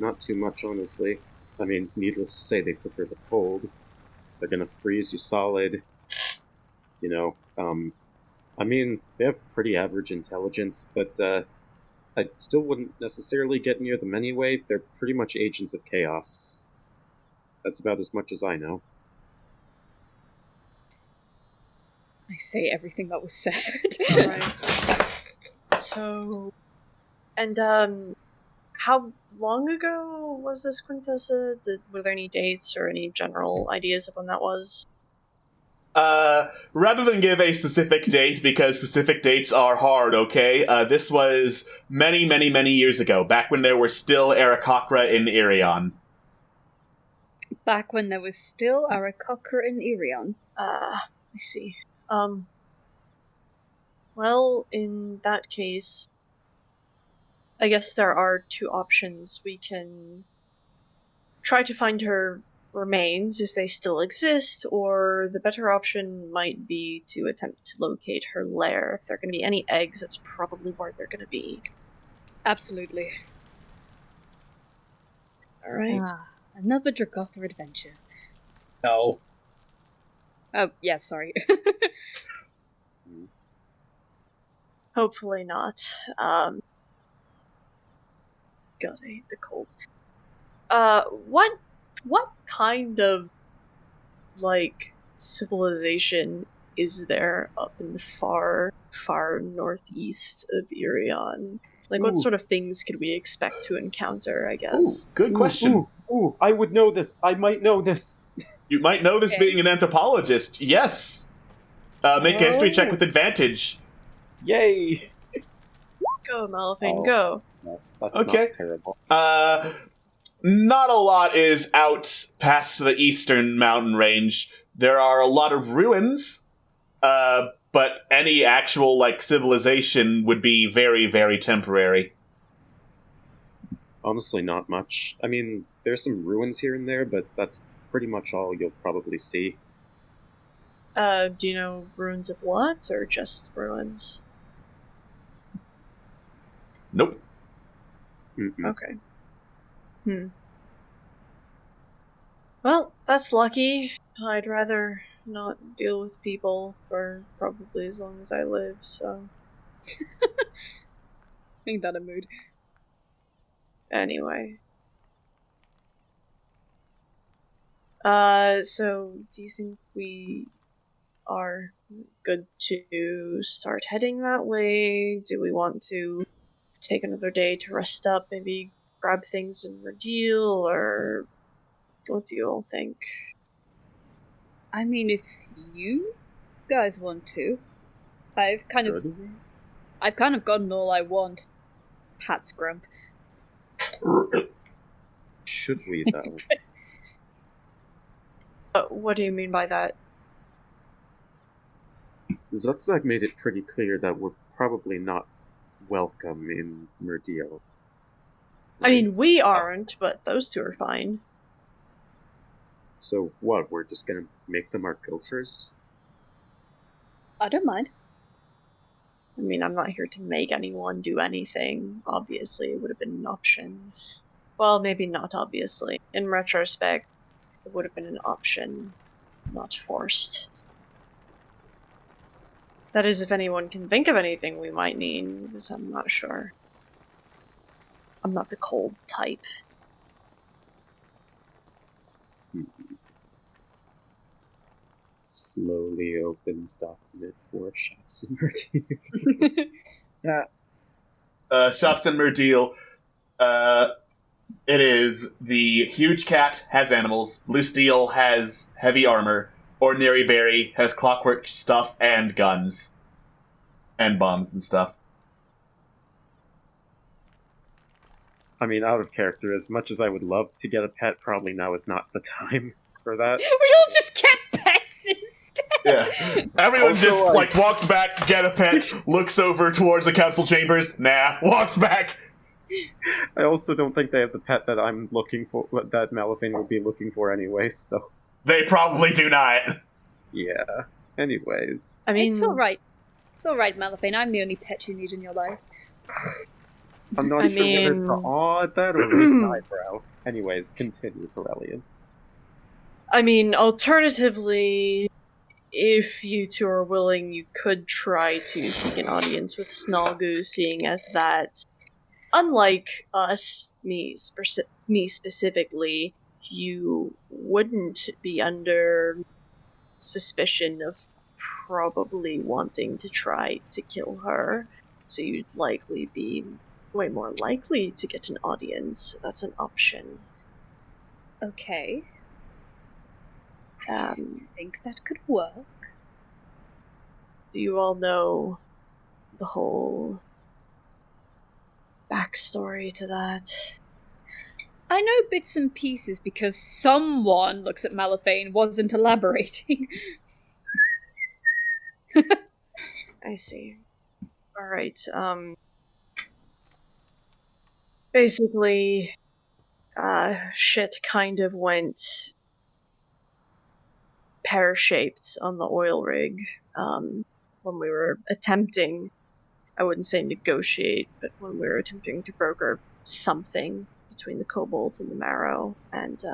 not too much, honestly. I mean, needless to say, they prefer the cold. They're gonna freeze you solid. I mean, they have pretty average intelligence, but I still wouldn't necessarily get near them anyway. They're pretty much agents of chaos. That's about as much as I know. I say everything that was said. Right. So, and how long ago was this, Quintessa? Were there any dates or any general ideas of when that was? Rather than give a specific date, because specific dates are hard, okay? This was many, many, many years ago, back when there were still Aarakocra in Irion. Back when there was still Aarakocra in Irion. I see. Well, in that case, I guess there are two options. We can try to find her remains if they still exist, or the better option might be to attempt to locate her lair. If there are going to be any eggs, that's probably where they're going to be. Absolutely. Alright. Another Dragothra adventure. No. Oh, yeah, sorry. Hopefully not. God, I hate the cold. What kind of, civilization is there up in the far, far northeast of Irion? Like, what Ooh. sort of things could we expect to encounter, I guess? Good question. Ooh, I would know this. I might know this. You might know this Okay. being an anthropologist. Yes. Make a history check with advantage. Yay! Go, Malphane, Oh. go. No, that's Okay. not terrible. Not a lot is out past the eastern mountain range. There are a lot of ruins, but any actual, like, civilization would be very, very temporary. Honestly, not much. I mean, there's some ruins here and there, but that's pretty much all you'll probably see. Do you know ruins of what, or just ruins? Nope. Mm-mm. Okay. Well, that's lucky. I'd rather not deal with people for probably as long as I live, so... Ain't that a mood? Anyway. So, do you think we are good to start heading that way? Do we want to take another day to rest up, maybe grab things in Murdil, or what do you all think? I mean, if you guys want to, I've kind of gotten all I want. Pat's grump. Should we, though? What do you mean by that? Zutzak made it pretty clear that we're probably not welcome in Murdil. I mean, we aren't, but those two are fine. So what, we're just gonna make them our gophers? I don't mind. I mean, I'm not here to make anyone do anything. Obviously, it would have been an option. Well, maybe not obviously. In retrospect, it would have been an option, not forced. That is, if anyone can think of anything we might need, because I'm not sure. I'm not the cold type. Slowly opens document for shops in Murdil. Shops in Murdil. It is the huge cat has animals, blue steel has heavy armor, ordinary berry has clockwork stuff and guns. And bombs and stuff. I mean, out of character, as much as I would love to get a pet, probably now is not the time for that. We all just get pets instead. Yeah. Everyone Also, just, like, walks back, get a pet, looks over towards the council chambers, nah, walks back. I also don't think they have the pet that I'm looking for, that Malphane would be looking for anyways, so... They probably do not. Yeah. Anyways. I mean... It's alright. It's alright, Malphane. I'm the only pet you need in your life. I'm not sure whether to awe at that or raise an eyebrow. Anyways, continue, Corellian. I mean, alternatively, if you two are willing, you could try to seek an audience with Snalgu, seeing as that, unlike us, me specifically, you wouldn't be under suspicion of probably wanting to try to kill her, so you'd likely be way more likely to get an audience. That's an option. Okay. I think that could work. Do you all know the whole backstory to that? I know bits and pieces because someone looks at Malphane wasn't elaborating. I see. Alright, basically, shit kind of went pear-shaped on the oil rig, when we were attempting, I wouldn't say negotiate, but when we were attempting to broker something between the kobolds and the marrow, and,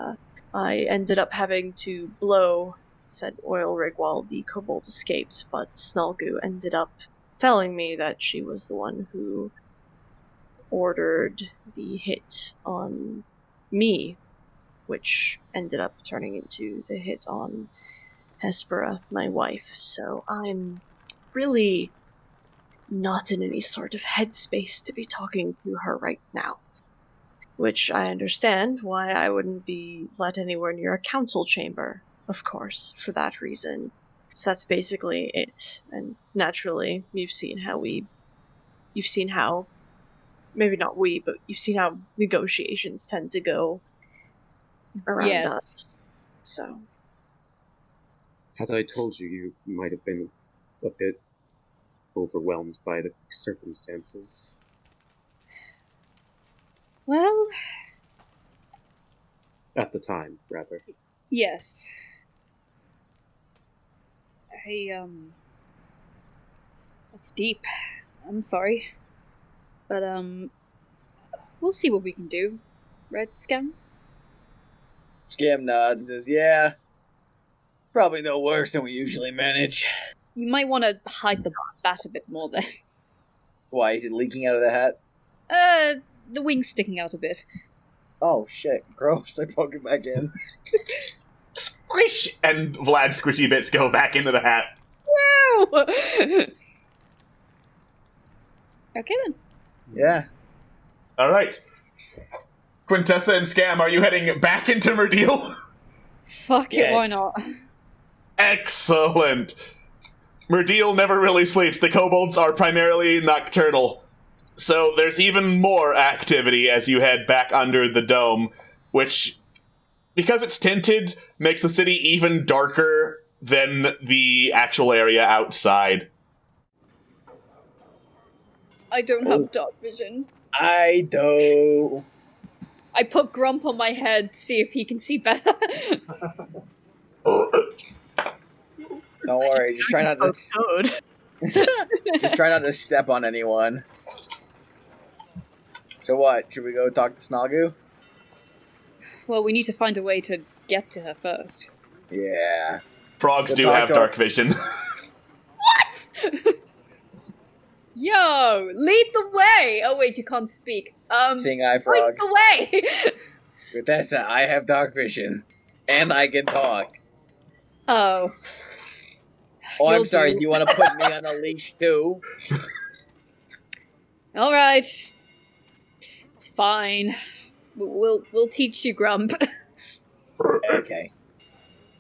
I ended up having to blow said oil rig while the kobolds escaped, but Snalgu ended up telling me that she was the one who ordered the hit on me, which ended up turning into the hit on Hespera, my wife. So I'm really not in any sort of headspace to be talking to her right now. Which I understand why I wouldn't be let anywhere near a council chamber, of course, for that reason. So that's basically it. And naturally, you've seen how, maybe not we, but you've seen how negotiations tend to go around us. So. Had I told you, you might have been a bit overwhelmed by the circumstances. Well... At the time, rather. Yes. That's deep. I'm sorry. But, we'll see what we can do. Right, Scam? Scam nods and says, yeah. Probably no worse than we usually manage. You might want to hide the bat a bit more then. Why, is it leaking out of the hat? The wing's sticking out a bit. Oh, shit. Gross. I poke it back in. Squish! And Vlad's squishy bits go back into the hat. Wow! Okay then. Yeah. Alright. Quintessa and Scam, are you heading back into Murdil? Fuck it, why not? Excellent! Murdil never really sleeps. The kobolds are primarily nocturnal. So there's even more activity as you head back under the dome, which, because it's tinted, makes the city even darker than the actual area outside. I don't have dark vision. I do. I put Grump on my head to see if he can see better. Don't worry, just try not to. Just try not to step on anyone. So what? Should we go talk to Snoggu? Well, we need to find a way to get to her first. Yeah. Frogs do have dark vision. What? Yo, lead the way! Oh wait, you can't speak. Seeing eye frog. Lead the way! Quintessa, I have dark vision. And I can talk. Oh. Oh, I'm sorry, do you want to put me on a leash too? Alright. It's fine. We'll teach you, Grump. Okay.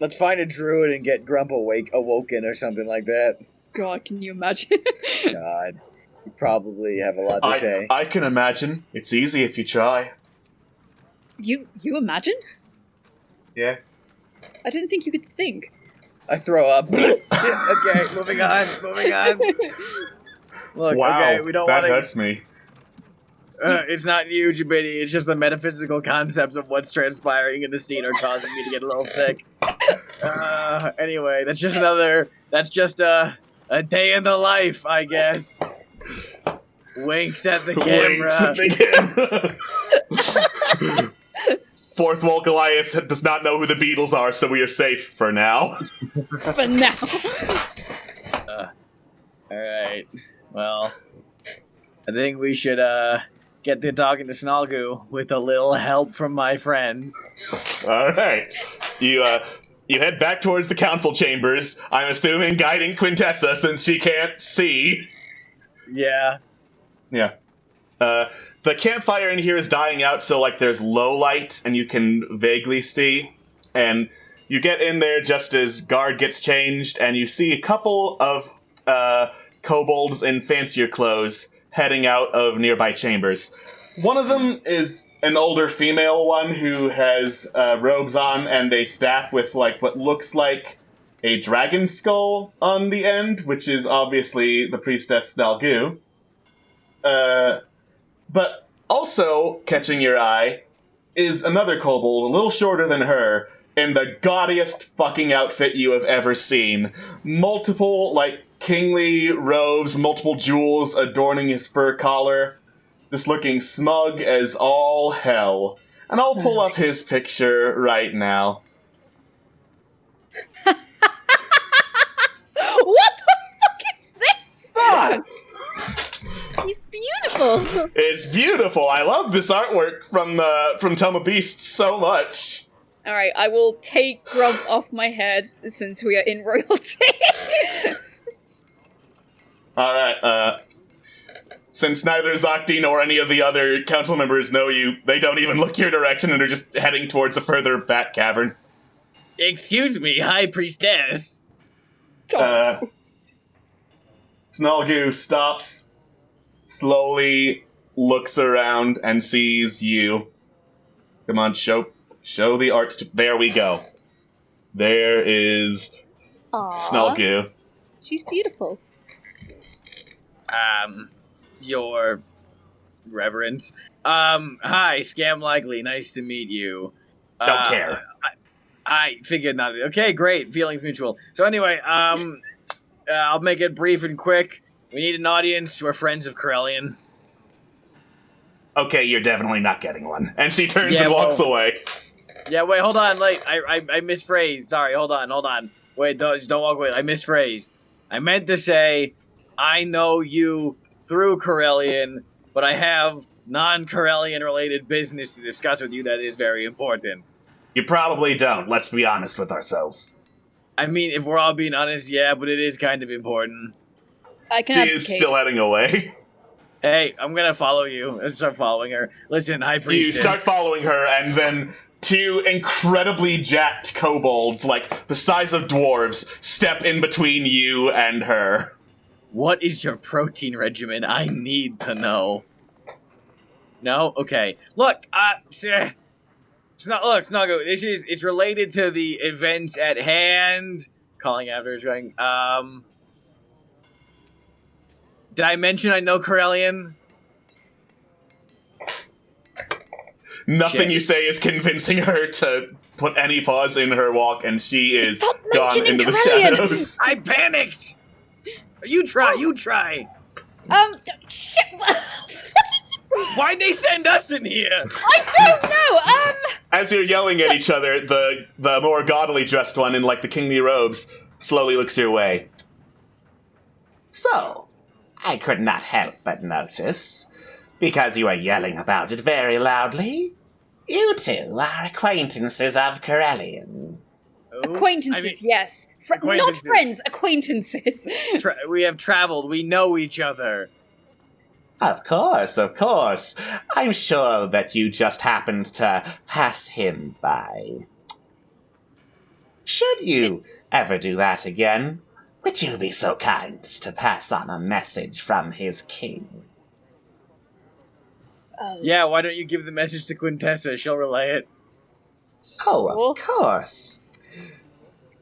Let's find a druid and get Grump awoken or something like that. God, can you imagine? God. You probably have a lot to say. I can imagine. It's easy if you try. You imagine? Yeah. I didn't think you could think. I throw up. Okay, moving on. Look, wow, okay, we don't that want to. hurts me. It's not you, Jabidi. It's just the metaphysical concepts of what's transpiring in the scene are causing me to get a little sick. Anyway, that's just a day in the life, I guess. Winks at the camera. Winks at the camera. Fourth Wall Goliath does not know who the Beatles are, so we are safe for now. For now. Alright. Well, I think we should get to talking to Snoggu with a little help from my friends. Alright. You head back towards the council chambers, I'm assuming guiding Quintessa since she can't see. Yeah. Yeah. The campfire in here is dying out, so, like, there's low light, and you can vaguely see. And you get in there just as guard gets changed, and you see a couple of, kobolds in fancier clothes heading out of nearby chambers. One of them is an older female one who has, robes on and a staff with, like, what looks like a dragon skull on the end, which is obviously the priestess Snalgu. But also catching your eye is another kobold, a little shorter than her, in the gaudiest fucking outfit you have ever seen. Multiple, like, kingly robes, multiple jewels adorning his fur collar. Just looking smug as all hell. And I'll pull up his picture right now. What the fuck is this? Fuck! He's beautiful. It's beautiful. I love this artwork from Tome of Beasts so much. All right, I will take Grump off my head since we are in royalty. All right. Since neither Zakti nor any of the other council members know you, they don't even look your direction and are just heading towards a further back cavern. Excuse me, High Priestess. Snalgu stops, slowly looks around, and sees you. Come on, show the art. There we go. There is Snalgu. She's beautiful. Your reverence. Hi, Scam Likely. Nice to meet you. Don't care. I figured not. Okay, great. Feelings mutual. So anyway, I'll make it brief and quick. We need an audience. We're friends of Corellian. Okay, you're definitely not getting one. And she turns and walks away. Yeah, wait, hold on. Like, I misphrased. Sorry, hold on. Wait, don't walk away. I misphrased. I meant to say, I know you through Corellian, but I have non-Corellian related business to discuss with you that is very important. You probably don't. Let's be honest with ourselves. I mean, if we're all being honest, yeah, but it is kind of important. I can She advocate. is still heading away. Hey, I'm gonna follow you and start following her. Listen, High Priestess. You start following her, and then two incredibly jacked kobolds, like the size of dwarves, step in between you and her. What is your protein regimen? I need to know. No? Okay. Look, it's not good. It's related to the events at hand. Calling after going, did I mention I know Corellian? Nothing Shit. you say is convincing her to put any pause in her walk, and she is Stop gone mentioning into the Corellian! shadows. I panicked! You try. Shit. Why'd they send us in here? I don't know. As you're yelling at each other, the more gaudily dressed one in like the kingly robes slowly looks your way. So, I could not help but notice, because you are yelling about it very loudly, you two are acquaintances of Corellian. Acquaintances, yes. Not acquaintances. friends, acquaintances. We have traveled. We know each other. Of course. I'm sure that you just happened to pass him by. Should you ever do that again, would you be so kind as to pass on a message from his king? Yeah, why don't you give the message to Quintessa? She'll relay it. Oh, of course.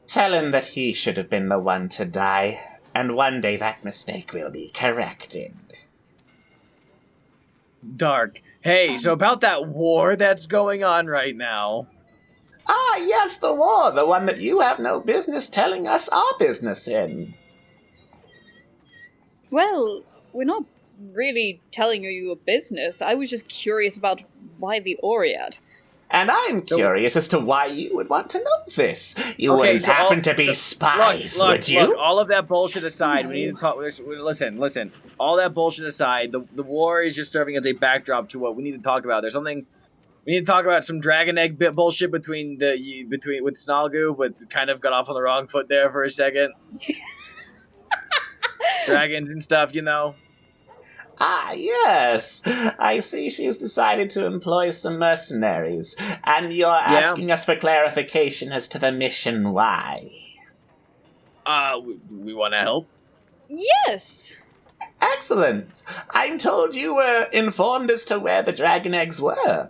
Tell him that he should have been the one to die, and one day that mistake will be corrected. Dark. Hey, so about that war that's going on right now. Ah, yes, the war, the one that you have no business telling us our business in. Well, we're not really telling you your business. I was just curious about why the Oriad. And I'm curious as to why you would want to know this. You Okay, wouldn't so happen to be spies, would you? Look, all of that bullshit aside, we need to talk. Listen. All that bullshit aside, the war is just serving as a backdrop to what we need to talk about. There's something we need to talk about. Some dragon egg bit bullshit with Snalgu, but kind of got off on the wrong foot there for a second. Dragons and stuff, you know. Ah, yes. I see she's decided to employ some mercenaries, and you're asking us for clarification as to the mission why. We want to help. Yes. Excellent. I'm told you were informed as to where the dragon eggs were.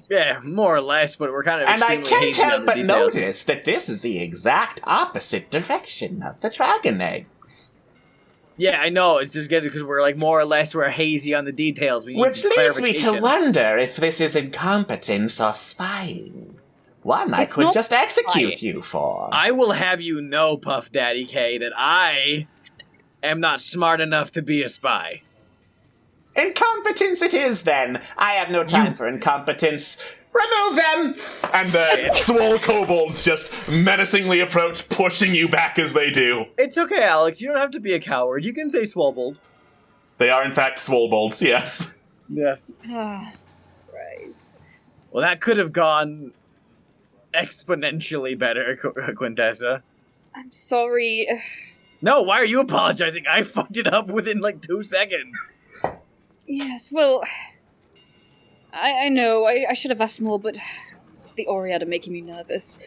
Yeah, more or less, but we're kind of And I extremely can't hazy help on the but details. notice that this is the exact opposite direction of the dragon eggs. Yeah, I know. It's just good because we're like more or less we're hazy on the details. We need Which leads me to clarification. wonder if this is incompetence or spying. One I It's could not just execute spying. you for. I will have you know, Puff Daddy K, that I am not smart enough to be a spy. Incompetence it is, then. I have no time for incompetence. Remove them! And the swole kobolds just menacingly approach, pushing you back as they do. It's okay, Alex. You don't have to be a coward. You can say Swobold. They are, in fact, swolebolds, yes. Yes. Christ. Well, that could have gone exponentially better, Quintessa. I'm sorry. No, why are you apologizing? I fucked it up within like 2 seconds. Yes, well, I know, I should have asked more, but the Oread are making me nervous.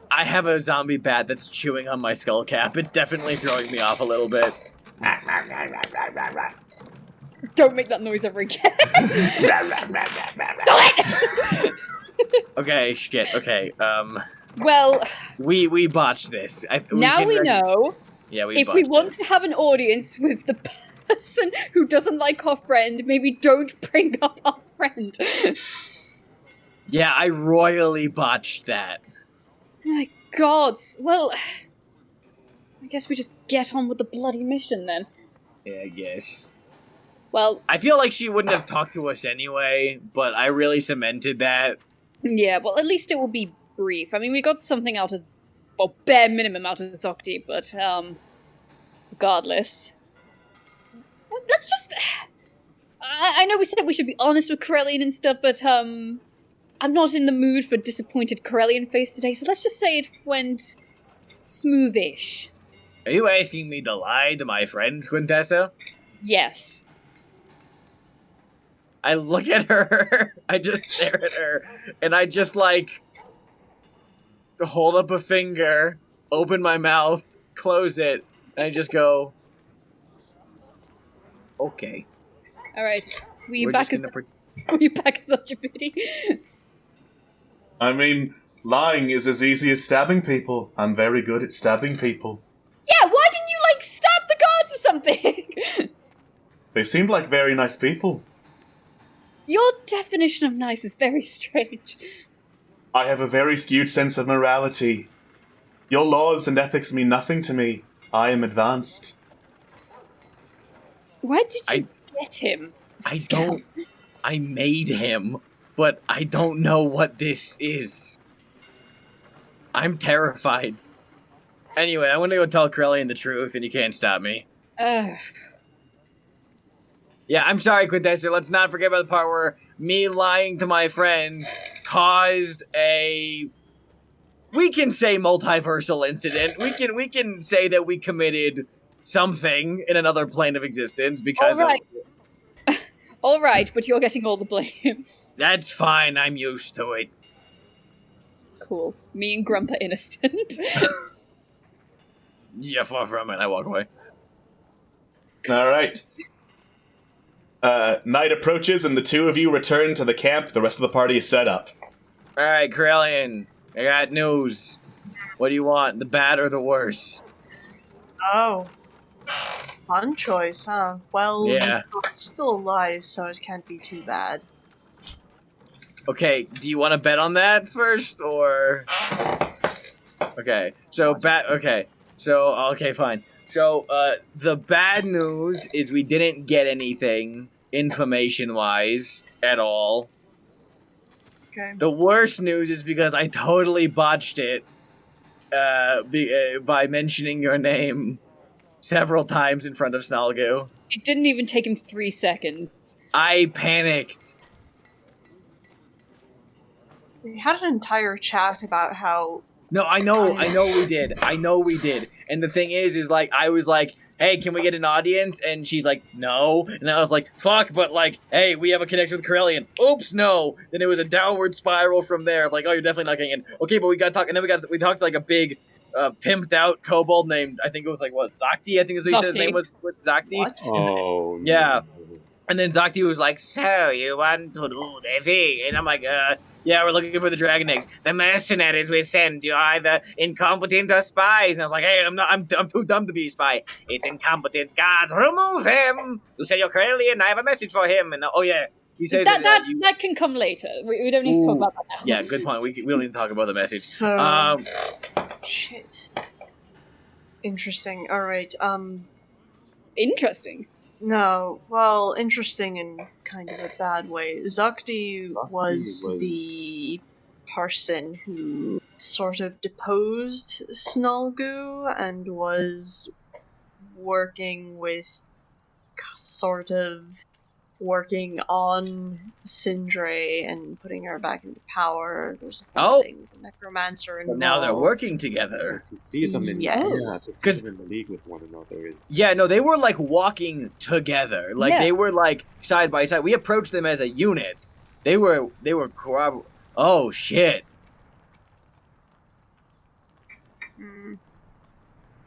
I have a zombie bat that's chewing on my skull cap. It's definitely throwing me off a little bit. Don't make that noise ever again. Stop it! Okay, shit. Okay, Well, we botched this. now we know. Yeah, If we want to have an audience with the person who doesn't like our friend, maybe don't bring up our friend. Yeah, I royally botched that. My God. Well, I guess we just get on with the bloody mission then. Yeah, I guess. Well, I feel like she wouldn't have talked to us anyway, but I really cemented that. yeah, well, at least it will be brief. I mean, we got something out of, well, bare minimum out of Zokti, but, regardless. Let's just... I know we said we should be honest with Corellian and stuff, but, I'm not in the mood for disappointed Corellian face today, so let's just say it went smoothish. Are you asking me to lie to my friends, Quintessa? Yes. I look at her, I just stare at her, and I just, like, hold up a finger, open my mouth, close it, and I just go, okay. Alright. Will you We're back just us gonna Will you back us up, Jabidi? I mean, lying is as easy as stabbing people. I'm very good at stabbing people. Yeah, why didn't you, like, stab the guards or something? They seemed like very nice people. Your definition of nice is very strange. I have a very skewed sense of morality. Your laws and ethics mean nothing to me. I am advanced. Where did you get him? I made him, but I don't know what this is. I'm terrified. Anyway, I'm gonna go tell Corellian the truth, and you can't stop me. Yeah, I'm sorry, Quintessa. Let's not forget about the part where me lying to my friends caused a... We can say multiversal incident. We can say that we committed something in another plane of existence because Alright. Alright, but you're getting all the blame. That's fine, I'm used to it. Cool. Me and Grump are innocent. Yeah, far from it. I walk away. All right. Night approaches, and the two of you return to the camp. The rest of the party is set up. All right, Corellian, I got news. What do you want, the bad or the worse? Oh. Fun choice, huh? Well, Yeah. you're still alive, so it can't be too bad. Okay, do you want to bet on that first, or... Okay, so okay, fine. So, the bad news is we didn't get anything, information-wise, at all. Okay. The worst news is because I totally botched it, by mentioning your name several times in front of Snalgu. It didn't even take him 3 seconds. I panicked. We had an entire chat about how... No, I know we did. And the thing is like, I was like, hey, can we get an audience? And she's like, no. And I was like, fuck, but like, hey, we have a connection with Corellian. Oops, no. Then it was a downward spiral from there. Like, oh, you're definitely not getting in. Okay, but we got talking, and then we talked to like a big, pimped out kobold named, I think it was like, what, Zakti? I think is what he said his name was, Zakti? What? Oh, Yeah. And then Zakti was like, so, you want to do the thing? And I'm like, yeah, we're looking for the dragon eggs. The mercenaries we send you are either incompetent or spies. And I was like, hey, I'm too dumb to be a spy. It's incompetence, guards, remove him! You say you're Corellian, I have a message for him. And oh yeah, he says that can come later. We don't need to talk about that now. Yeah, good point. We don't need to talk about the message. So... Shit. Interesting. Alright, Interesting? No, well, interesting in kind of a bad way. Zakti was the person who sort of deposed Snalgu and was working with sort of working on Sindre and putting her back into power. There's a few Oh. things, a necromancer But involved. now they're working together. To see them in Yes. to see them in the league with one another is Yeah, no, they were like walking together. Like Yeah. they were like side by side. We approached them as a unit. They were oh shit.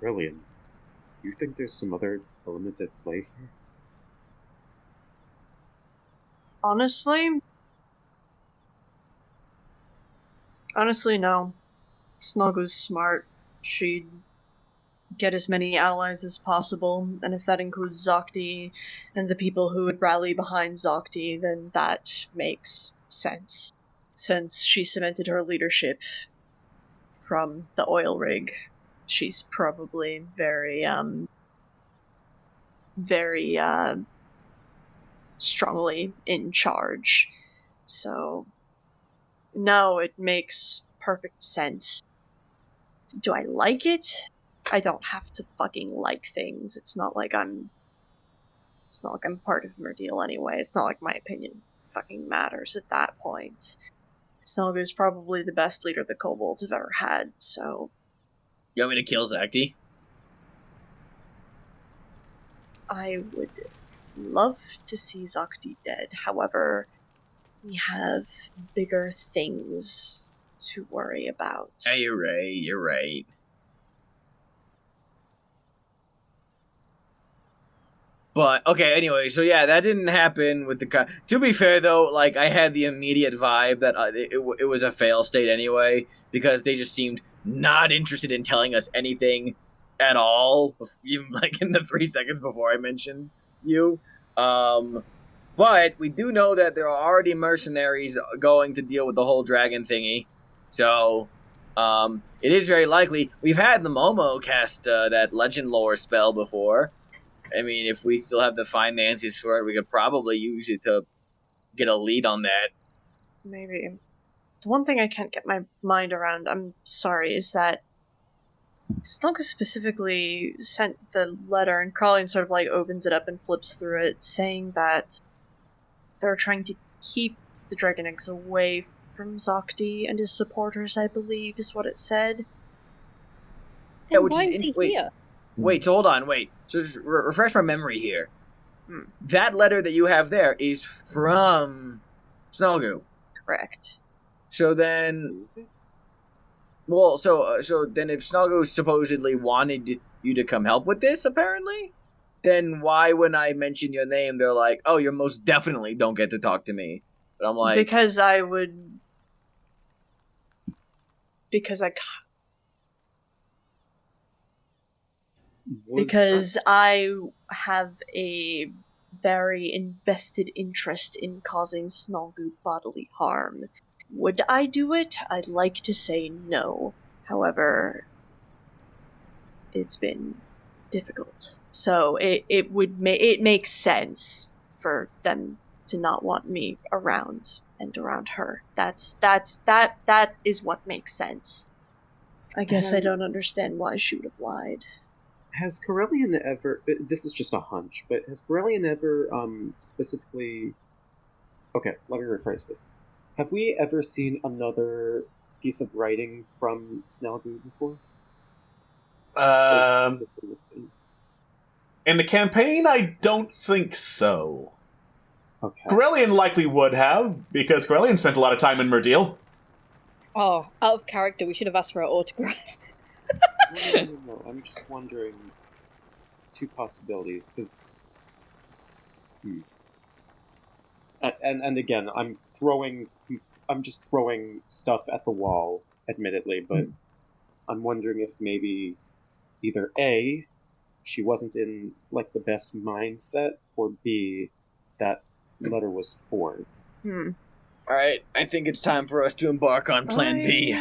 brilliant. Do you think there's some other element at play here? Honestly, no. Snoggu's smart. She'd get as many allies as possible, and if that includes Zokti and the people who would rally behind Zokti, then that makes sense. Since she cemented her leadership from the oil rig, she's probably very strongly in charge. So, no, it makes perfect sense. Do I like it? I don't have to fucking like things. It's not like I'm part of Murdil anyway. It's not like my opinion fucking matters at that point. Snoggu's probably the best leader the kobolds have ever had, so... You want me to kill Zakti? I would love to see Zokti dead. However, we have bigger things to worry about. Yeah, you're right. But, okay, anyway, so yeah, that didn't happen with the... To be fair, though, like, I had the immediate vibe that it was a fail state anyway, because they just seemed not interested in telling us anything at all, even, like, in the 3 seconds before I mentioned you. But we do know that there are already mercenaries going to deal with the whole dragon thingy, so... it is very likely. We've had the Momo cast that legend lore spell before. I mean, if we still have the finances for it, we could probably use it to get a lead on that. Maybe. The one thing I can't get my mind around, I'm sorry, is that Snoggu specifically sent the letter, and Colleen sort of like opens it up and flips through it, saying that they're trying to keep the dragon eggs away from Zokti and his supporters, I believe, is what it said. Yeah, Then which why is is he wait. here? Wait, so hold on, wait. So just refresh my memory here. That letter that you have there is from Snoggu. Correct. So then... Is it? Well, so then if Snoggu supposedly wanted you to come help with this, apparently, then why when I mention your name, they're like, oh, you most definitely don't get to talk to me. But I'm like... Because I would... Because I... Because I have a very invested interest in causing Snoggu bodily harm. Would I do it? I'd like to say no. However, it's been difficult. So it makes sense for them to not want me around and around her. That is what makes sense. I guess I don't understand why she would have lied. Has Corellian ever... This is just a hunch, but has Corellian ever specifically... Okay, let me rephrase this. Have we ever seen another piece of writing from Snoggu before? In the campaign, I don't think so. Okay. Corellian likely would have, because Corellian spent a lot of time in Murdil. Oh, out of character, we should have asked for her autograph. No. I'm just wondering two possibilities, because... And again, I'm just throwing stuff at the wall, admittedly, but I'm wondering if maybe either A, she wasn't in, like, the best mindset, or B, that letter was forged. Alright, I think it's time for us to embark on Plan B.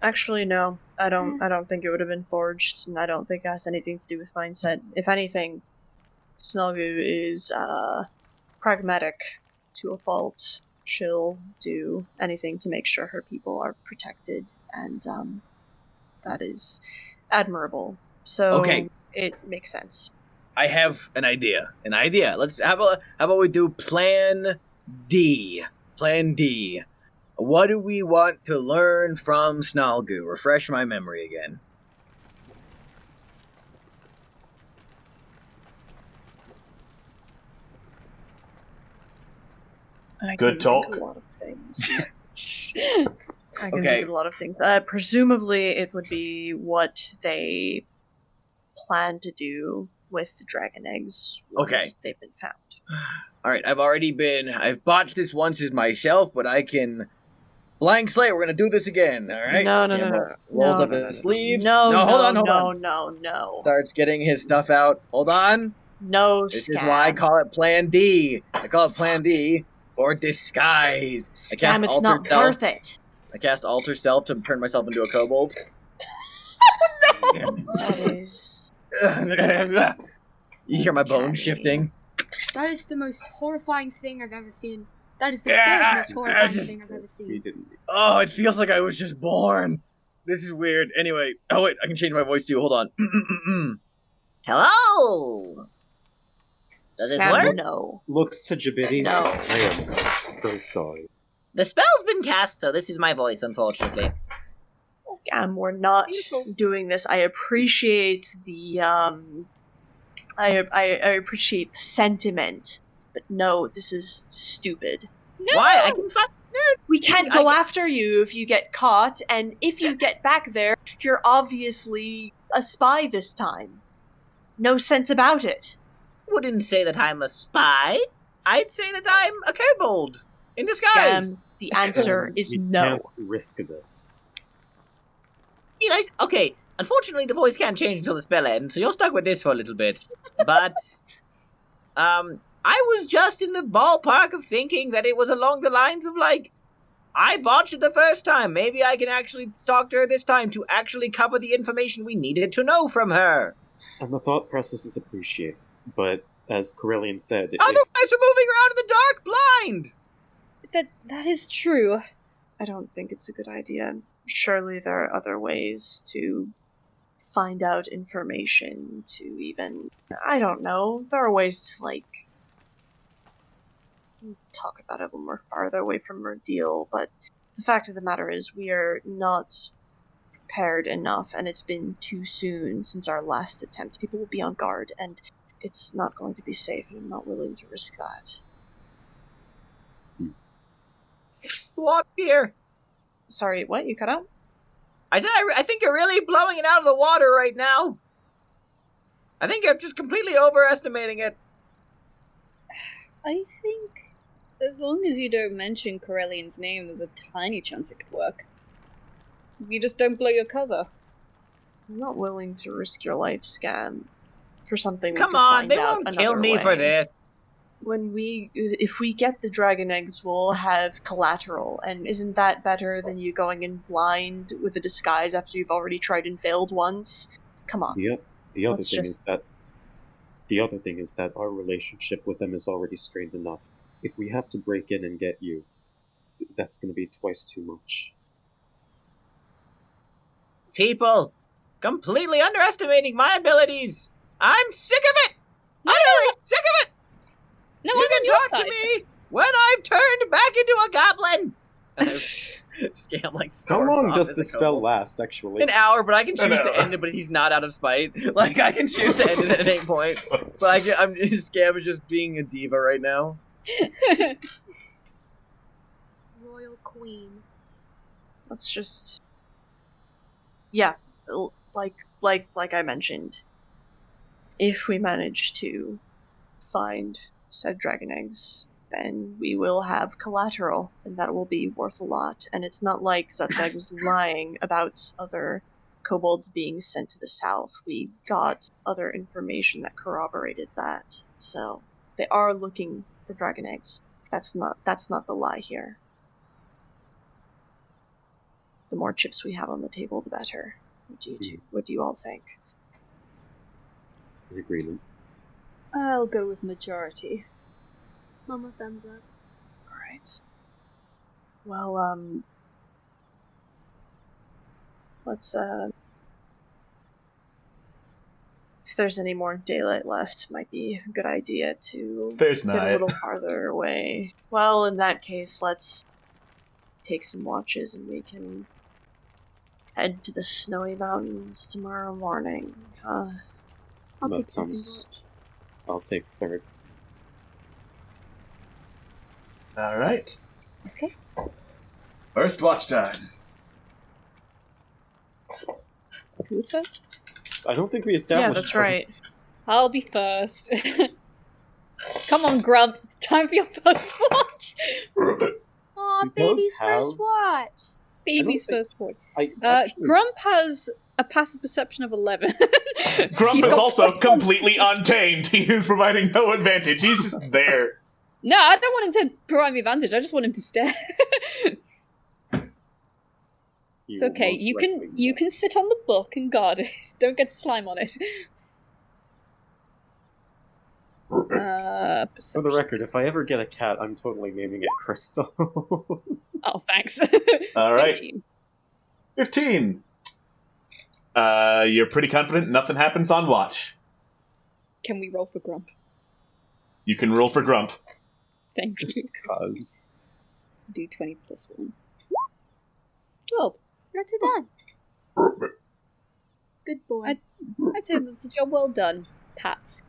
Actually, no. I don't think it would have been forged, and I don't think it has anything to do with mindset. If anything, Snoggu is pragmatic to a fault. She'll do anything to make sure her people are protected, and that is admirable. So Okay. it makes sense. I have an idea. Let's how about we do Plan D? Plan D. What do we want to learn from Snalgu? Refresh my memory again. Good talk. Think a lot of things. I can think of a lot of things. Presumably, it would be what they plan to do with the dragon eggs once they've been found. All right, I've botched this once as myself, but I can blank slate. We're gonna do this again. All right. No. Rolls up his sleeves. Hold on. No. Starts getting his stuff out. Hold on. No, This is why I call it Plan D. I call it Plan D for disguise. Scam, it's not worth it. I cast Alter Self to turn myself into a kobold. That is... You hear my bones shifting? That is the most horrifying thing I've ever seen. That is the most horrifying thing I've ever seen. Oh, it feels like I was just born. This is weird. Anyway, oh wait, I can change my voice too. Hold on. Hello. Does this work? No. Looks to Jabidi. No. I am so sorry. The spell's been cast, so this is my voice, unfortunately. We're not doing this. I appreciate the I appreciate the sentiment, but no, this is stupid. No! Why? I can find. We can't go after you if you get caught, and if you get back there, you're obviously a spy this time. No sense about it. Wouldn't say that I'm a spy. I'd say that I'm a kobold in disguise. Scam, the answer is we no. Can't risk this. You know, okay. Unfortunately, the voice can't change until the spell ends, so you're stuck with this for a little bit. But, I was just in the ballpark of thinking that it was along the lines of, like, I botched it the first time. Maybe I can actually stalk her this time to actually cover the information we needed to know from her. And the thought process is appreciated, but as Corellian said... Otherwise, we're moving around in the dark blind! That is true. I don't think it's a good idea. Surely there are other ways to find out information, to even... I don't know. There are ways to, like, talk about it when we're farther away from Murdil, but the fact of the matter is we are not prepared enough, and it's been too soon since our last attempt. People will be on guard, and it's not going to be safe, and I'm not willing to risk that. What here? Sorry, what? You cut out? I said I think you're really blowing it out of the water right now. I think you're just completely overestimating it. I think as long as you don't mention Corellian's name, there's a tiny chance it could work. You just don't blow your cover. I'm not willing to risk your life, Scam, for something. Come on, they won't kill me for this. If we get the dragon eggs, we'll have collateral, and isn't that better than you going in blind with a disguise after you've already tried and failed once? Come on. The other thing is that our relationship with them is already strained enough. If we have to break in and get you, that's going to be twice too much. People, completely underestimating my abilities. I'm sick of it. Utterly sick of it. No, you can talk to me when I've turned back into a goblin. Scam like how long does the spell last? Actually, an hour, but I can choose to end it. But he's not out of spite. Like I can choose to end it at any point. But Scam is just being a diva right now. Royal Queen. Let's just, like I mentioned, if we manage to find said dragon eggs, then we will have collateral, and that will be worth a lot. And it's not like Zatzeg was lying about other kobolds being sent to the south. We got other information that corroborated that. So they are looking for dragon eggs. That's not the lie here. The more chips we have on the table, the better. What do you all think? In agreement. I'll go with majority. Mama, thumbs up. Alright. Well, let's, if there's any more daylight left, might be a good idea to There's get a not. little farther away. Well, in that case, let's take some watches and we can head to the snowy mountains tomorrow morning. I'll That take second sounds- watch. I'll take third. All right. Okay. First watch time. Who's first? I don't think we established. Yeah, that's right. I'll be first. Come on, Grump. Time for your first watch. Aw, You baby's both first have- watch. Baby's think- first watch. Actually, Grump has a passive perception of 11. Grump He's is got also +1. completely untamed. He is providing no advantage. He's just there. No, I don't want him to provide me advantage. I just want him to stare. you It's okay. most You likely can sit on the book and guard it. Don't get slime on it. For the Perception. record, if I ever get a cat, I'm totally naming it Crystal. Oh, thanks. All right. 15. 15. You're pretty confident nothing happens on watch. Can we roll for Grump? You can roll for Grump. Thank you. Just cause. Do 20 plus 1. 12. Not too bad. Good boy. I'd say that's a job well done, Pats.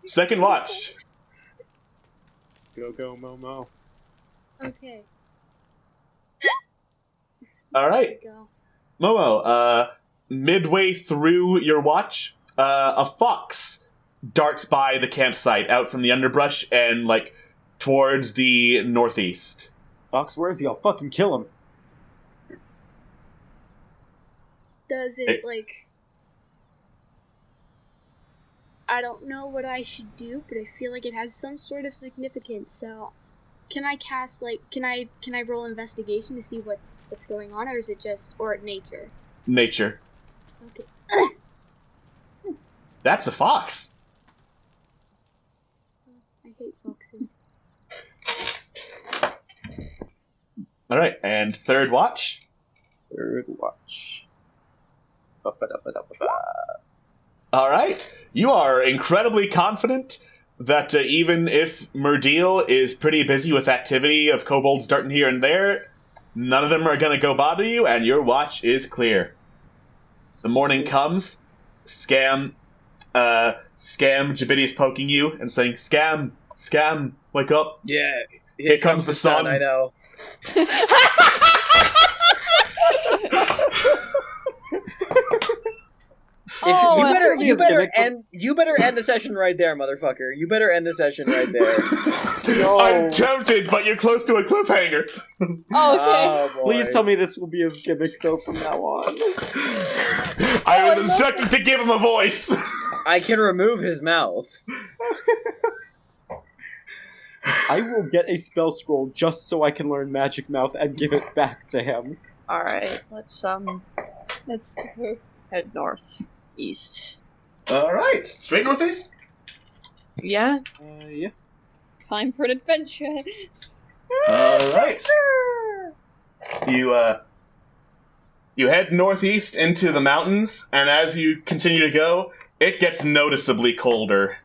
Second watch. Go, Momo. Okay. All right. Go. Momo, midway through your watch, a fox darts by the campsite out from the underbrush and, like, towards the northeast. Fox, where is he? I'll fucking kill him. Does Hey. it, like... I don't know what I should do, but I feel like it has some sort of significance, so... Can I cast, like... Can I roll investigation to see what's going on, or is it just... Or nature? Nature. Okay. That's a fox. I hate foxes. All right, and third watch. Third watch. Ba-ba-da-ba-da-ba-ba. All right, you are incredibly confident that even if Murdil is pretty busy with activity of kobolds darting here and there, none of them are going to go bother you, and your watch is clear. The morning comes, Scam, Jabidi is poking you and saying, Scam, wake up. Yeah. Here comes the sun. I know. Oh, you that's better, really you better gimmick. end. You better end the session right there, motherfucker. You better end the session right there. I'm tempted, but you're close to a cliffhanger. Oh, okay. Oh, boy. Please tell me this will be his gimmick, though, from now on. I was instructed to give him a voice. I can remove his mouth. I will get a spell scroll just so I can learn Magic Mouth and give it back to him. Alright, let's go. head northeast. All right, straight northeast. Yeah? Yeah. Time for an adventure. All right. You head northeast into the mountains, and as you continue to go, it gets noticeably colder.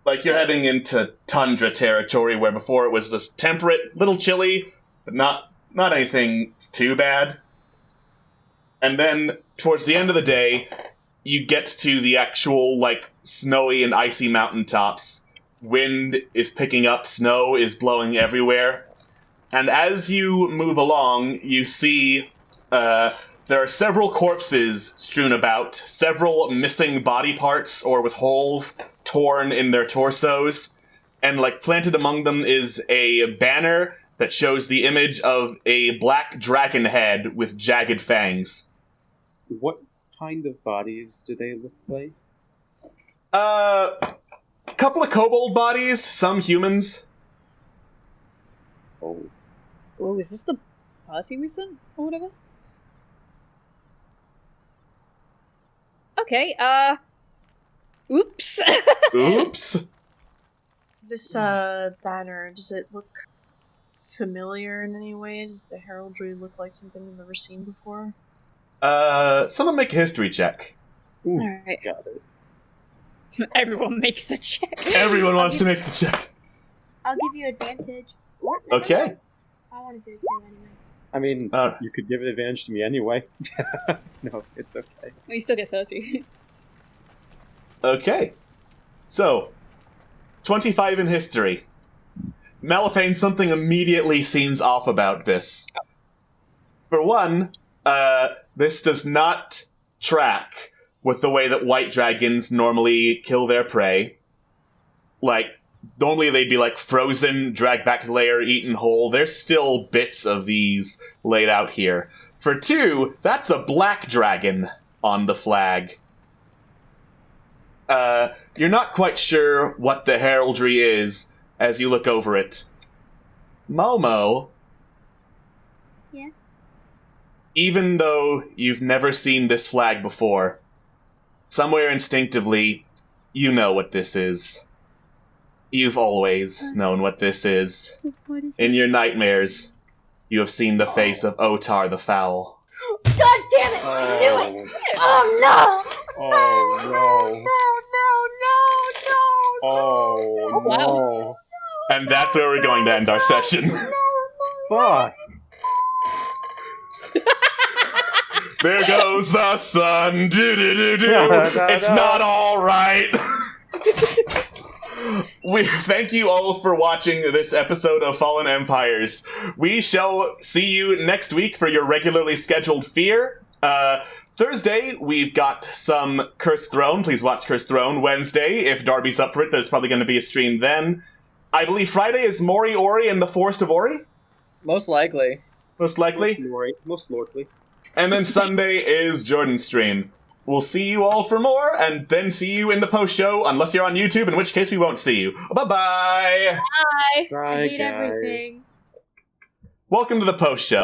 Like you're heading into tundra territory, where before it was just temperate, little chilly, but not anything too bad. And then towards the end of the day, you get to the actual like snowy and icy mountaintops. Wind is picking up, snow is blowing everywhere. And as you move along, you see there are several corpses strewn about, several missing body parts or with holes torn in their torsos. And like planted among them is a banner that shows the image of a black dragon head with jagged fangs. What kind of bodies do they look like? A couple of kobold bodies, some humans. Oh. Oh, is this the party we sent? Or whatever? Okay, oops. Oops. This banner, does it look familiar in any way? Does the heraldry look like something we've never seen before? Someone make a history check. Ooh, Alright. got it. Everyone makes the check. Everyone wants to make the check. I'll give you advantage. Okay. I want to do it too anyway. I mean, you could give it advantage to me anyway. No, it's okay. Well, you still get 30. Okay. So, 25 in history. Malifane, something immediately seems off about this. For one, this does not track with the way that white dragons normally kill their prey. Like, normally they'd be like frozen, dragged back to the lair, eaten whole. There's still bits of these laid out here. For two, that's a black dragon on the flag. You're not quite sure what the heraldry is as you look over it. Momo. Yeah? Even though you've never seen this flag before, somewhere instinctively, you know what this is. You've always known what this is. What is In your nightmares, you have seen the face of Otar the Foul. God damn it! I knew it! Oh no! Oh no! No! Oh no! And that's where we're going to end our session. Fuck! There goes the sun. Do-do-do-do. It's not all right. We thank you all for watching this episode of Fallen Empires. We shall see you next week for your regularly scheduled Fear. Thursday, we've got some Cursed Throne. Please watch Cursed Throne. Wednesday, if Darby's up for it, there's probably going to be a stream then. I believe Friday is Mori Ori and the Forest of Ori? Most likely. Most likely? Most likely. And then Sunday is Jordan's stream. We'll see you all for more, and then see you in the post-show, unless you're on YouTube, in which case we won't see you. Bye-bye! Bye! Bye, I hate guys. everything. Welcome to the post-show.